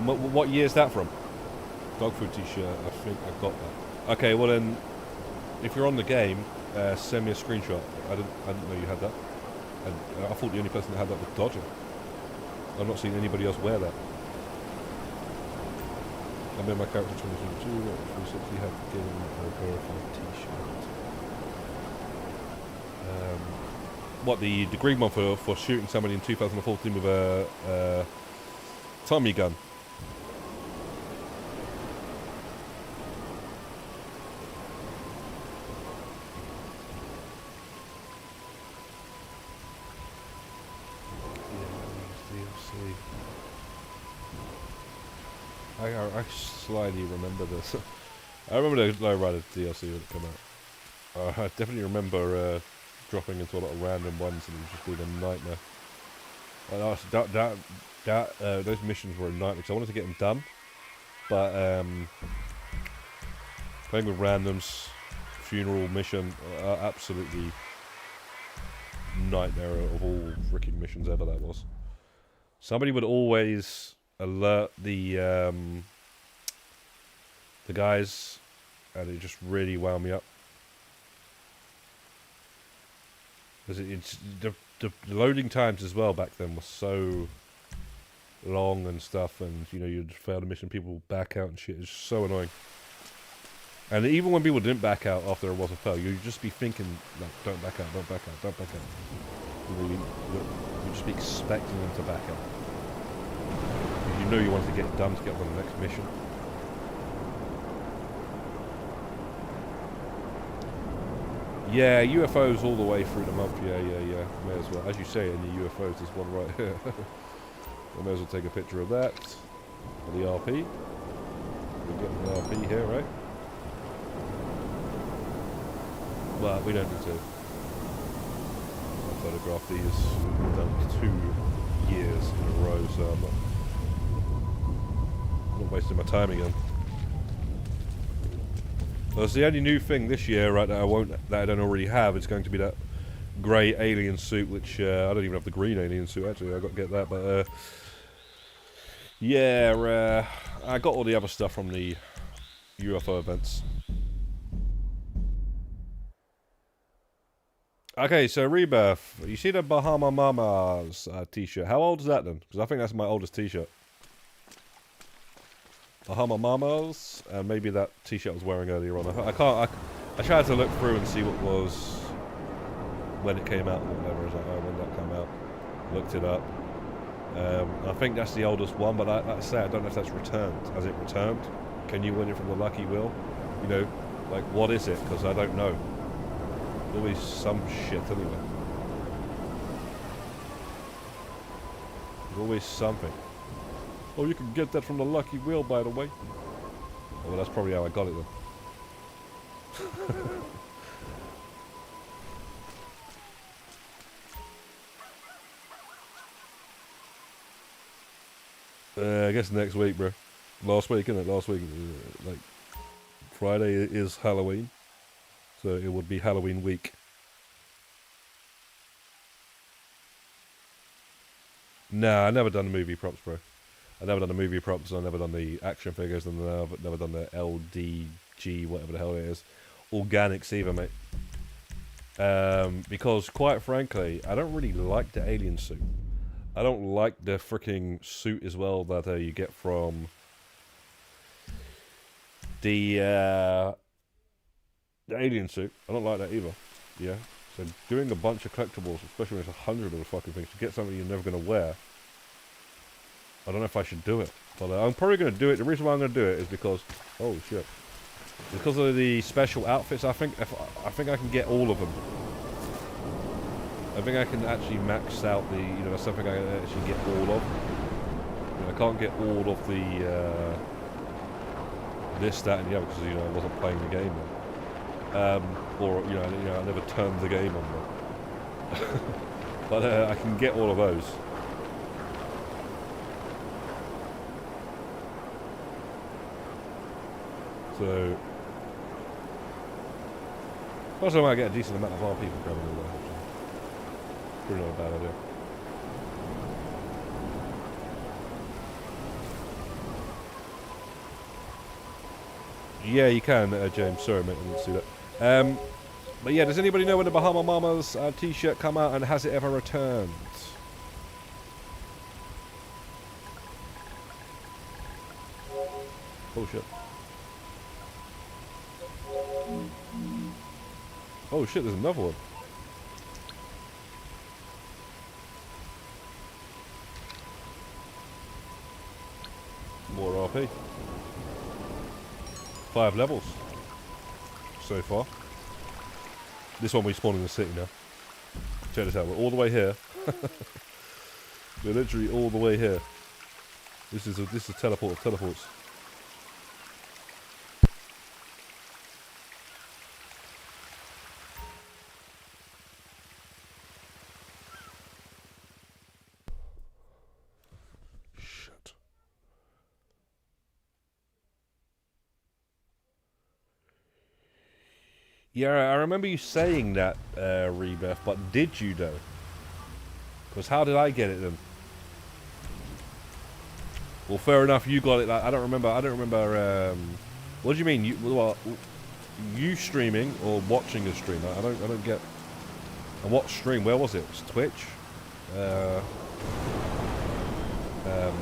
What year is that from? Dog food t-shirt, I think I got that. Okay, well then, if you're on the game, send me a screenshot. I didn't know you had that. And I thought the only person that had that was Dodger. I've not seen anybody else wear that. I made my character 2022, 360 had given a verified t-shirt. What, the green one for shooting somebody in 2014 with a Tommy gun? I slightly remember this. I remember the Lowrider DLC when it came out. I definitely remember dropping into a lot of random ones and it just being a nightmare. Those missions were a nightmare because I wanted to get them done, but playing with randoms, funeral mission, absolutely nightmare of all freaking missions ever that was. Somebody would always alert the guys, and it just really wound me up. Because the loading times as well back then were so long and stuff, and you know you'd fail the mission, people would back out and shit. It's just so annoying. And even when people didn't back out after it was a fail, you'd just be thinking like, don't back out, don't back out, don't back out. You'd just be expecting them to back out. Because you know you wanted to get done to get on to the next mission. Yeah, UFOs all the way through the month. Yeah. May as well. As you say, in the UFOs, there's one right here. I may as well take a picture of that. For the RP. We're getting the RP here, right? Well, we don't need to. I'll photograph these. We've done 2 years in a row, so I'm not wasting my time again. Well, it's the only new thing this year, right? That I don't already have. It's going to be that grey alien suit, which I don't even have the green alien suit. Actually, I got to get that. But yeah, I got all the other stuff from the UFO events. Okay, so Rebirth. You see the Bahama Mamas t-shirt? How old is that then? Because I think that's my oldest t-shirt. Bahama Mamas, and maybe that t-shirt I was wearing earlier on. I tried to look through and see what was when it came out or whatever. I was like, oh, when that came out? Looked it up. I think that's the oldest one, but like I say, I don't know if that's returned. Has it returned? Can you win it from the Lucky Wheel? You know, like what is it? Because I don't know. There's always some shit anyway. There's always something. Oh, you can get that from the Lucky Wheel, by the way. Oh, well, that's probably how I got it then. I guess next week, bro. Last week, innit? Last week, like, Friday is Halloween. So it would be Halloween week. Nah, I never done the movie props, bro. I've never done the movie props, I've never done the action figures, and I've never done the LDG, whatever the hell it is. Organics either, mate. Because, quite frankly, I don't really like the alien suit. I don't like the freaking suit as well that you get from the alien suit. I don't like that either. Yeah. So doing a bunch of collectibles, especially when it's 100 of the fucking things, to get something you're never going to wear, I don't know if I should do it. But I'm probably going to do it. The reason why I'm going to do it is because... Oh, shit. Because of the special outfits, I think I can get all of them. I think I can actually max out the, that's something I can actually get all of. I can't get all of the this, that, and the other because I wasn't playing the game then. Or I never turned the game on then. But I can get all of those. So, also I might get a decent amount of our people coming in there. Probably not a bad idea. Yeah, you can, James. Sorry, mate, I didn't see that. But yeah, does anybody know when the Bahama Mamas t-shirt come out and has it ever returned? Oh shit. Oh shit, there's another one. More RP. 5 levels so far. This one we spawn in the city now. Check this out, we're all the way here. We're literally all the way here. This is teleport of teleports. Shit. Yeah, I remember you saying that, Rebirth, but did you though? Because how did I get it then? Well, fair enough, you got it. Like, I don't remember. What do you mean? You streaming or watching a stream? I don't get. And what stream? Where was it? It was Twitch. I don't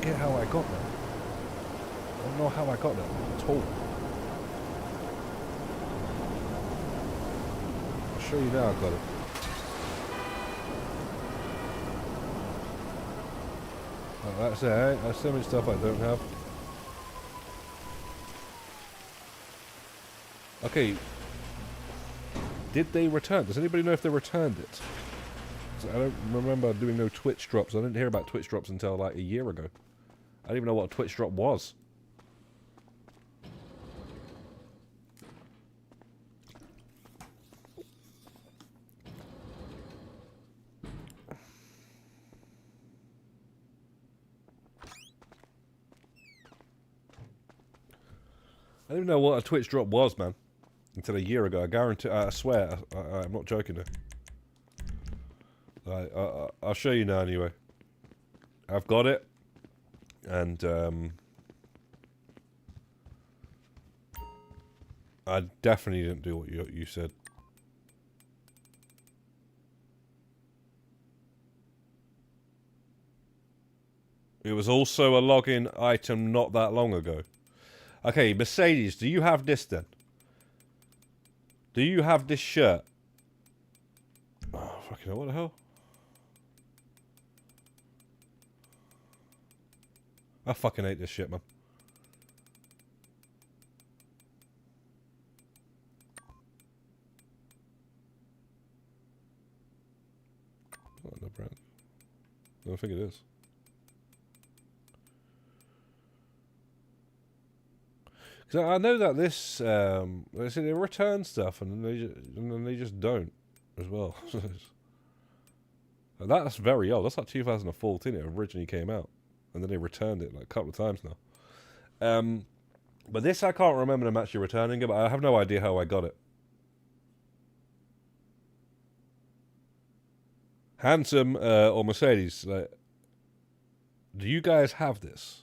get how I got that. I don't know how I got that at all. I'll show you now. I got it. That's it. That's so much stuff I don't have. Okay. Did they return? Does anybody know if they returned it? I don't remember doing no Twitch drops. I didn't hear about Twitch drops until like a year ago. I didn't even know what a Twitch drop was. I didn't know what a Twitch drop was, man. Until a year ago. I guarantee, I swear, I'm not joking here. I'll show you now anyway. I've got it. And, I definitely didn't do what you said. It was also a login item not that long ago. Okay, Mercedes, do you have this then? Do you have this shirt? Oh, fucking hell, what the hell? I fucking hate this shit, man. Oh, no brand. I don't think it is. Because I know that this, they say they return stuff and then they just don't as well. That's very old. That's like 2014 it originally came out. And then they returned it like a couple of times now. But this I can't remember them actually returning it, but I have no idea how I got it. Handsome or Mercedes, like, do you guys have this?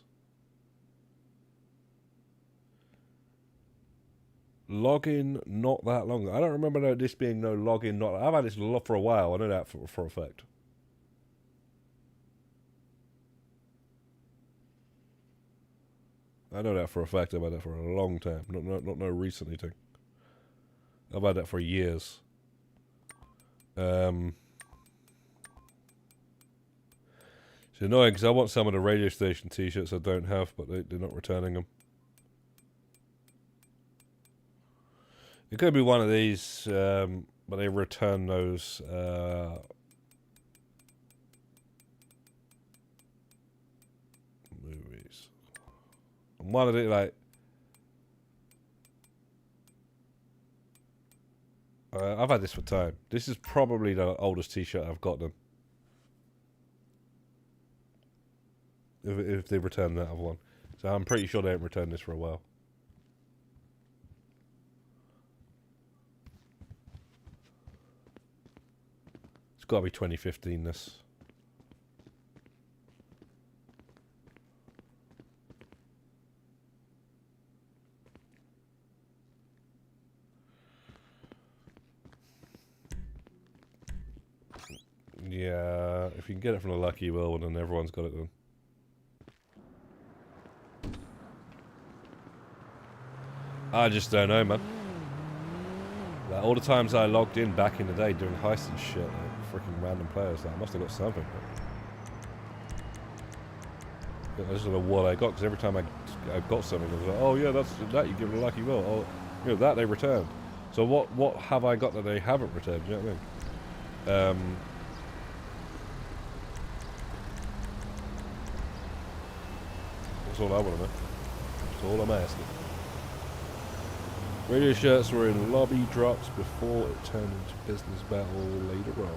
Login not that long ago. I don't remember this being no login not. I've had this for a while. I know that for a fact. I know that for a fact. I've had that for a long time. Not no recently thing. I've had that for years. So It's annoying because I want some of the radio station t-shirts I don't have, but they're not returning them. It could be one of these, but they return those. Movies. And one of it, like, I've had this for time. This is probably the oldest t-shirt I've got them. If they return that other one. So I'm pretty sure they haven't returned this for a while. It's got to be 2015, this. Yeah, if you can get it from the Lucky Will, then everyone's got it then. I just don't know, man. Like, all the times I logged in back in the day doing heists and shit, like freaking random players, like, I must have got something. But I just don't know what I got, because every time I got something, I was like, oh yeah, that's that you give it a Lucky Will. Oh, you know, that they returned. So what have I got that they haven't returned? Do you know what I mean? That's all I want to know. That's all I'm asking. Radio shirts were in lobby drops before it turned into business battle later on.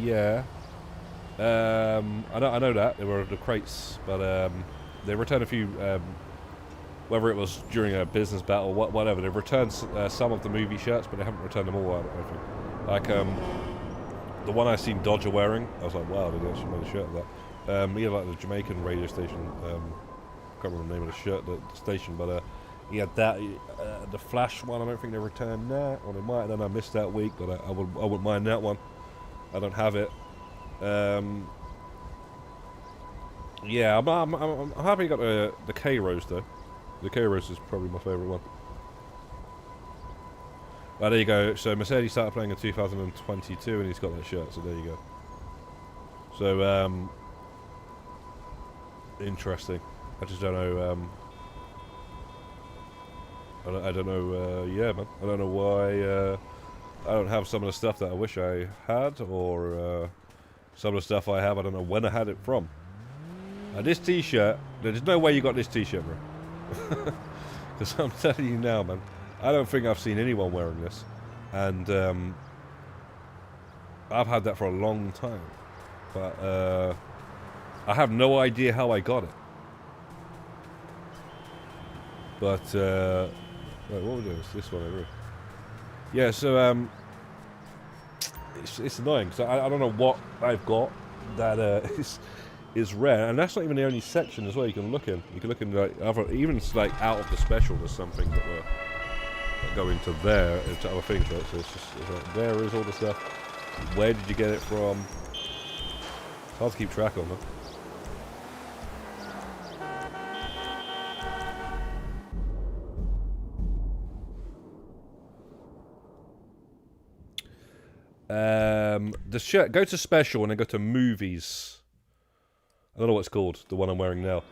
Yeah. I know that. They were the crates, but they returned a few, whether it was during a business battle, whatever. They've returned some of the movie shirts, but they haven't returned them all, I don't think. Like, the one I seen Dodger wearing, I was like, wow, they actually made a shirt of that. He had like the Jamaican radio station, I can't remember the name of the shirt, the station, but he had that, the Flash one. I don't think they returned that, or they might. Then I missed that week, but I wouldn't mind that one. I don't have it. Yeah, I'm happy you got the K Rose though. The K Rose is probably my favourite one. There you go. So Mercedes started playing in 2022, and he's got that shirt. So there you go. So interesting. I just don't know. I don't know, yeah, man. I don't know why I don't have some of the stuff that I wish I had, or some of the stuff I have, I don't know when I had it from. This t-shirt, there's no way you got this t-shirt, bro. Because I'm telling you now, man, I don't think I've seen anyone wearing this. And I've had that for a long time. But I have no idea how I got it. But, wait, what was this? This one over here. Yeah, so, it's annoying. So I don't know what I've got that is rare. And that's not even the only section as well you can look in. You can look in, like, other, even like out of the special, there's something that go into there, into other things, right? So it's like, there is all the stuff. Where did you get it from? It's hard to keep track of, man. The shirt, go to special and then go to movies. I don't know what it's called, the one I'm wearing now.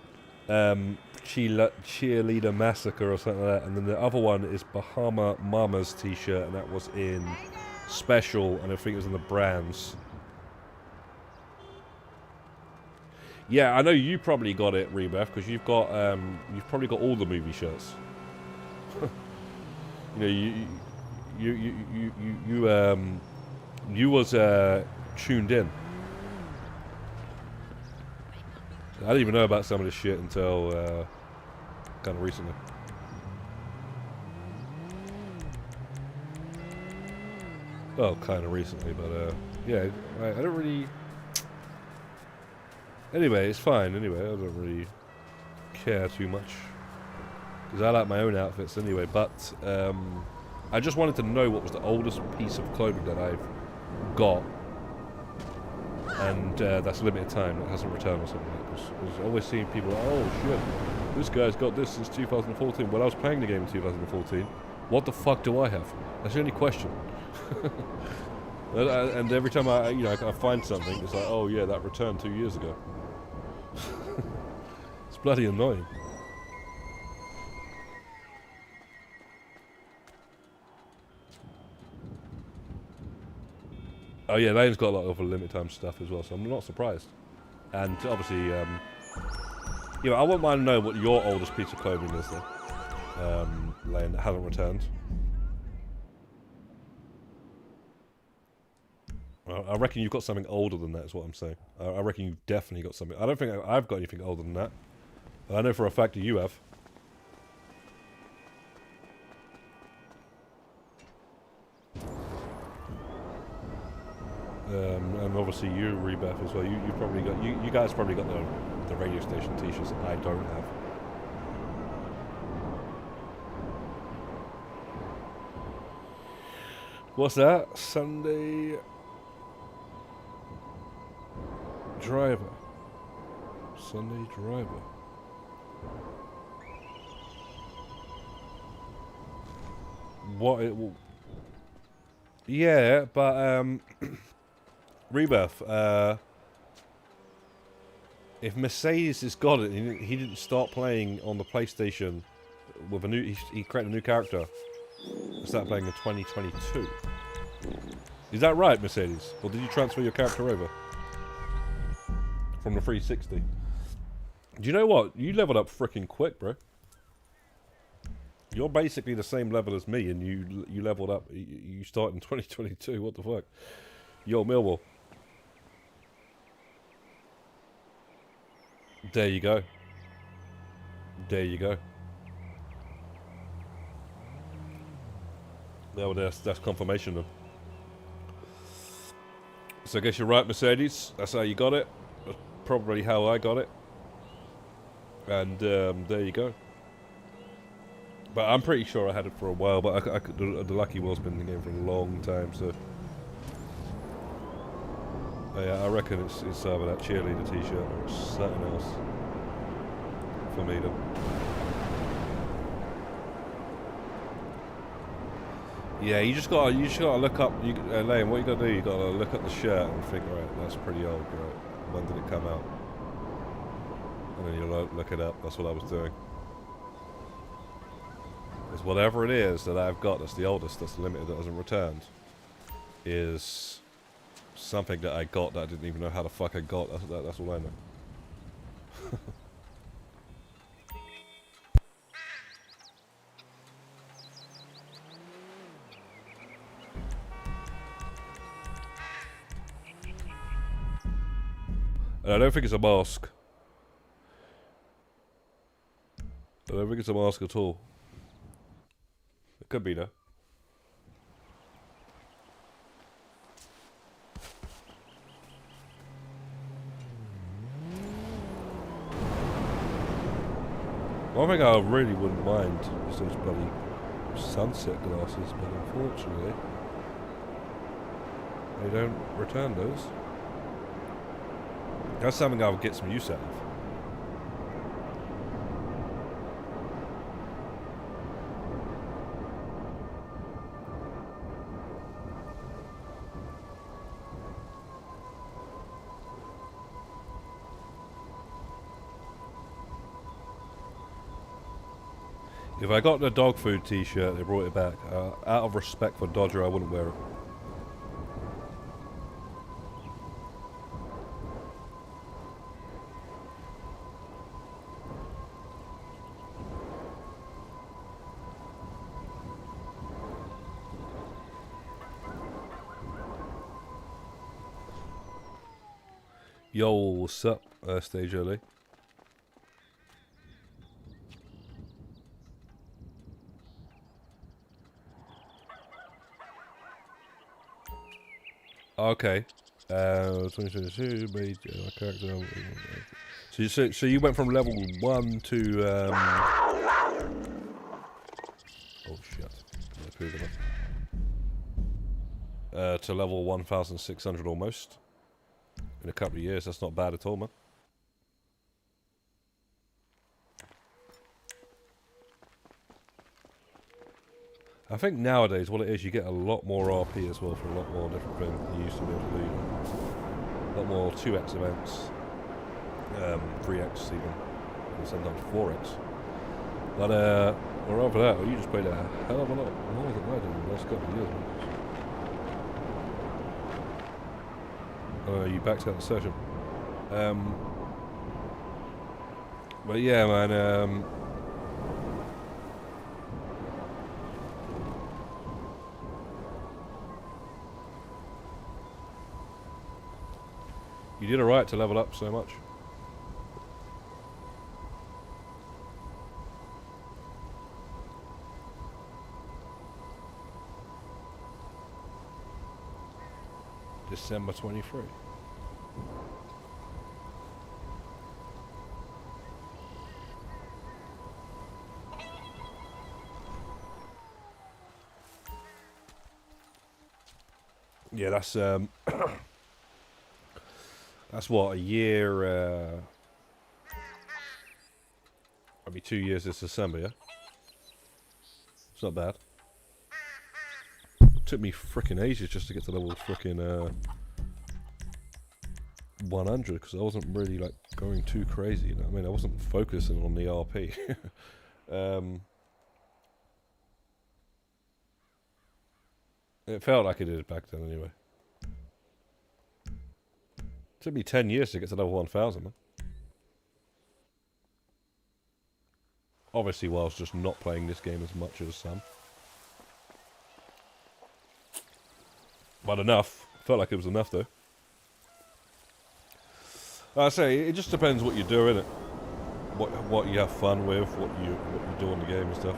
Cheerleader Massacre or something like that. And then the other one is Bahama Mama's t-shirt, and that was in special, and I think it was in the brands. Yeah, I know you probably got it, Rebeth, because you've probably got all the movie shirts. You know, you was tuned in. I didn't even know about some of this shit until kind of recently. Well, kind of recently, but yeah, I don't really. Anyway, it's fine. Anyway, I don't really care too much because I like my own outfits anyway. But I just wanted to know what was the oldest piece of clothing that I've got, and that's limited time, that hasn't returned or something. Because I always seeing people like, oh shit, this guy's got this since 2014. Well, I was playing the game in 2014. What the fuck do I have? That's the only question. And every time I find something, it's like, oh yeah, that returned 2 years ago. bloody annoying. Oh yeah, Lane's got a lot of limit time stuff as well, so I'm not surprised. And obviously, you know, I wouldn't mind to know what your oldest piece of clothing is though. Lane, that hasn't returned. I reckon you've got something older than that, is what I'm saying. I reckon you've definitely got something. I don't think I've got anything older than that. I know for a fact that you have. And obviously you, Rebeth, as well. You probably got you guys probably got the radio station t-shirts that I don't have. What's that? Sunday driver. Sunday driver. What it will? Yeah, but Rebirth. If Mercedes has got it, he didn't start playing on the PlayStation with a new. He created a new character. He started playing in 2022. Is that right, Mercedes? Or did you transfer your character over from the 360? Do you know what? You leveled up freaking quick, bro. You're basically the same level as me, and you leveled up. You start in 2022. What the fuck? Yo, Millwall. There you go. There you go. Well, that's confirmation then. So I guess you're right, Mercedes. That's how you got it. That's probably how I got it. And there you go. But I'm pretty sure I had it for a while. But the Lucky Wall's been in the game for a long time, so yeah, I reckon it's either that cheerleader T-shirt or it's something else for me to. Yeah, you just gotta look up. Lane, what you gotta do? You gotta look at the shirt and think, right, that's pretty old, right? When did it come out? And then you look it up. That's what I was doing. Because whatever it is that I've got, that's the oldest, that's the limited, that hasn't returned, is something that I got that I didn't even know how the fuck I got. That's all I know. And I don't think it's a mask. I don't think it's a mask at all. It could be though. One thing I really wouldn't mind is those bloody sunset glasses, but unfortunately they don't return those. That's something I would get some use out of. If I got the dog food t-shirt, they brought it back. Out of respect for Dodger, I wouldn't wear it. Yo, what's up, Stage Early? Okay. 2022 made character. So you went from level 1 to oh shit. To level 1,600 almost. In a couple of years, that's not bad at all, man. I think nowadays what it is, you get a lot more RP as well for a lot more different things than you used to be able to do. A lot more 2x events, 3x even, and sometimes 4x. But or over that, you just played a hell of a lot more than I did in the last couple of years. You backed out the session. But yeah, man. You did alright to level up so much. December 23. Yeah, that's that's what, a year, maybe 2 years this December, yeah? It's not bad. Took me frickin' ages just to get to level frickin' 100, because I wasn't really like going too crazy, you know what I mean? I wasn't focusing on the RP. It felt like it did back then anyway. Took me 10 years to get to level 1000, man. Obviously whilst just not playing this game as much as some. But enough. Felt like it was enough though. Like I say, it just depends what you're doing, what you have fun with, what you do in the game and stuff.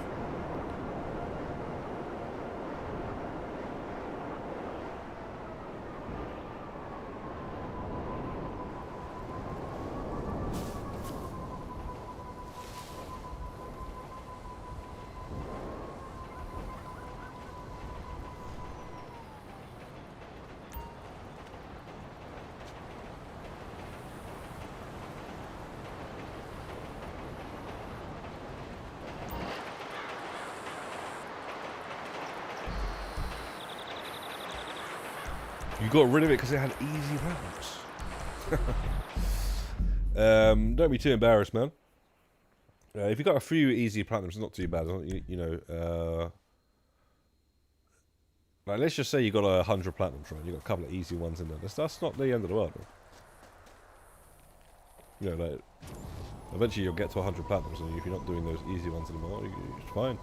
You got rid of it because it had easy platinums. Don't be too embarrassed, man. If you got a few easy platinums, it's not too bad. You know, like let's just say you got 100 platinums, right? You got a couple of easy ones in there. That's not the end of the world, man. You know, like eventually you'll get to 100 platinums, and if you're not doing those easy ones anymore, it's fine.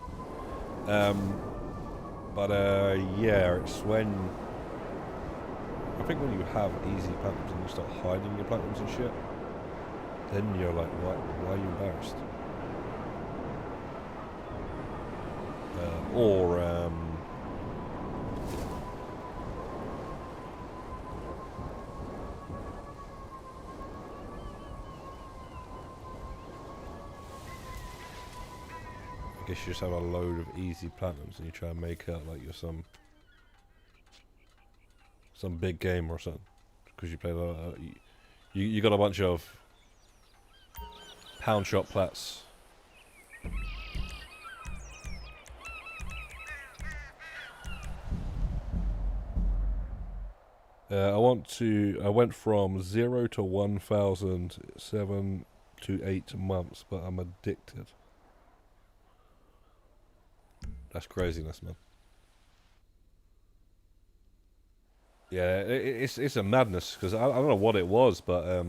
Yeah, it's when. I think when you have easy platinums and you start hiding your platinums and shit, then you're like, why are you embarrassed? I guess you just have a load of easy platinums and you try and make out like you're some big game or something, because you played you got a bunch of pound shop plats. I went from 0 to 1,000 7 to 8 months, but I'm addicted. That's craziness, man. Yeah, it's a madness, because I don't know what it was, but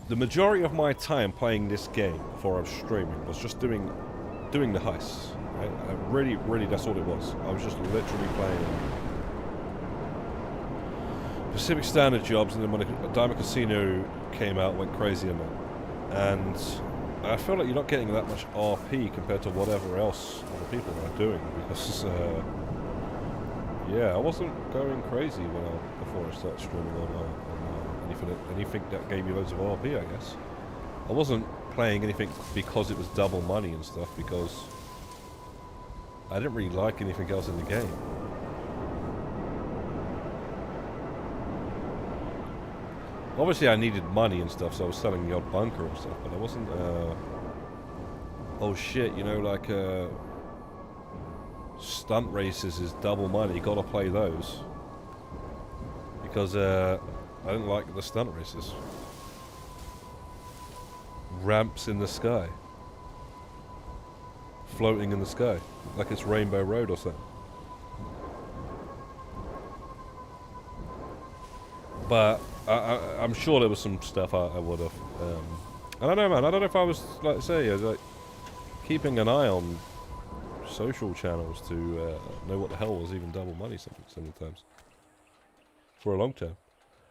the majority of my time playing this game before I was streaming was just doing the heists. Right? Really, that's all it was. I was just literally playing Pacific Standard jobs, and then when Diamond Casino came out, went crazy in it. And I feel like you're not getting that much RP compared to whatever else other people are doing, because yeah, I wasn't going crazy before I started streaming on anything that gave me loads of RP, I guess. I wasn't playing anything because it was double money and stuff, because I didn't really like anything else in the game. Obviously I needed money and stuff, so I was selling the odd bunker and stuff, but I wasn't, oh shit, you know, like, stunt races is double money, gotta play those. Because, I didn't like the stunt races. ramps in the sky. Floating in the sky. Like it's Rainbow Road or something. But I'm sure there was some stuff I would have. I don't know, man. I don't know if I was, like I say, I was, like, keeping an eye on social channels to know what the hell was even double money sometimes. For a long time.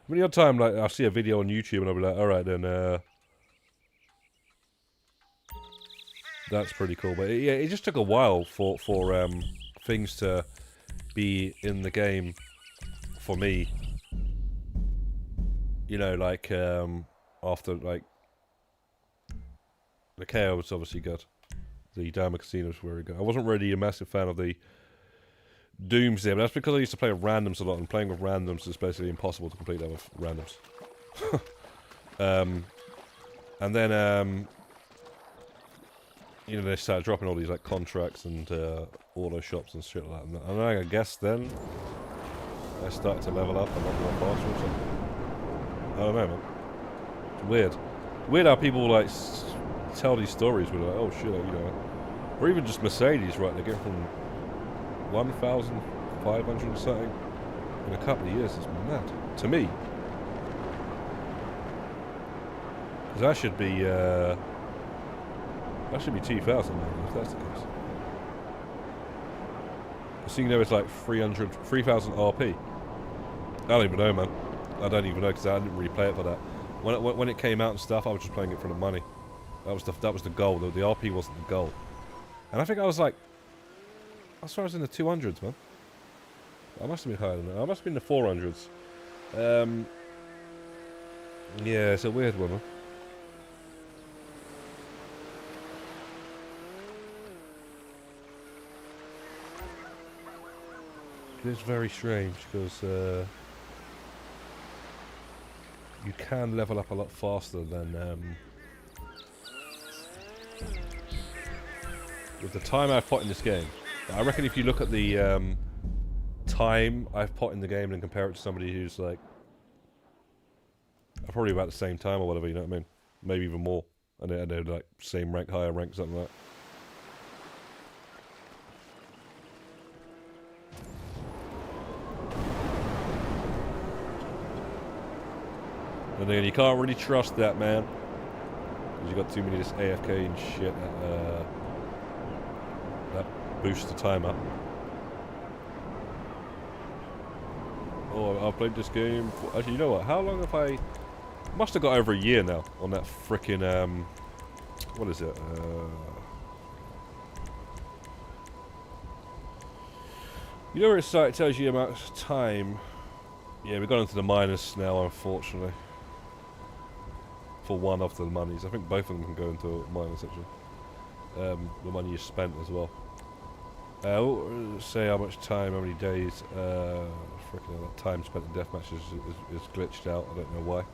I mean, the odd time, like, I'll see a video on YouTube and I'll be like, alright then, that's pretty cool. But yeah, it just took a while for things to be in the game for me. You know, like, after, like, the KO was obviously good. The Dama Casino was very good. I wasn't really a massive fan of the Doomsday, but that's because I used to play with randoms a lot, and playing with randoms is basically impossible to complete that with randoms. And then, you know, they started dropping all these, like, contracts and auto shops and shit like that. And I guess then I started to level up a lot more faster or something. I don't know, man. It's weird. Weird how people, like, tell these stories with, like, oh shit, you know, or even just Mercedes, right? They get from 1,500 and something in a couple of years. It's mad to me. Because that should be 2,000 maybe, if that's the case. So you know it's like 3,000 RP. I don't even know, man. I don't even know because I didn't really play it for that. When it came out and stuff, I was just playing it for the money. That was the goal. The RP wasn't the goal. And I think I was like, I swear I was in the 200s, man. I must have been higher than that. I must have been in the 400s. Yeah, it's a weird one, man. It's very strange because you can level up a lot faster than with the time I've put in this game. I reckon if you look at the time I've put in the game and compare it to somebody who's like probably about the same time or whatever, you know what I mean? Maybe even more. And they're like same rank, higher rank, something like that. And then you can't really trust that, man. Because you got too many of this AFK and shit that boosts the time up. Oh, I've played this game for, actually, you know what? How long have I... Must have got over a year now on that frickin' what is it? You know where it's like, it tells you the amount of time. Yeah, we've gone into the minus now, unfortunately. For one of the monies. I think both of them can go into minus, actually. The money you spent as well. Say how much time, how many days. Frickin' that time spent in deathmatch is glitched out. I don't know why.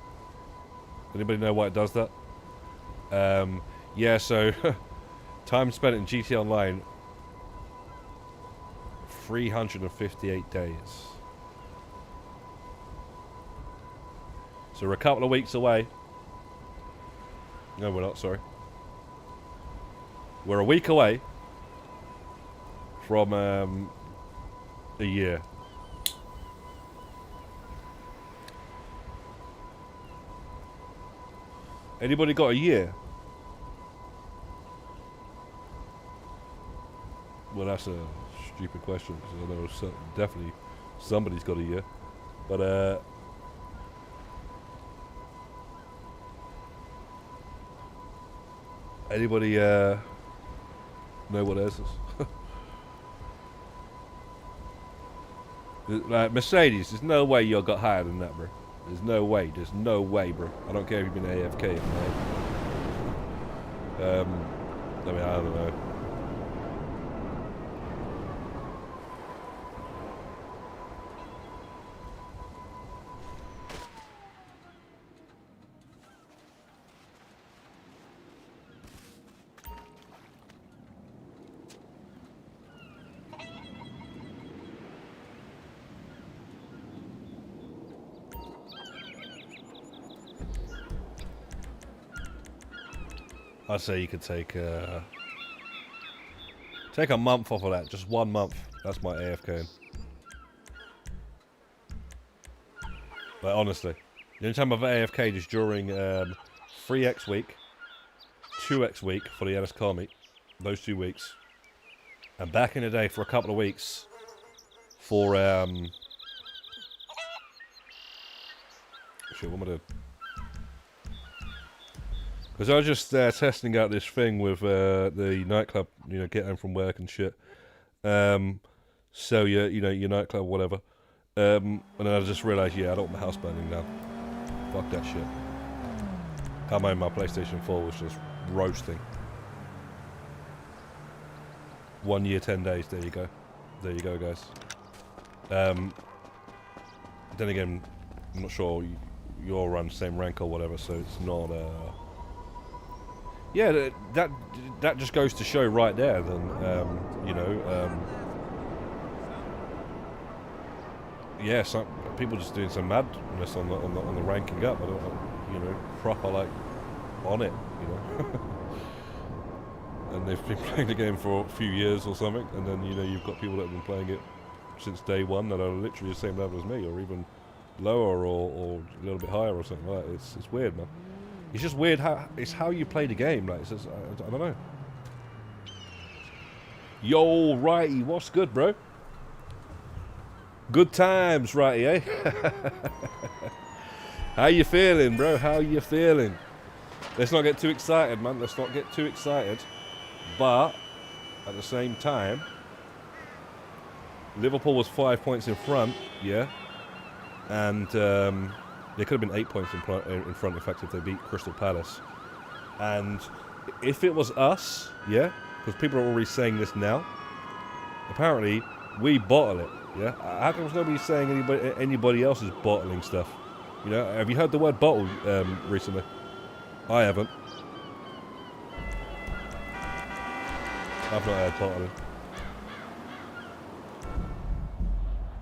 Anybody know why it does that? Yeah, so time spent in GT Online 358 days. So we're a couple of weeks away. No, we're not, sorry. We're a week away from a year. Anybody got a year? Well, that's a stupid question, because I know definitely somebody's got a year. But, anybody, know what theirs is? Like, Mercedes, there's no way you got higher than that, bro. There's no way, bro. I don't care if you've been AFK. I mean, I don't know. I'd say you could take a month off of that. Just 1 month. That's my AFK. But honestly, the only time I've AFK'd is during 3x week, 2x week for the NSCAR meet. Those 2 weeks. And back in the day for a couple of weeks for shit, what am I doing? Because I was just testing out this thing with the nightclub, you know, get home from work and shit. Sell your, you know, your nightclub, whatever. And then I just realised, yeah, I don't want my house burning now. Fuck that shit. Come home, my PlayStation 4 was just roasting. 1 year, 10 days. There you go. There you go, guys. Then again, I'm not sure you're around the same rank or whatever, so it's not. Yeah, that just goes to show right there. Then you know, yeah, some people just doing some madness on the ranking up. I don't, you know, proper like on it, you know. And they've been playing the game for a few years or something, and then, you know, you've got people that have been playing it since day one that are literally the same level as me, or even lower, or a little bit higher, or something like that. It's weird, man. It's just weird how you play the game. Like, it's just, I don't know. Yo, Righty, what's good, bro? Good times, Righty, eh? How you feeling, bro? How you feeling? Let's not get too excited, man. Let's not get too excited. But at the same time, Liverpool was 5 points in front, yeah, and they could have been 8 points in front. In fact, if they beat Crystal Palace, and if it was us, yeah, because people are already saying this now. Apparently, we bottle it, yeah. How come nobody's saying anybody else is bottling stuff? You know, have you heard the word bottle recently? I haven't. I've not heard bottling.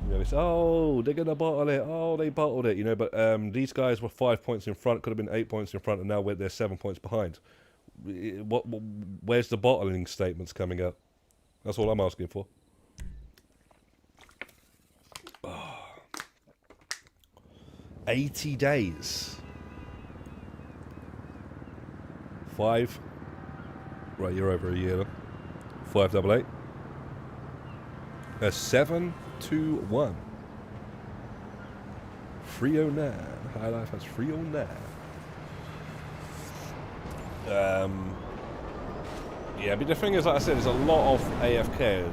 You know, it's, oh, they're gonna bottle it. Oh, they bottled it. You know, but these guys were 5 points in front. Could have been 8 points in front, and now they're 7 points behind. Where's the bottling statements coming up? That's all I'm asking for. Oh. 80 days. 5. Right, you're over a year. 588. 721. 309. High Life has 309. Yeah, but the thing is, like I said, there's a lot of AFK.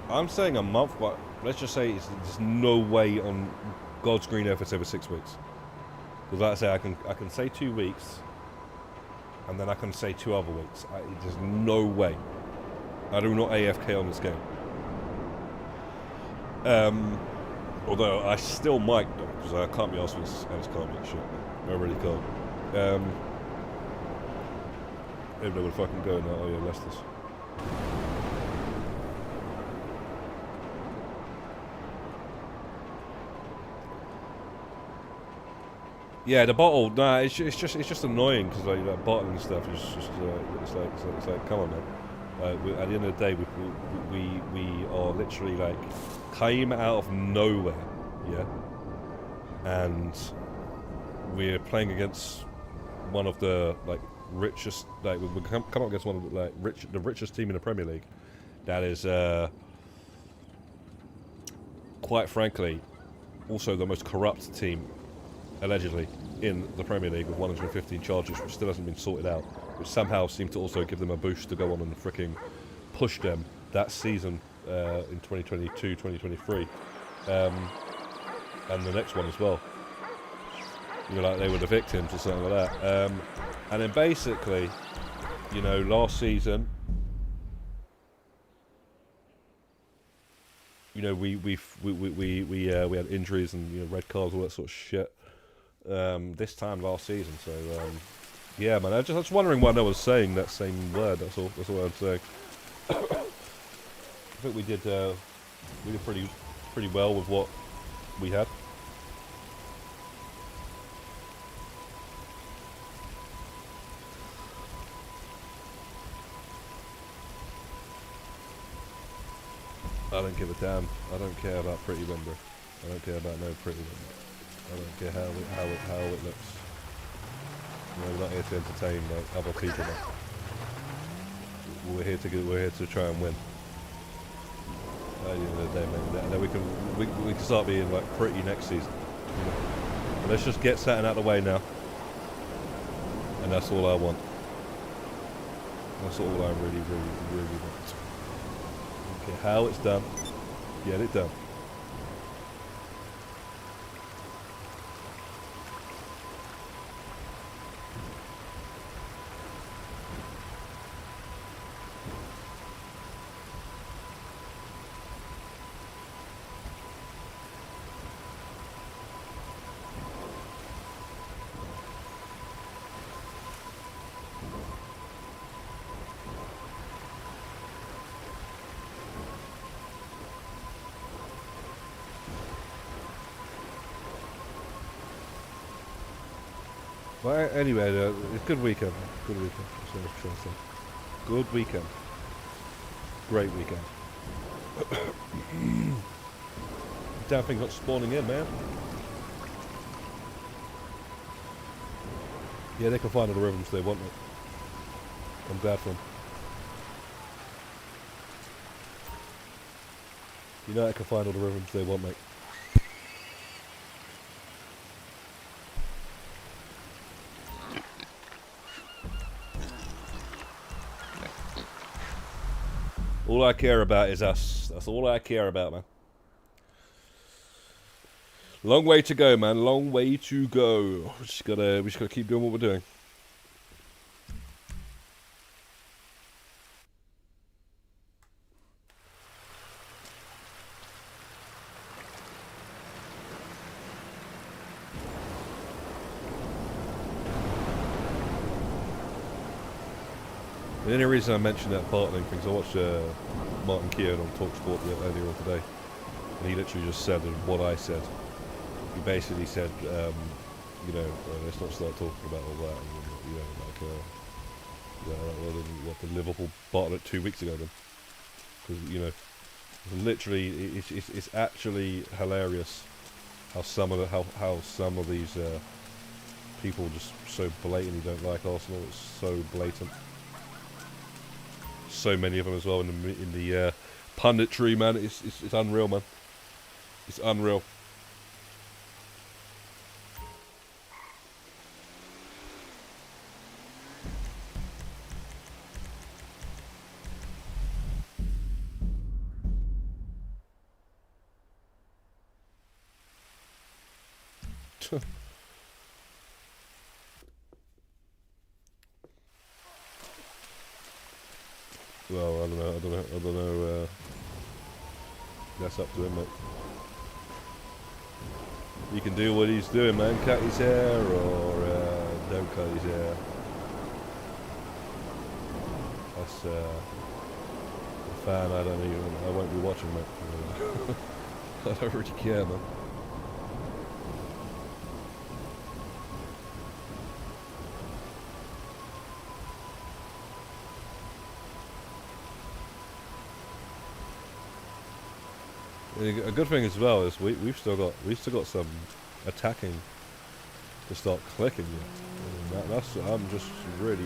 I'm saying a month, but let's just say there's no way on God's green earth it's over 6 weeks. Because like I say, I can say 2 weeks. And then I can say 2 other weeks. There's no way. I do not AFK on this game. Although I still might, though, because I can't be asked for this NSCAR shit. I really can't. Everybody would fucking go now. Oh yeah, Leicester's. Yeah, the bottle. Nah, it's just annoying because like that bottling stuff is just it's like come on, man. At the end of the day, we are literally like came out of nowhere, yeah, and we're playing against one of the like richest, like we come up against one of the like the richest team in the Premier League. That is, quite frankly, also the most corrupt team, allegedly, in the Premier League with 115 charges, which still hasn't been sorted out, which somehow seemed to also give them a boost to go on and freaking push them that season in 2022, 2023, and the next one as well. You know, like they were the victims or something like that. And then basically, you know, last season, you know, we had injuries and, you know, red cards, all that sort of shit. This time last season, so yeah, man. I was wondering why no one's saying that same word. That's all I'm saying. I think we did pretty well with what we had. I don't give a damn. I don't care about pretty women. I don't care about no pretty women. I don't care how it looks. You know, we're not here to entertain like other people. We're here to try and win. At the end of the day, man. And then we can start being like pretty next season. You know? But let's just get something out of the way now. And that's all I want. That's all I really want. Okay, how it's done. Get it done. Well, anyway, it's a good weekend. Good weekend. That's what I was trying to say. Good weekend. Great weekend. Damn thing's not spawning in, man. Yeah, they can find all the rhythms they want, mate. I'm glad for them. You know they can find all the rhythms they want, mate. All I care about is us. That's all I care about, man. Long way to go, man. Long way to go. We just gotta keep doing what we're doing. The only reason I mentioned that partnering thing is I watched Martin Keown on TalkSport earlier on today, and he literally just said what I said. He basically said, you know, let's not start talking about all that. And, you know, like, what the Liverpool bottled it 2 weeks ago then, because you know, literally, it's actually hilarious how some of these people just so blatantly don't like Arsenal. It's so blatant. So many of them as well in the punditry, man. It's unreal, man. It's unreal. Well, I don't know. That's up to him, mate. He can do what he's doing, man. Cut his hair or don't cut his hair. That's a fan I won't be watching, mate. I don't really care, man. A good thing as well is we've still got some attacking to start clicking yet. I'm just really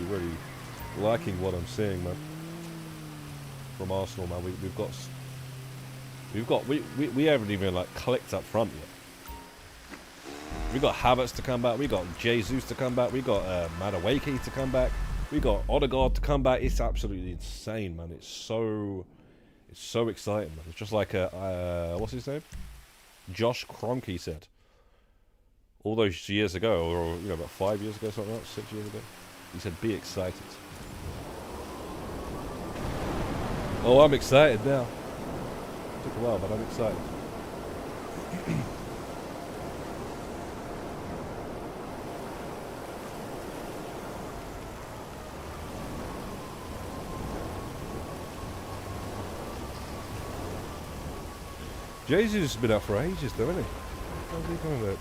liking what I'm seeing, man. From Arsenal, man, we haven't even like clicked up front yet. We got Havertz to come back. We got Jesus to come back. We got Madueke to come back. We got Odegaard to come back. It's absolutely insane, man. It's so exciting, man. It's just like what's his name? Josh Kroenke said all those years ago, or you know, about 5 years ago, something like that, 6 years ago. He said, "Be excited." Oh, I'm excited now. It took a while, but I'm excited. Jesus has been up for ages, though, hasn't he? How's he going with it?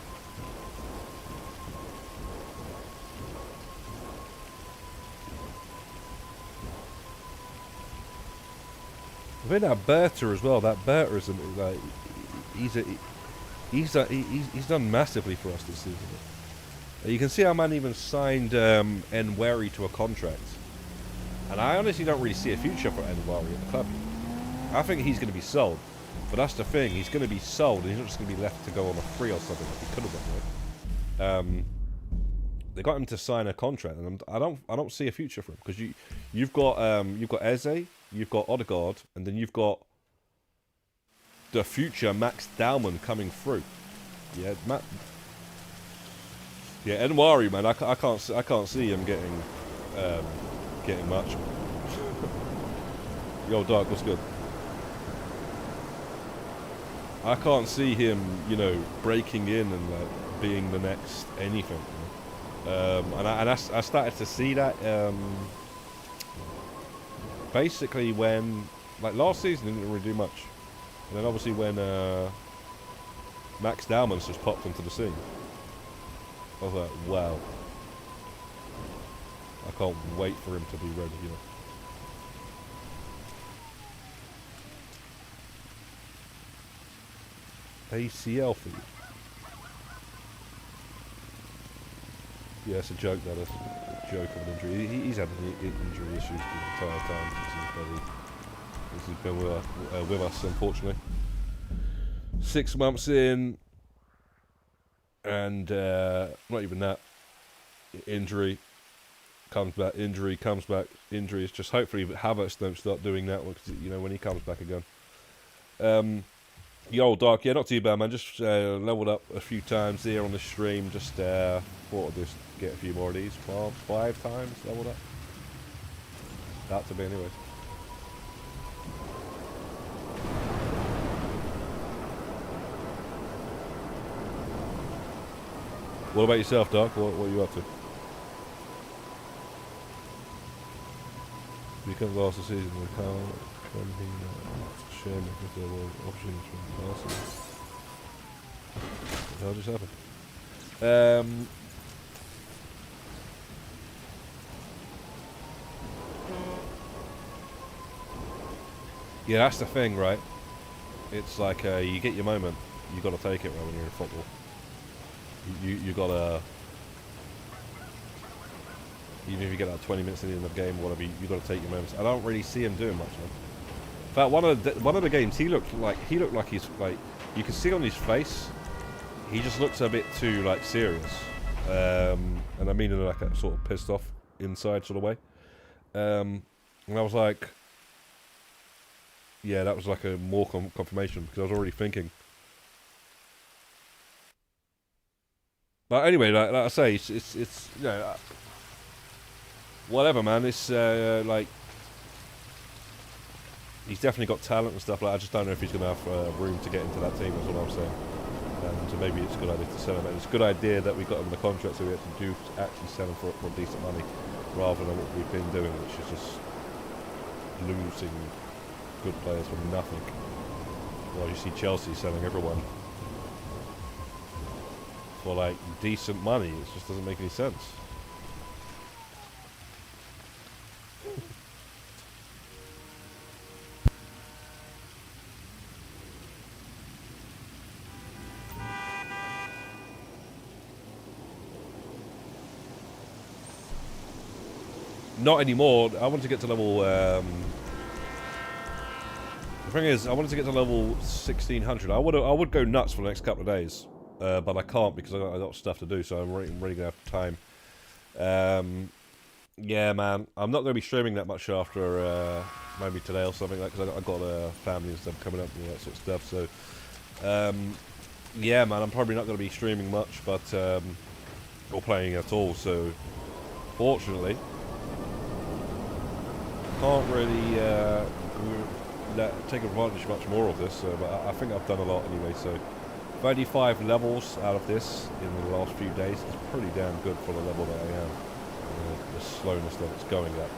I think that Berta as well. That Berta is like he's done massively for us this season. You can see our man even signed Enwari to a contract, and I honestly don't really see a future for Enwari at the club. I think he's going to be sold, but that's the thing. He's going to be sold, and he's not just going to be left to go on a free or something like he could have done. Right? They got him to sign a contract, and I don't see a future for him because you've got Eze, you've got Odegaard, and then you've got the future Max Dowman coming through. Yeah, Enwari, man, I can't see him getting much. Yo, Dark, what's good? I can't see him, breaking in and like being the next anything. And I started to see that basically when, like, last season didn't really do much, and then obviously when Max Dowman's just popped onto the scene, I was like, wow, I can't wait for him to be ready, ACL for you. Yeah, it's a joke, that is a joke of an injury. He's had injury issues the entire time since he's been with us, unfortunately. 6 months in, and not even that. Injury comes back, injury comes back, injuries. Just hopefully Havertz don't start doing that when he comes back again. Yo, Dark, yeah, not too bad, man. Just leveled up a few times here on the stream. Just thought I'd just get a few more of these. 5 times leveled up. That to be, anyways. What about yourself, Dark? What are you up to? We couldn't last the season with Carl. Shame because there were options from Arsenal. What the hell just happened? Yeah, that's the thing, right? It's like you get your moment, you got to take it, right? When you're in football, you gotta. Even if you get that 20 minutes in the end of the game, whatever, you got to take your moments. I don't really see him doing much, man. In fact, one of the games, he looked like he's like, you can see on his face, he just looks a bit too like serious, and I mean in like a sort of pissed off inside sort of way. And I was like, yeah, that was like a more confirmation because I was already thinking. But anyway, like I say, it's whatever, man. It's like. He's definitely got talent and stuff like that. I just don't know if he's going to have room to get into that team, that's what I'm saying. So maybe it's a good idea to sell him. It's a good idea that we got him in the contract so we actually sell him for decent money rather than what we've been doing, which is just losing good players for nothing. Well, you see Chelsea selling everyone for like decent money. It just doesn't make any sense. Not anymore. I want to get to level. The thing is, I wanted to get to level 1600. I would go nuts for the next couple of days, but I can't because I got stuff to do. So I'm really gonna have time. Yeah, man. I'm not gonna be streaming that much after maybe today or something like because I got family and stuff coming up and all that sort of stuff. So yeah, man. I'm probably not gonna be streaming much, but or playing at all. So fortunately. Can't really take advantage much more of this, but I think I've done a lot anyway. So 35 levels out of this in the last few days is pretty damn good for the level that I am, the slowness that it's going at.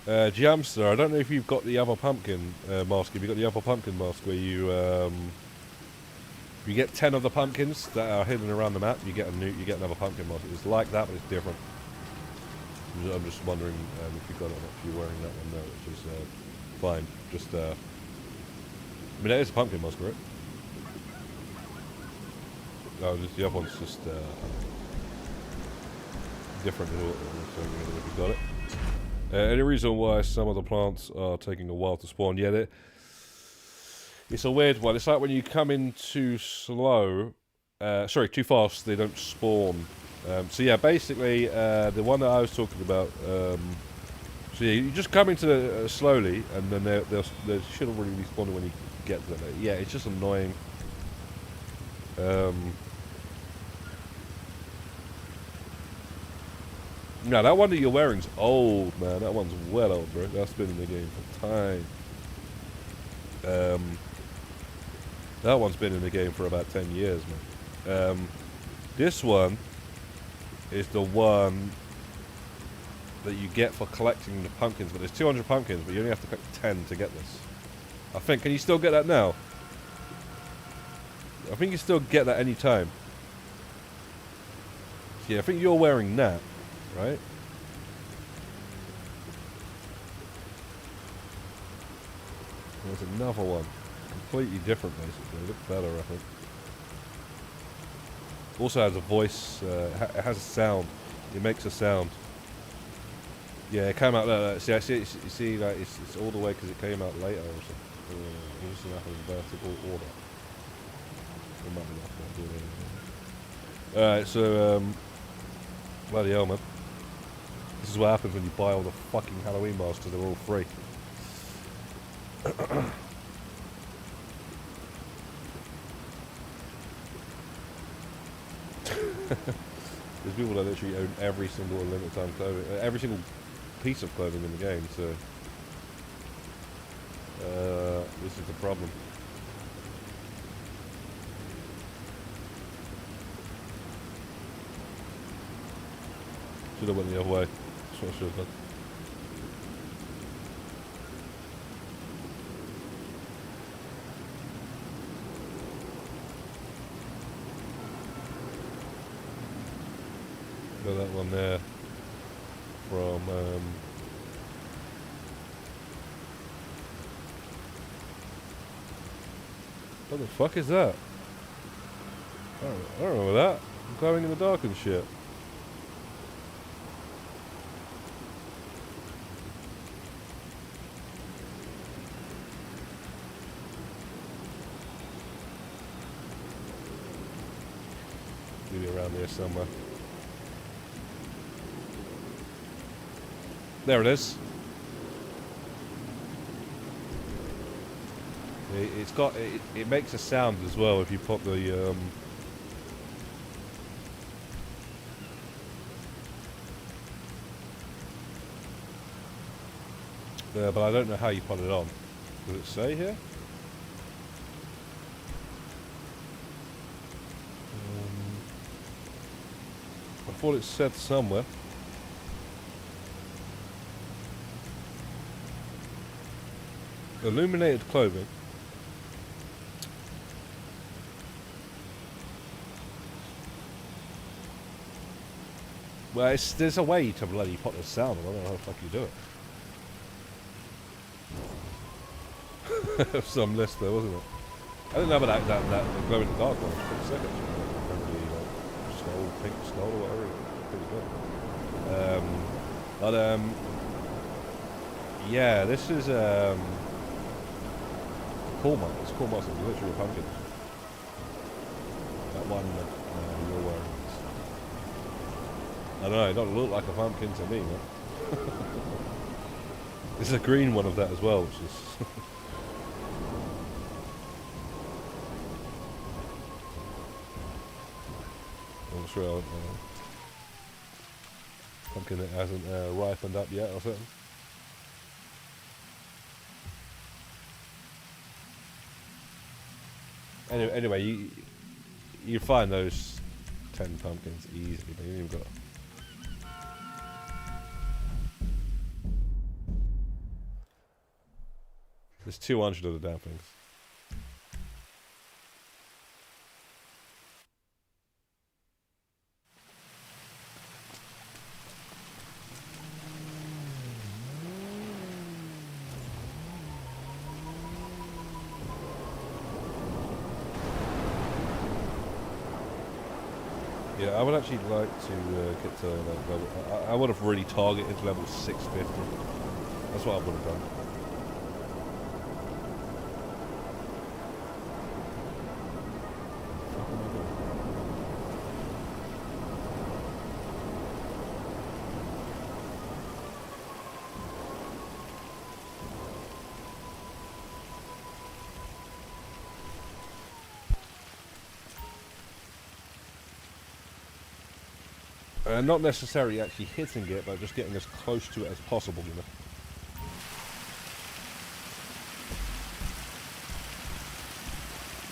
Jamster, I don't know if you've got the other pumpkin mask. If you've got the other pumpkin mask where you get 10 of the pumpkins that are hidden around the map, you get another pumpkin mask. It's like that, but it's different. I'm just wondering if you've got it or not, if you're wearing that one there, which is fine. Just, I mean, that is a pumpkin mask, right? No, just the other one's just different. So if you got it. Any reason why some of the plants are taking a while to spawn? Yeah, it's a weird one. It's like when you come in too slow, too fast, they don't spawn. So yeah, basically, the one that I was talking about, so yeah, you just come into slowly, and then they shouldn't really be spawning when you get to them. Yeah, it's just annoying. No, that one that you're wearing's old, man. That one's well old, bro. That's been in the game for time. That one's been in the game for about 10 years, man. This one is the one that you get for collecting the pumpkins, but there's 200 pumpkins, but you only have to collect 10 to get this. I think, can you still get that now? I think you still get that any time. Yeah, I think you're wearing that, right? There's another one. Completely different, basically. Looks better, I think. Also has a voice, it has a sound. It makes a sound. Yeah, it came out like that. See, you see, like, it's all the way because it came out later or something. It's just enough in vertical order. It might be enough. Alright, so, bloody hell, man. This is what happens when you buy all the fucking Halloween masks because they're all free. There's people that literally own every single limited time clothing, every single piece of clothing in the game, so this is the problem. Should have went the other way. That's what I should have done. Got that one there from what the fuck is that? I don't know that. I'm glowing in the dark and shit. Maybe around here somewhere. There it is. It's got it makes a sound as well if you pop the but I don't know how you put it on. Does it say here? I thought it said somewhere. Illuminated clothing. Well, there's a way to bloody put the sound on. I don't know how the fuck you do it. Some list there, wasn't it? I didn't know about that glow in the dark one. It's pretty sick, actually. Remember the skull, pink skull or whatever. Pretty good. Yeah, this is cool mark. It's cool mark. It's literally a pumpkin. That one that you're wearing. I don't know. It doesn't look like a pumpkin to me, man. There's a green one of that as well, which is. I'm sure pumpkin that hasn't ripened up yet or something. Anyway, you find those 10 pumpkins easily, but you ain't even got. There's 200 of the damn things. Yeah, I would actually like to get to like level. I would have really targeted level 650. That's what I would have done. Not necessarily actually hitting it, but just getting as close to it as possible, you know.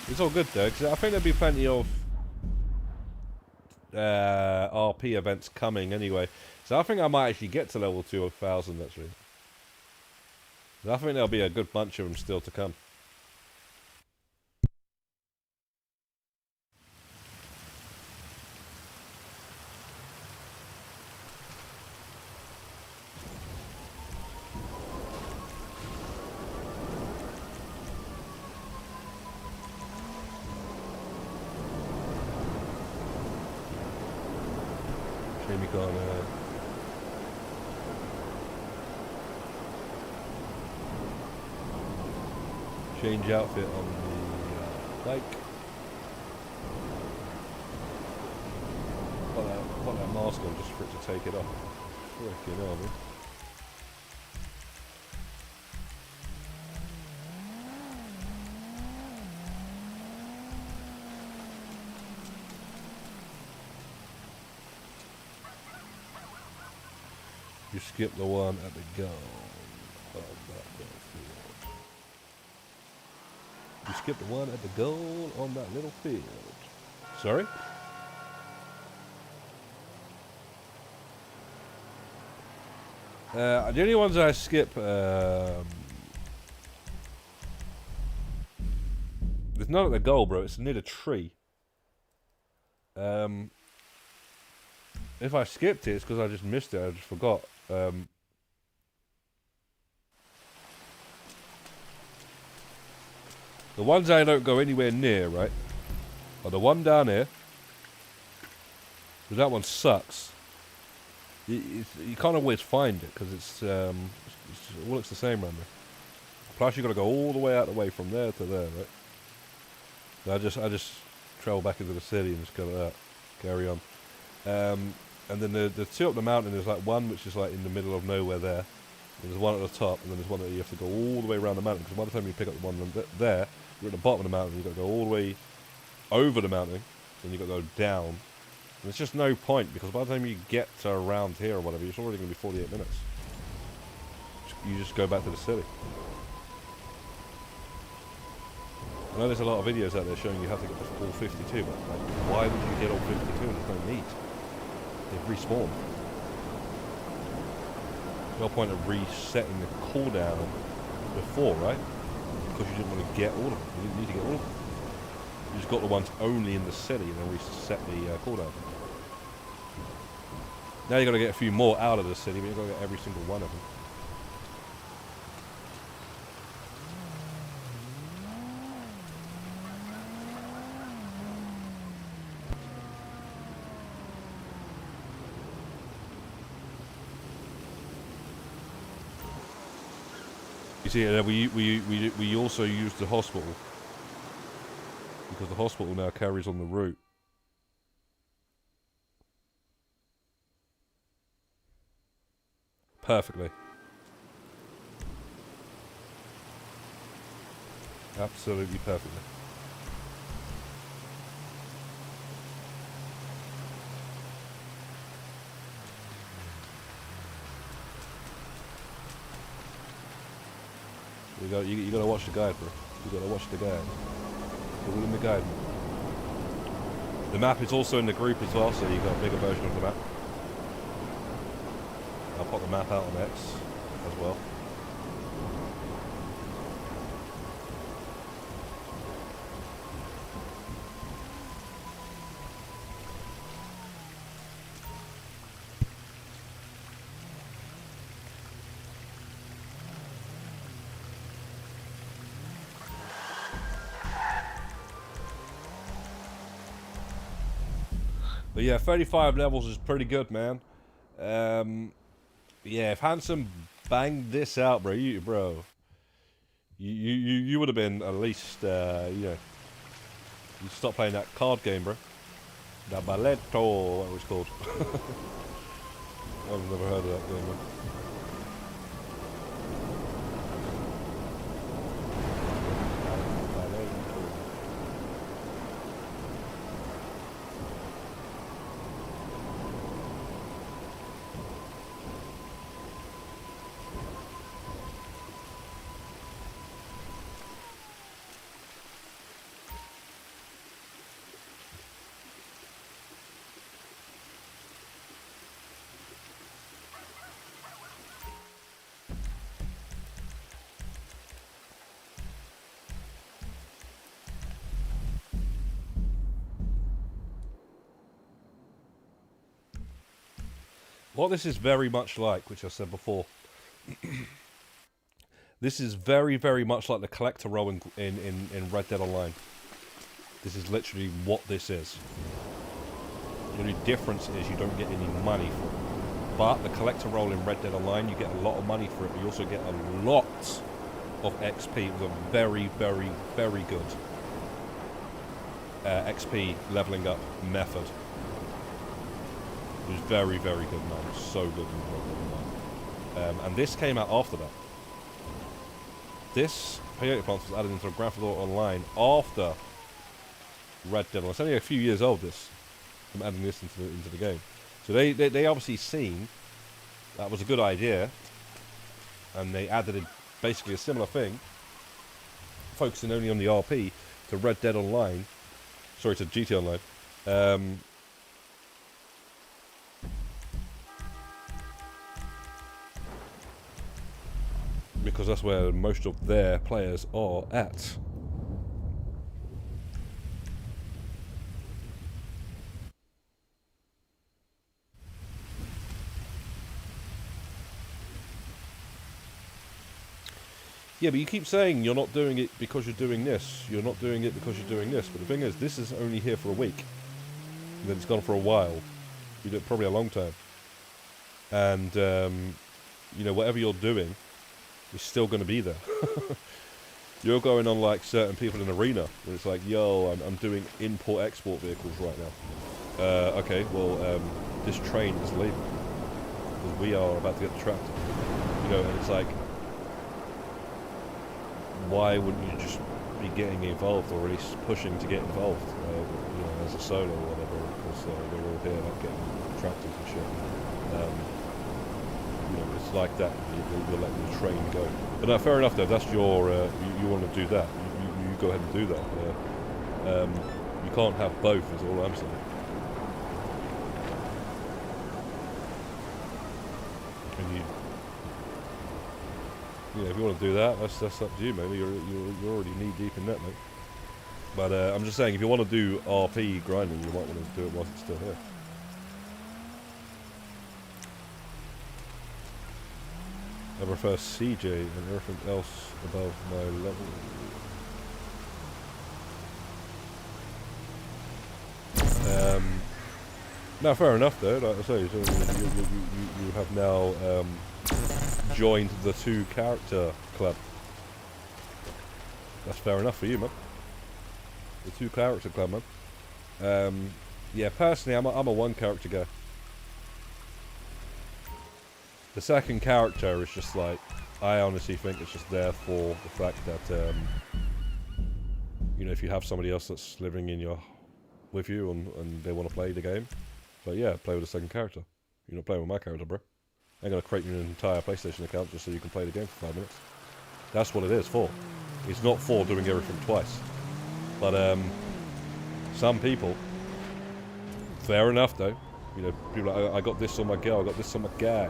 It's all good though, because I think there'll be plenty of RP events coming anyway. So I think I might actually get to level 2,000 actually. I think there'll be a good bunch of them still to come. Change outfit on the bike. Put that mask on just for it to take it off. Freaking hell, man. You skip the one at the goal of that field. You skip the one at the goal on that little field. Sorry? The only ones I skip, there's none at the goal, bro. It's near the tree. If I skipped it, it's because I just missed it. I just forgot. The ones I don't go anywhere near, right, are the one down here. Because that one sucks. You can't always find it because it all looks the same around there. Plus, you got to go all the way out the way from there to there, right? So I just travel back into the city and just go like that, carry on. And then the two up the mountain, there's like one which is like in the middle of nowhere there. There's one at the top, and then there's one that you have to go all the way around the mountain. Because by the time you pick up the one there, you're at the bottom of the mountain. You've got to go all the way over the mountain, then you've got to go down. And there's just no point, because by the time you get to around here or whatever, it's already going to be 48 minutes. You just go back to the city. I know there's a lot of videos out there showing you how to get to all 52, but like, why would you get all 52 and there's no need? They've respawned. No point of resetting the cooldown before, right? Because you didn't want to get all of them. You didn't need to get all of them. You just got the ones only in the city and then reset the cooldown. Now you've got to get a few more out of the city, but you've got to get every single one of them. You see, we also use the hospital because the hospital now carries on the route. Perfectly. Absolutely perfectly. You gotta watch the guide, bro. You gotta watch the guide. It's all in the guide. The map is also in the group as well, so you got a bigger version of the map. I'll put the map out on X as well. But yeah, 35 levels is pretty good, man. Yeah, if Handsome banged this out, bro, you would have been at least, you know, you stop playing that card game, bro. That Balletto, what it was called. I've never heard of that game, man. What this is very much like, which I said before, this is very, very much like the collector role in Red Dead Online. This is literally what this is. The only difference is you don't get any money for it. But the collector role in Red Dead Online, you get a lot of money for it, but you also get a lot of XP with a very, very, very good XP leveling up method. It was very, very good, man. So good in Red Dead Online. And this came out after that. This peyote plant was added into the Grand Theft Auto Online after Red Dead Online. It's only a few years old, this. From adding this into the game. So they obviously seen that was a good idea. And they added basically a similar thing. Focusing only on the RP to Red Dead Online. Sorry, to GT Online. Because that's where most of their players are at. Yeah, but you keep saying you're not doing it because you're doing this. You're not doing it because you're doing this. But the thing is, this is only here for a week. And then it's gone for a while. You do it probably a long time. And, you know, whatever you're doing, is still going to be there. You're going on like certain people in arena where it's like, yo, I'm doing import-export vehicles right now. Okay, well, this train is leaving because we are about to get the tractor. You know, and it's like, why wouldn't you just be getting involved, or at least pushing to get involved, you know, as a solo or whatever, because they're all here like getting tractors and shit. You know, it's like that. You're letting the train go. But no, fair enough though. That's your you want to do that. You go ahead and do that. You can't have both. Is all I'm saying. And you know, if you want to do that, that's up to you, mate. You're already knee deep in that, mate. But I'm just saying, if you want to do RP grinding, you might want to do it whilst it's still here. I prefer CJ and everything else above my level. No, fair enough though. Like I say, so you have now joined the 2-character club. That's fair enough for you, man. The 2-character club, man. Yeah, personally, I'm a 1-character guy. The second character is just like, I honestly think it's just there for the fact that, you know, if you have somebody else that's living in with you and they want to play the game, but yeah, play with the second character. You're not playing with my character, bro. I'm going to create you an entire PlayStation account just so you can play the game for 5 minutes. That's what it is for. It's not for doing everything twice. But, some people, fair enough though, you know, people are like, I got this on my girl, I got this on my guy.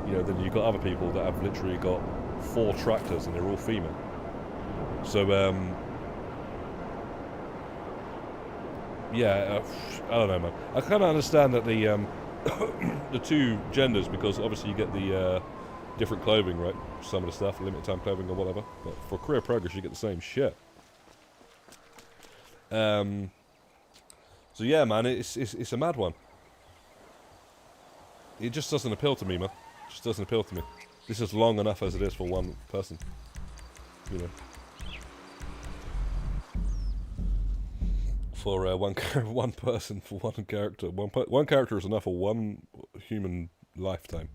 You know, then you've got other people that have literally got 4 tractors and they're all female. So, yeah, I don't know, man. I kind of understand that the the 2 genders, because obviously you get the different clothing, right? Some of the stuff, limited time clothing or whatever. But for career progress, you get the same shit. So yeah, man, it's a mad one. It just doesn't appeal to me, man. It just doesn't appeal to me. This is long enough as it is for one person. You know. For one person, for one character. One character is enough for one human lifetime.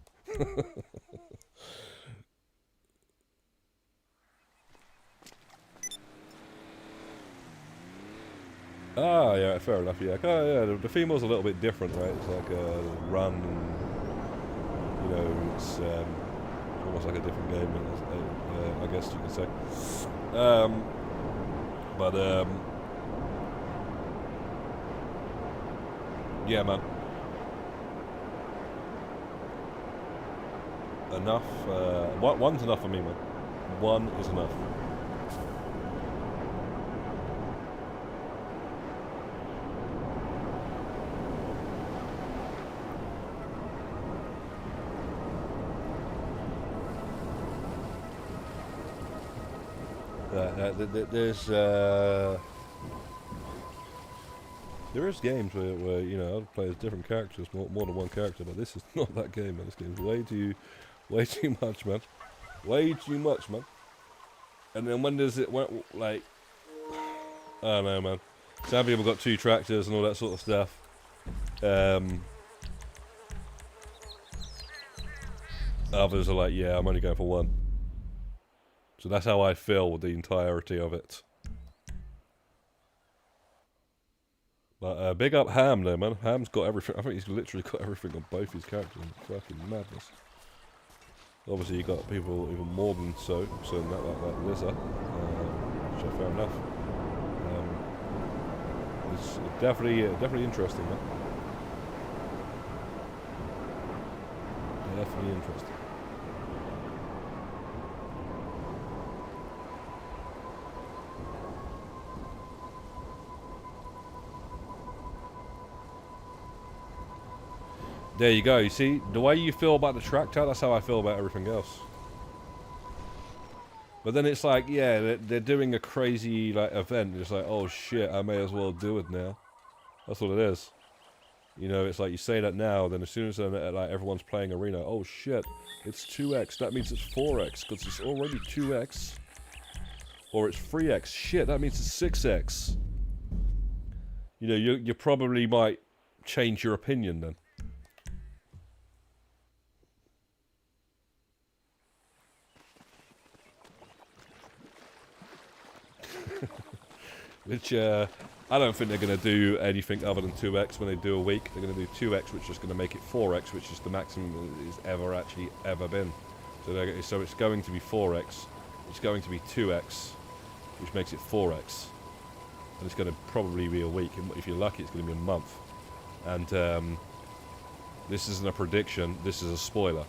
Ah, yeah, fair enough, yeah. Yeah, the female's a little bit different, right? It's like a run, and, you know, it's almost like a different game, I guess you could say. Yeah, man. Enough, one's enough for me, man. One is enough. There is games where you know, I'll play as different characters, more than one character, but this is not that game, man. This game's way too much, man. Way too much, man. And then when does it, like, I don't know, man. Some people got 2 tractors and all that sort of stuff. Others are like, yeah, I'm only going for 1. So that's how I feel with the entirety of it. But big up Ham there, man. Ham's got everything. I think he's literally got everything on both his characters. Fucking madness. Obviously, you got people even more than so like Lizza, which is fair enough. It's definitely interesting, man. Definitely interesting. There you go. You see, the way you feel about the tractor, that's how I feel about everything else. But then it's like, yeah, they're doing a crazy like event. It's like, oh shit, I may as well do it now. That's what it is. You know, it's like you say that now, then as soon as like everyone's playing arena, oh shit, it's 2x. That means it's 4x because it's already 2x, or it's 3x. Shit, that means it's 6x. You know, you probably might change your opinion then. Which, I don't think they're going to do anything other than 2x when they do a week. They're going to do 2x, which is going to make it 4x, which is the maximum it's ever been. So it's going to be 4x, it's going to be 2x, which makes it 4x. And it's going to probably be a week. And if you're lucky, it's going to be a month. And this isn't a prediction, this is a spoiler.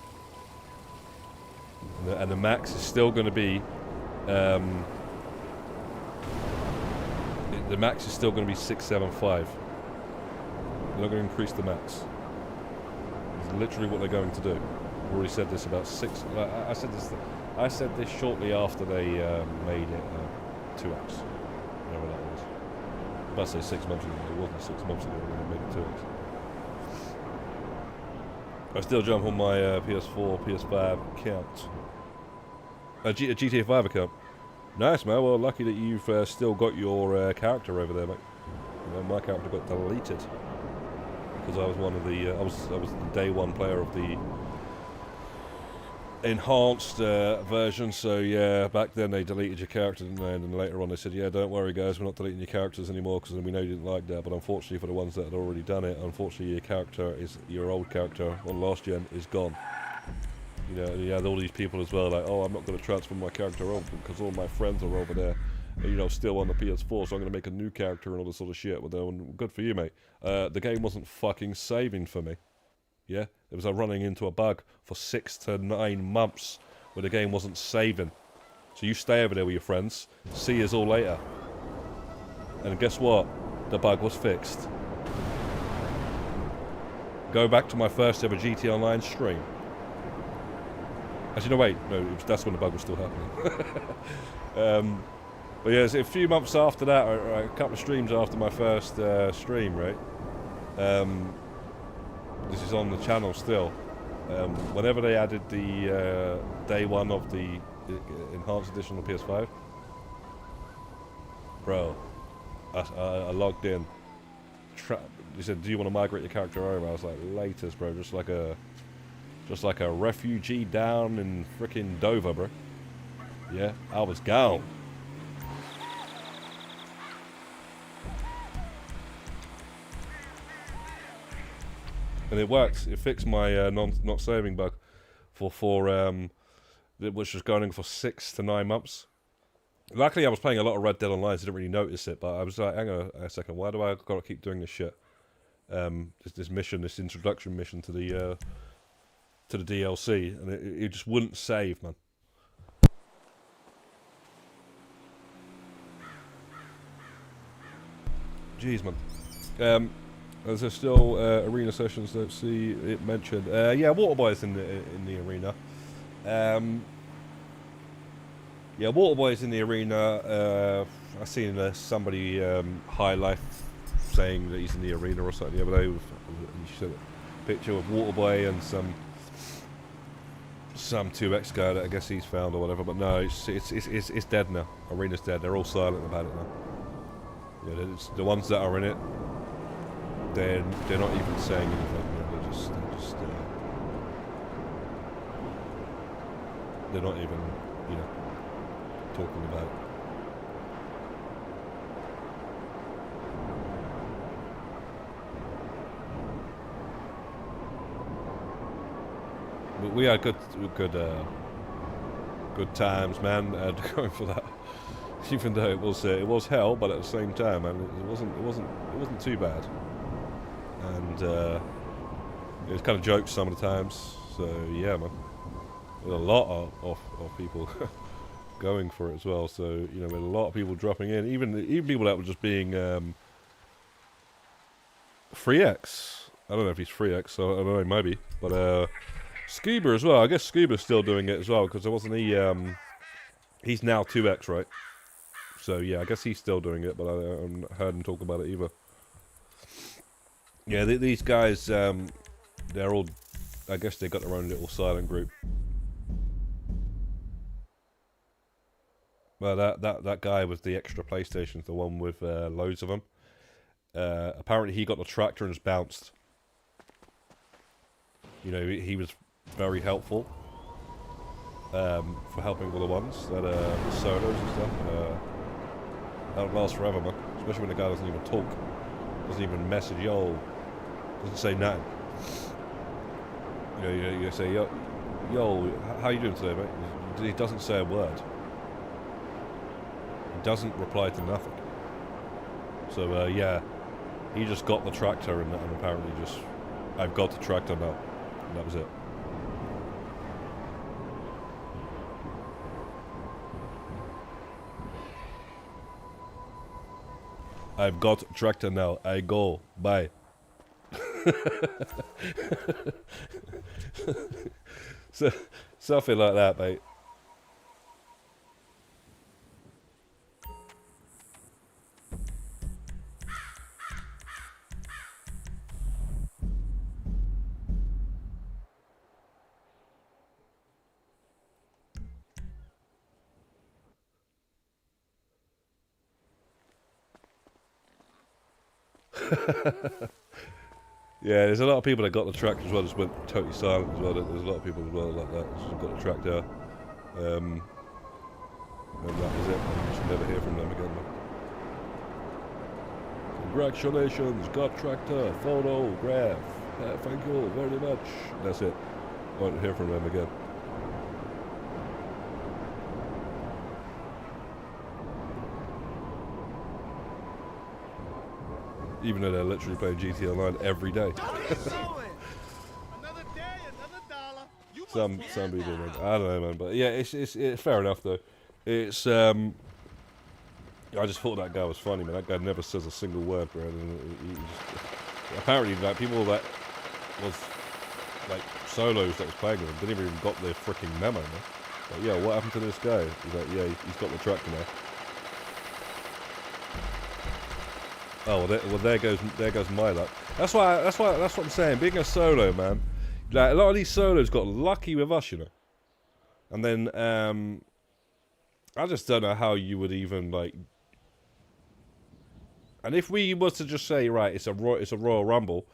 And the max is still going to be... the max is still going to be 675. They're not going to increase the max. It's literally what they're going to do. I've already said this about 6. I said this shortly after they made it 2x. Whatever that was. I was about to say 6 months ago. It wasn't 6 months ago when they made it 2x. I still jump on my PS4, PS5 account. A GTA 5 account. Nice, man. Well, lucky that you've still got your character over there, mate. You know, my character got deleted because I was one of the I was the day one player of the enhanced version. So yeah, back then they deleted your character, didn't they? And then later on they said, yeah, don't worry, guys, we're not deleting your characters anymore because we know you didn't like that. But unfortunately, for the ones that had already done it, unfortunately, your old character on last gen is gone. You know, you had all these people as well, like, oh, I'm not going to transfer my character over because all my friends are over there, and, you know, still on the PS4, so I'm going to make a new character and all this sort of shit. Well, then, good for you, mate. The game wasn't fucking saving for me. Yeah? It was running into a bug for 6 to 9 months where the game wasn't saving. So you stay over there with your friends, see us all later. And guess what? The bug was fixed. Go back to my first ever GT Online stream. Actually, no, wait. No, that's when the bug was still happening. But yeah, a few months after that, or a couple of streams after my first stream, right? This is on the channel still. Whenever they added the day one of the enhanced edition on PS5, bro, I logged in. He said, "Do you want to migrate your character over?" I was like, "Latest, bro. Just like a refugee down in frickin' Dover, bro." Yeah, I was gone. And it worked. It fixed my not saving bug which was going for 6 to 9 months. Luckily, I was playing a lot of Red Dead Online, so I didn't really notice it. But I was like, hang on a second, why do I gotta keep doing this shit? This mission, this introduction mission to the DLC, and it just wouldn't save, man. Jeez, man. There's still arena sessions. Don't see it mentioned. Yeah, Waterboy's in the arena. Yeah, Waterboy's in the arena. I seen somebody High Life saying that he's in the arena or something the other day. He showed a picture of Waterboy and some 2X guy that I guess he's found or whatever. But no, it's dead now. Arena's dead. They're all silent about it now. Yeah, it's the ones that are in it. They're not even saying anything. You know, they're not even, you know, talking about it. But we had good times, man. Going for that, even though it was hell, but at the same time, man, it wasn't too bad. And it was kind of jokes some of the times. So yeah, man, there's a lot of people going for it as well. So you know, with a lot of people dropping in, even people that were just being 3X. I don't know if he's 3X. I don't know, maybe, but Scuba as well. I guess Scuba's still doing it as well because there wasn't he. He's now 2X, right? So yeah, I guess he's still doing it, but I haven't heard him talk about it either. Yeah, these guys, they're all, I guess they got their own little silent group. Well, that guy with the extra PlayStations, the one with loads of them. Apparently he got the tractor and just bounced. You know, he was very helpful for helping all the ones that solos and stuff. That'll last forever, man. Especially when the guy doesn't even talk, doesn't even message, yo, doesn't say nothing. You know, you say, yo, how you doing today, mate? He doesn't say a word. He doesn't reply to nothing. So yeah, he just got the tractor and apparently just, I've got the tractor now, and that was it. I've got a tractor now. I go. Bye. So something like that, mate. Yeah, there's a lot of people that got the tractor as well, just went totally silent as well. There's a lot of people as well like that, just got the tractor. And that was it. You just never hear from them again. Congratulations, got tractor, photograph. Thank you very much. That's it. Won't hear from them again. Even though they're literally playing GT Online every day. Some people, man. I don't know, man. But yeah, it's fair enough though. It's I just thought that guy was funny, man. That guy never says a single word, bro. And apparently, like people that was like solos that was playing with him didn't even got their freaking memo, man. Like, yeah, what happened to this guy? He's like, yeah, he's got the tractor now. Oh well, there goes my luck. That's what I'm saying. Being a solo, man, Like, a lot of these solos got lucky with us, you know. And then, I just don't know how you would even, like... And if we was to just say, right, it's a Royal Rumble,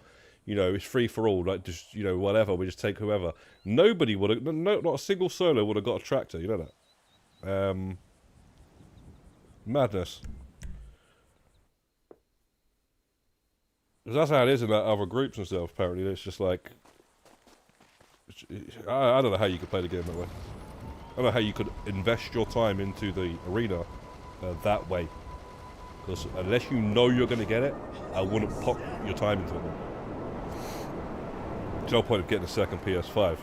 you know, it's free for all, like, just, you know, whatever, we just take whoever. Nobody would have, not a single solo would have got a tractor, you know that? Madness. Because that's how it is in like, other groups and stuff, apparently. It's just like... I don't know how you could play the game that way. I don't know how you could invest your time into the arena that way. Because unless you know you're going to get it, I wouldn't pop your time into it. There's no point of getting a second PS5.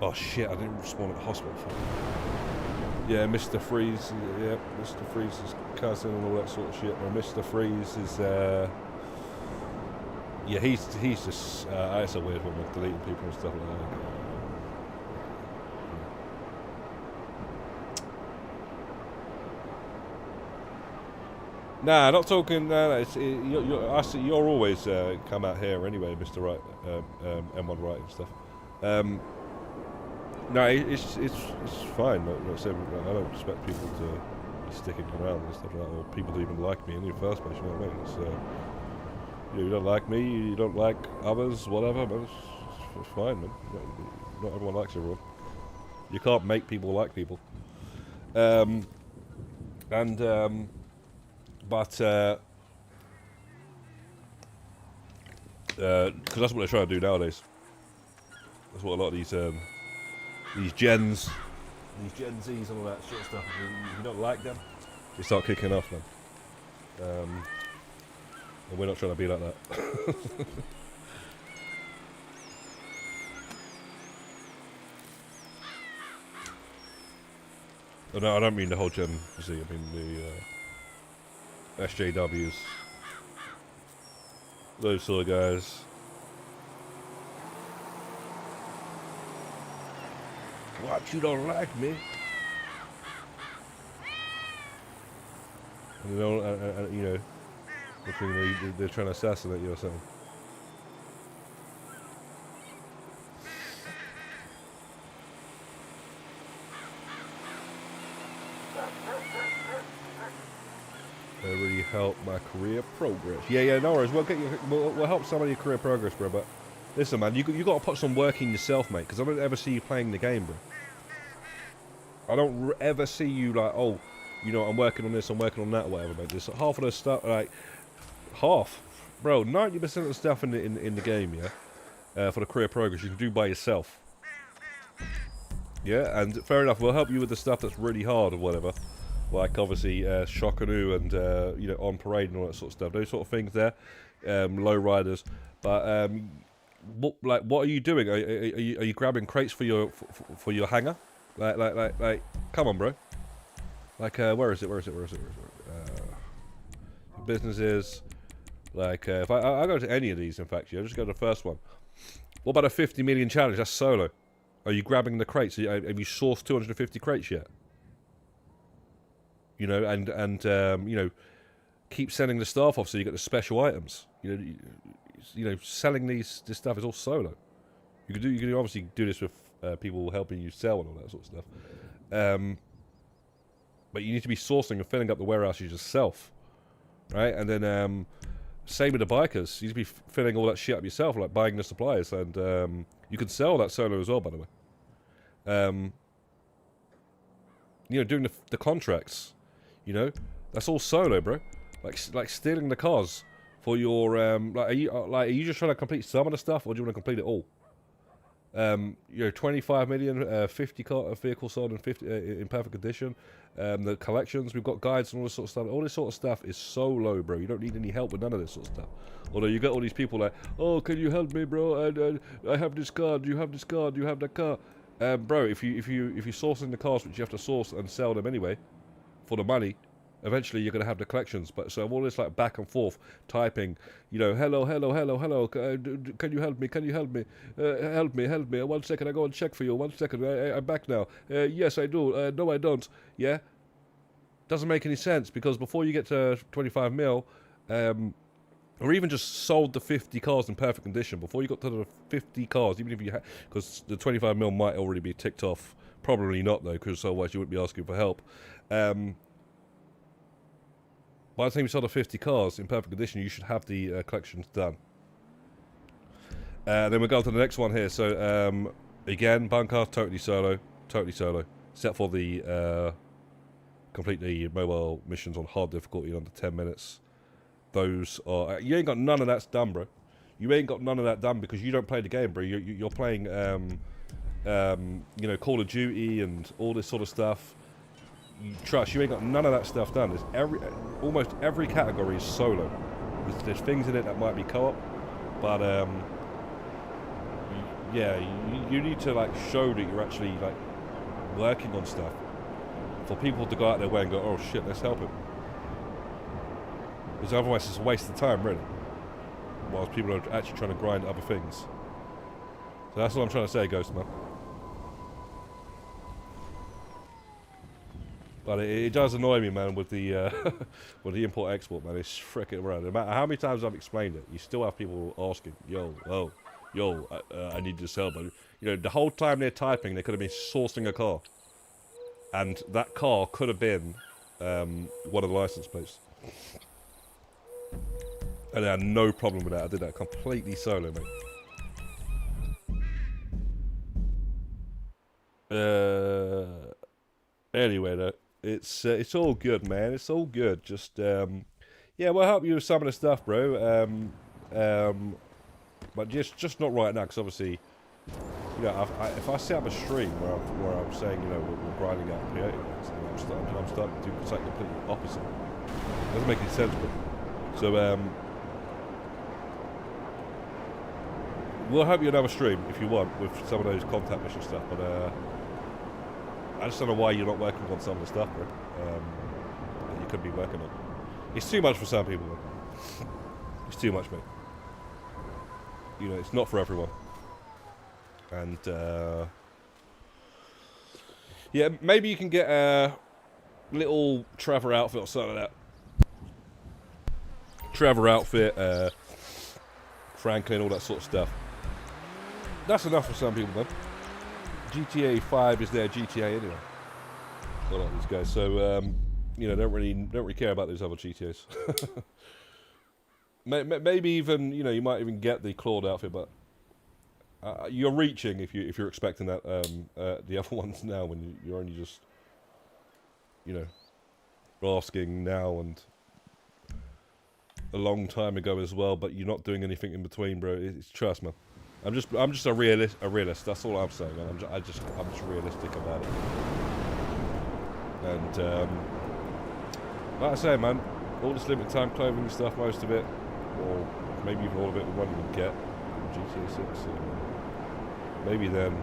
Oh shit, I didn't spawn at the hospital. Yeah, Mr. Freeze, yeah, Mr. Freeze's cousin and all that sort of shit. And Mr. Freeze is, yeah, he's just, it's a weird one with deleting people and stuff like that. Nah, not talking. You're always come out here anyway, Mr. Right, M1 Right and stuff. No, it's fine. Like I said, I don't expect people to be sticking around and stuff like that, or people to even like me in the first place. You know what I mean? It's, you don't like me, you don't like others, whatever. But it's fine, man. Not everyone likes everyone. You can't make people like people. But because that's what they're trying to do nowadays. That's what a lot of these Gen Zs and all that shit stuff. If you don't like them, you start kicking off, man. And we're not trying to be like that. No, I don't mean the whole Gen Z. I mean the SJWs. Those sort of guys. What, you don't like me? And they don't, you know, they're trying to assassinate you or something. That really help my career progress. Yeah, no worries. We'll help some of your career progress, bro. But listen, man, you got to put some work in yourself, mate. Because I don't ever see you playing the game, bro. I don't ever see you like, oh, you know, I'm working on this, I'm working on that, or whatever, mate. Just half of the stuff, like half, bro. 90% of the stuff in the game, yeah, for the career progress, you can do by yourself. Yeah, and fair enough. We'll help you with the stuff that's really hard or whatever. Like obviously Shockanoo and you know, On Parade and all that sort of stuff. Those sort of things there, low riders. But what are you doing? Are you grabbing crates for your hangar? Come on, bro. Like where is it? Businesses. Like if I go to any of these, in fact, yeah, just go to the first one. What about a 50 million challenge? That's solo. Are you grabbing the crates? Have you sourced 250 crates yet? You know, and you know, keep sending the staff off so you get the special items. You know, selling this stuff is all solo. You can obviously do this with people helping you sell and all that sort of stuff. But you need to be sourcing and filling up the warehouses yourself, right? And then same with the bikers. You need to be filling all that shit up yourself, like buying the supplies, and you can sell that solo as well, by the way. You know, doing the contracts. You know, that's all solo, bro. Like stealing the cars for your are you just trying to complete some of the stuff, or do you want to complete it all? You know, 25 million, 50 vehicles sold in 50 in perfect condition. The collections, we've got guides and all this sort of stuff. All this sort of stuff is solo, bro. You don't need any help with none of this sort of stuff. Although you get all these people like, oh, can you help me, bro? I have this car. Do you have this car? Do you have that car? Bro, if you're sourcing the cars, which you have to source and sell them anyway, for the money, eventually you're going to have the collections. But so all this like back and forth typing, you know, hello, can you help me, help me, 1 second, I go and check for you, 1 second, I'm back now, yes I do, no I don't, yeah, doesn't make any sense, because before you get to 25 mil, or even just sold the 50 cars in perfect condition before you got to the 50 cars, even if you had, because the 25 mil might already be ticked off. Probably not though, because otherwise you wouldn't be asking for help. By the time you sold the 50 cars in perfect condition, you should have the collections done. Then we'll go on to the next one here. So again, bunker, totally solo, except for the complete the mobile missions on hard difficulty in under 10 minutes. Those are you ain't got none of that's done, bro. You ain't got none of that done because you don't play the game, bro. You're playing you know, Call of Duty and all this sort of stuff. Trust, you ain't got none of that stuff done. There's almost every category is solo. There's things in it that might be co-op, but yeah, you need to like show that you're actually like working on stuff for people to go out their way and go, oh shit, let's help him. Because otherwise it's a waste of time, really. Whilst people are actually trying to grind other things. So that's what I'm trying to say, Ghost Man. But it does annoy me, man, with the with the import-export, man. It's freaking around. No matter how many times I've explained it, you still have people asking, yo, I need this help. You know, the whole time they're typing, they could have been sourcing a car. And that car could have been one of the license plates. And I had no problem with that. I did that completely solo, mate. Anyway, though, it's all good, man. It's all good. Just yeah, we'll help you with some of the stuff, bro. But just not right now, because obviously, you know, if I set up a stream where I'm saying, you know, we're grinding out Peyote, I'm starting to do something completely opposite. It doesn't make any sense, bro. So we'll help you another stream if you want with some of those contact mission stuff, but I just don't know why you're not working on some of the stuff, bro. That you could be working on. It's too much for some people, man. It's too much, mate. You know, it's not for everyone. And yeah, maybe you can get a little Trevor outfit or something like that. Trevor outfit, Franklin, all that sort of stuff. That's enough for some people, man. GTA 5 is their GTA anyway. Not like these guys, so you know, don't really care about those other GTAs. Maybe even, you know, you might even get the clawed outfit, but you're reaching if you're expecting that the other ones now when you're only just, you know, asking now and a long time ago as well, but you're not doing anything in between, bro. It's trust, man. I'm just a realist. That's all I'm saying, man. I'm just realistic about it. And like I say, man, all this limited time clothing stuff, most of it, or maybe even all of it, we won't even get in GTA 6. Maybe then,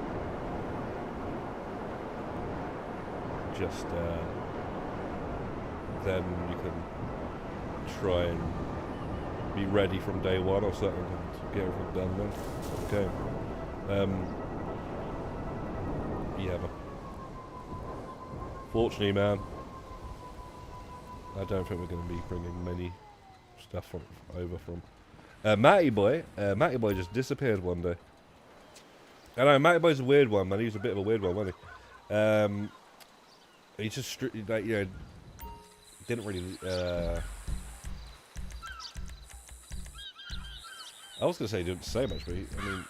just then you can try and be ready from day one or something and get everything done then. Okay. Yeah, but fortunately, man, I don't think we're going to be bringing many stuff over from Matty Boy. Matty Boy just disappeared one day. I know, Matty Boy's a weird one, man. He was a bit of a weird one, wasn't he? He just, like, you know, didn't really. I was gonna say he didn't say much, but I mean,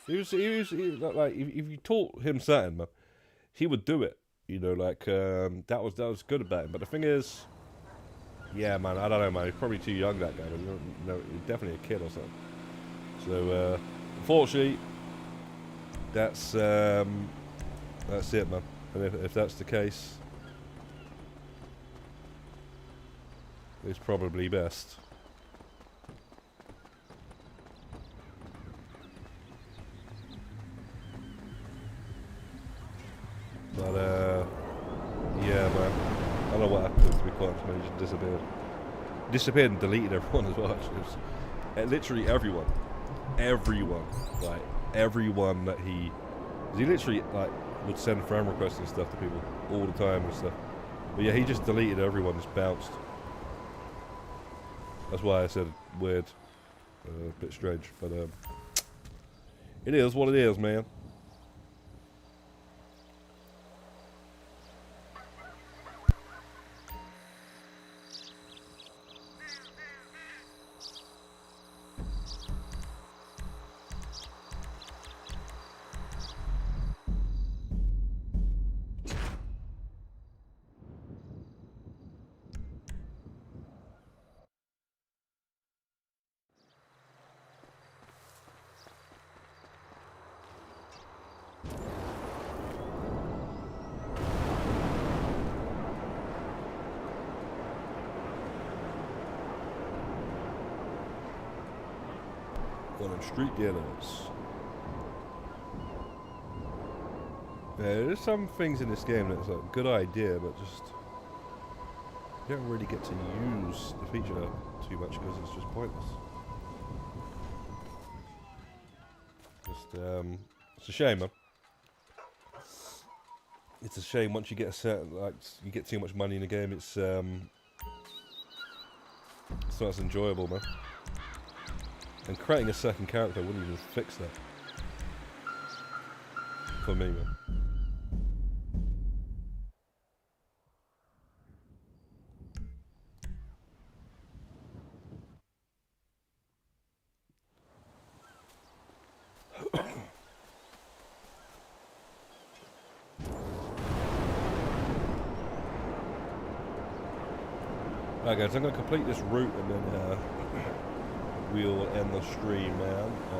he was like, if you taught him something, man, he would do it. You know, like that was good about him. But the thing is, yeah, man, I don't know, man. He's probably too young, that guy. But you know, he's definitely a kid or something. So, unfortunately, that's it, man. And if that's the case, it's probably best. But yeah, man. I don't know what happened, to be quite honest, man. He just disappeared. Disappeared and deleted everyone as well, actually. It was, literally everyone. Like, everyone that he literally, like, would send friend requests and stuff to people all the time and stuff. But yeah, he just deleted everyone, just bounced. That's why I said weird, a bit strange, but it is what it is, man. On street dealers. Yeah, there's some things in this game that's like a good idea, but just you don't really get to use the feature too much because it's just pointless. It's a shame, man. It's a shame once you get a certain, like, you get too much money in the game. It's not as enjoyable, man. And creating a second character wouldn't even fix that. For me, man. Alright guys, I'm going to complete this route and then we'll end the stream, man. I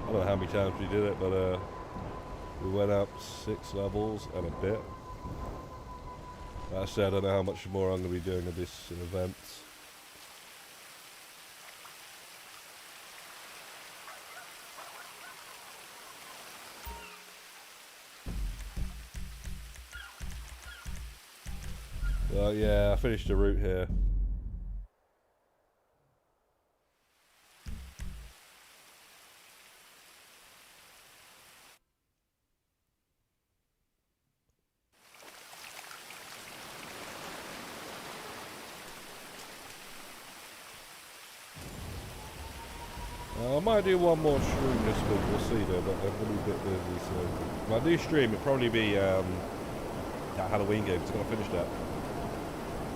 don't know how many times we did it, but we went up 6 levels and a bit. Like I said, I don't know how much more I'm going to be doing of this event. Well, yeah, I finished the route here. I might do one more stream this week, we'll see though, but I'm going to be a bit busy, so... When I do stream, it'll probably be that Halloween game, because I'm going to finish that.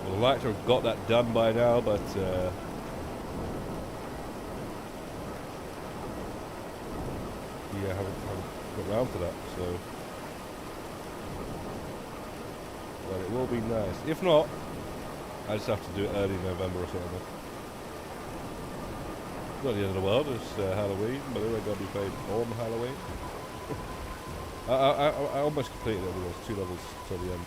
Well, I'd like to have got that done by now, but yeah, I haven't got around to that, so... But it will be nice. If not, I just have to do it early November or something. It's not the end of the world, it's Halloween, but it ain't going to be played on Halloween. I almost completed it, there was 2 levels till the end.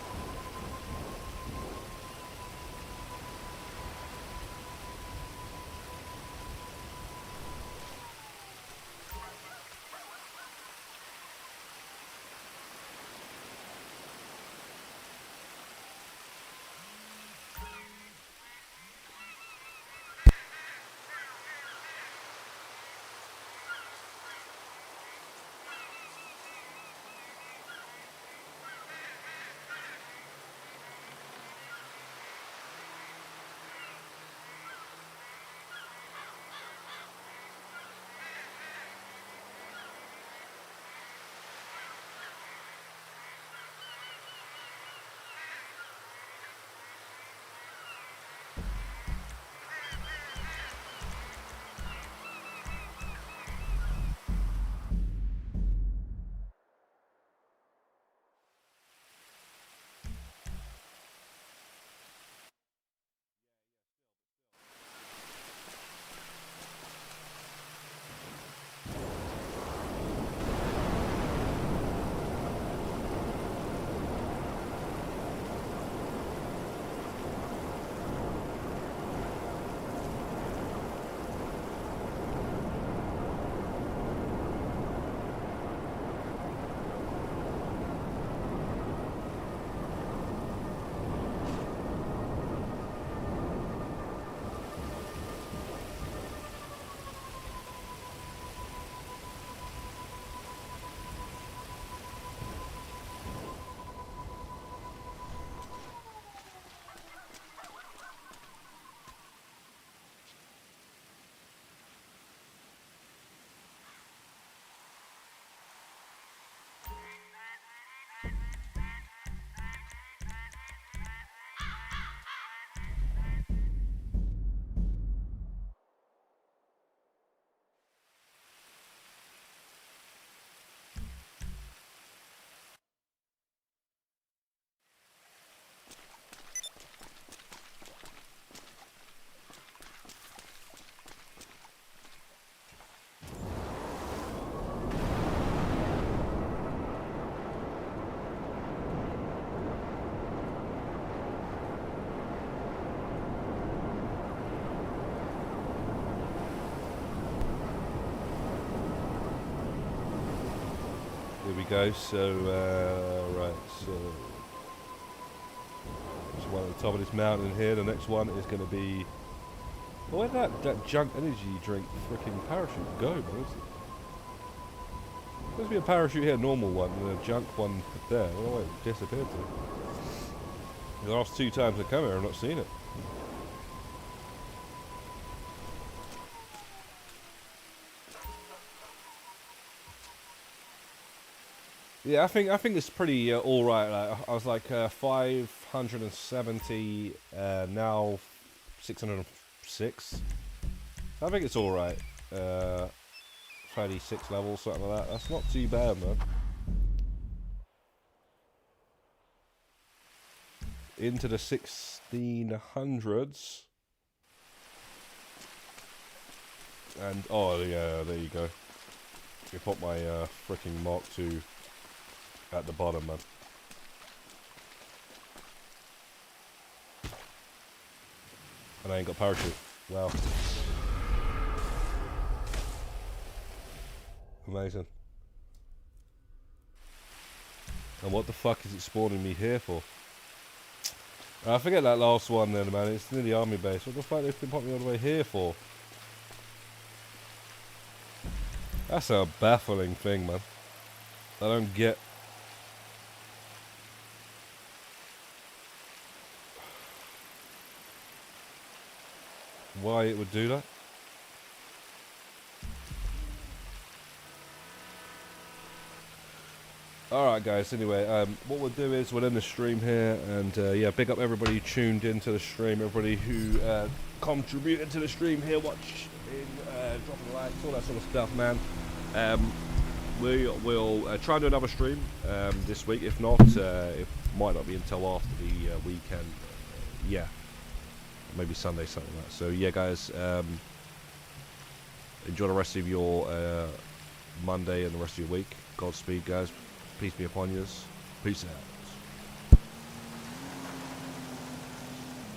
Here we go. So right, so there's one at the top of this mountain here. The next one is going to be. Well, where'd that junk energy drink freaking parachute go, man? There's supposed to be a parachute here, normal one, and a junk one there. I don't know where it disappeared to. The last 2 times I come here, I've not seen it. Yeah, I think it's pretty all right. Like, I was like 570, now 606. I think it's all right. 36 levels, something like that. That's not too bad, man. Into the 1600s. And oh yeah, there you go. You put my freaking Mark II at the bottom, man. And I ain't got parachute. Wow. Amazing. And what the fuck is it spawning me here for? I forget that last one then, man. It's near the army base. What the fuck they've been popping me all the way here for? That's a baffling thing, man. I don't get. Why it would do that. Alright guys, anyway, what we'll do is we'll end the stream here, and yeah, big up everybody who tuned into the stream, everybody who contributed to the stream here, watching, dropping likes, all that sort of stuff, man. We will try and do another stream this week. If not, it might not be until after the weekend. Yeah, maybe Sunday, something like that. So yeah, guys, enjoy the rest of your Monday and the rest of your week. Godspeed, guys. Peace be upon you. Peace out.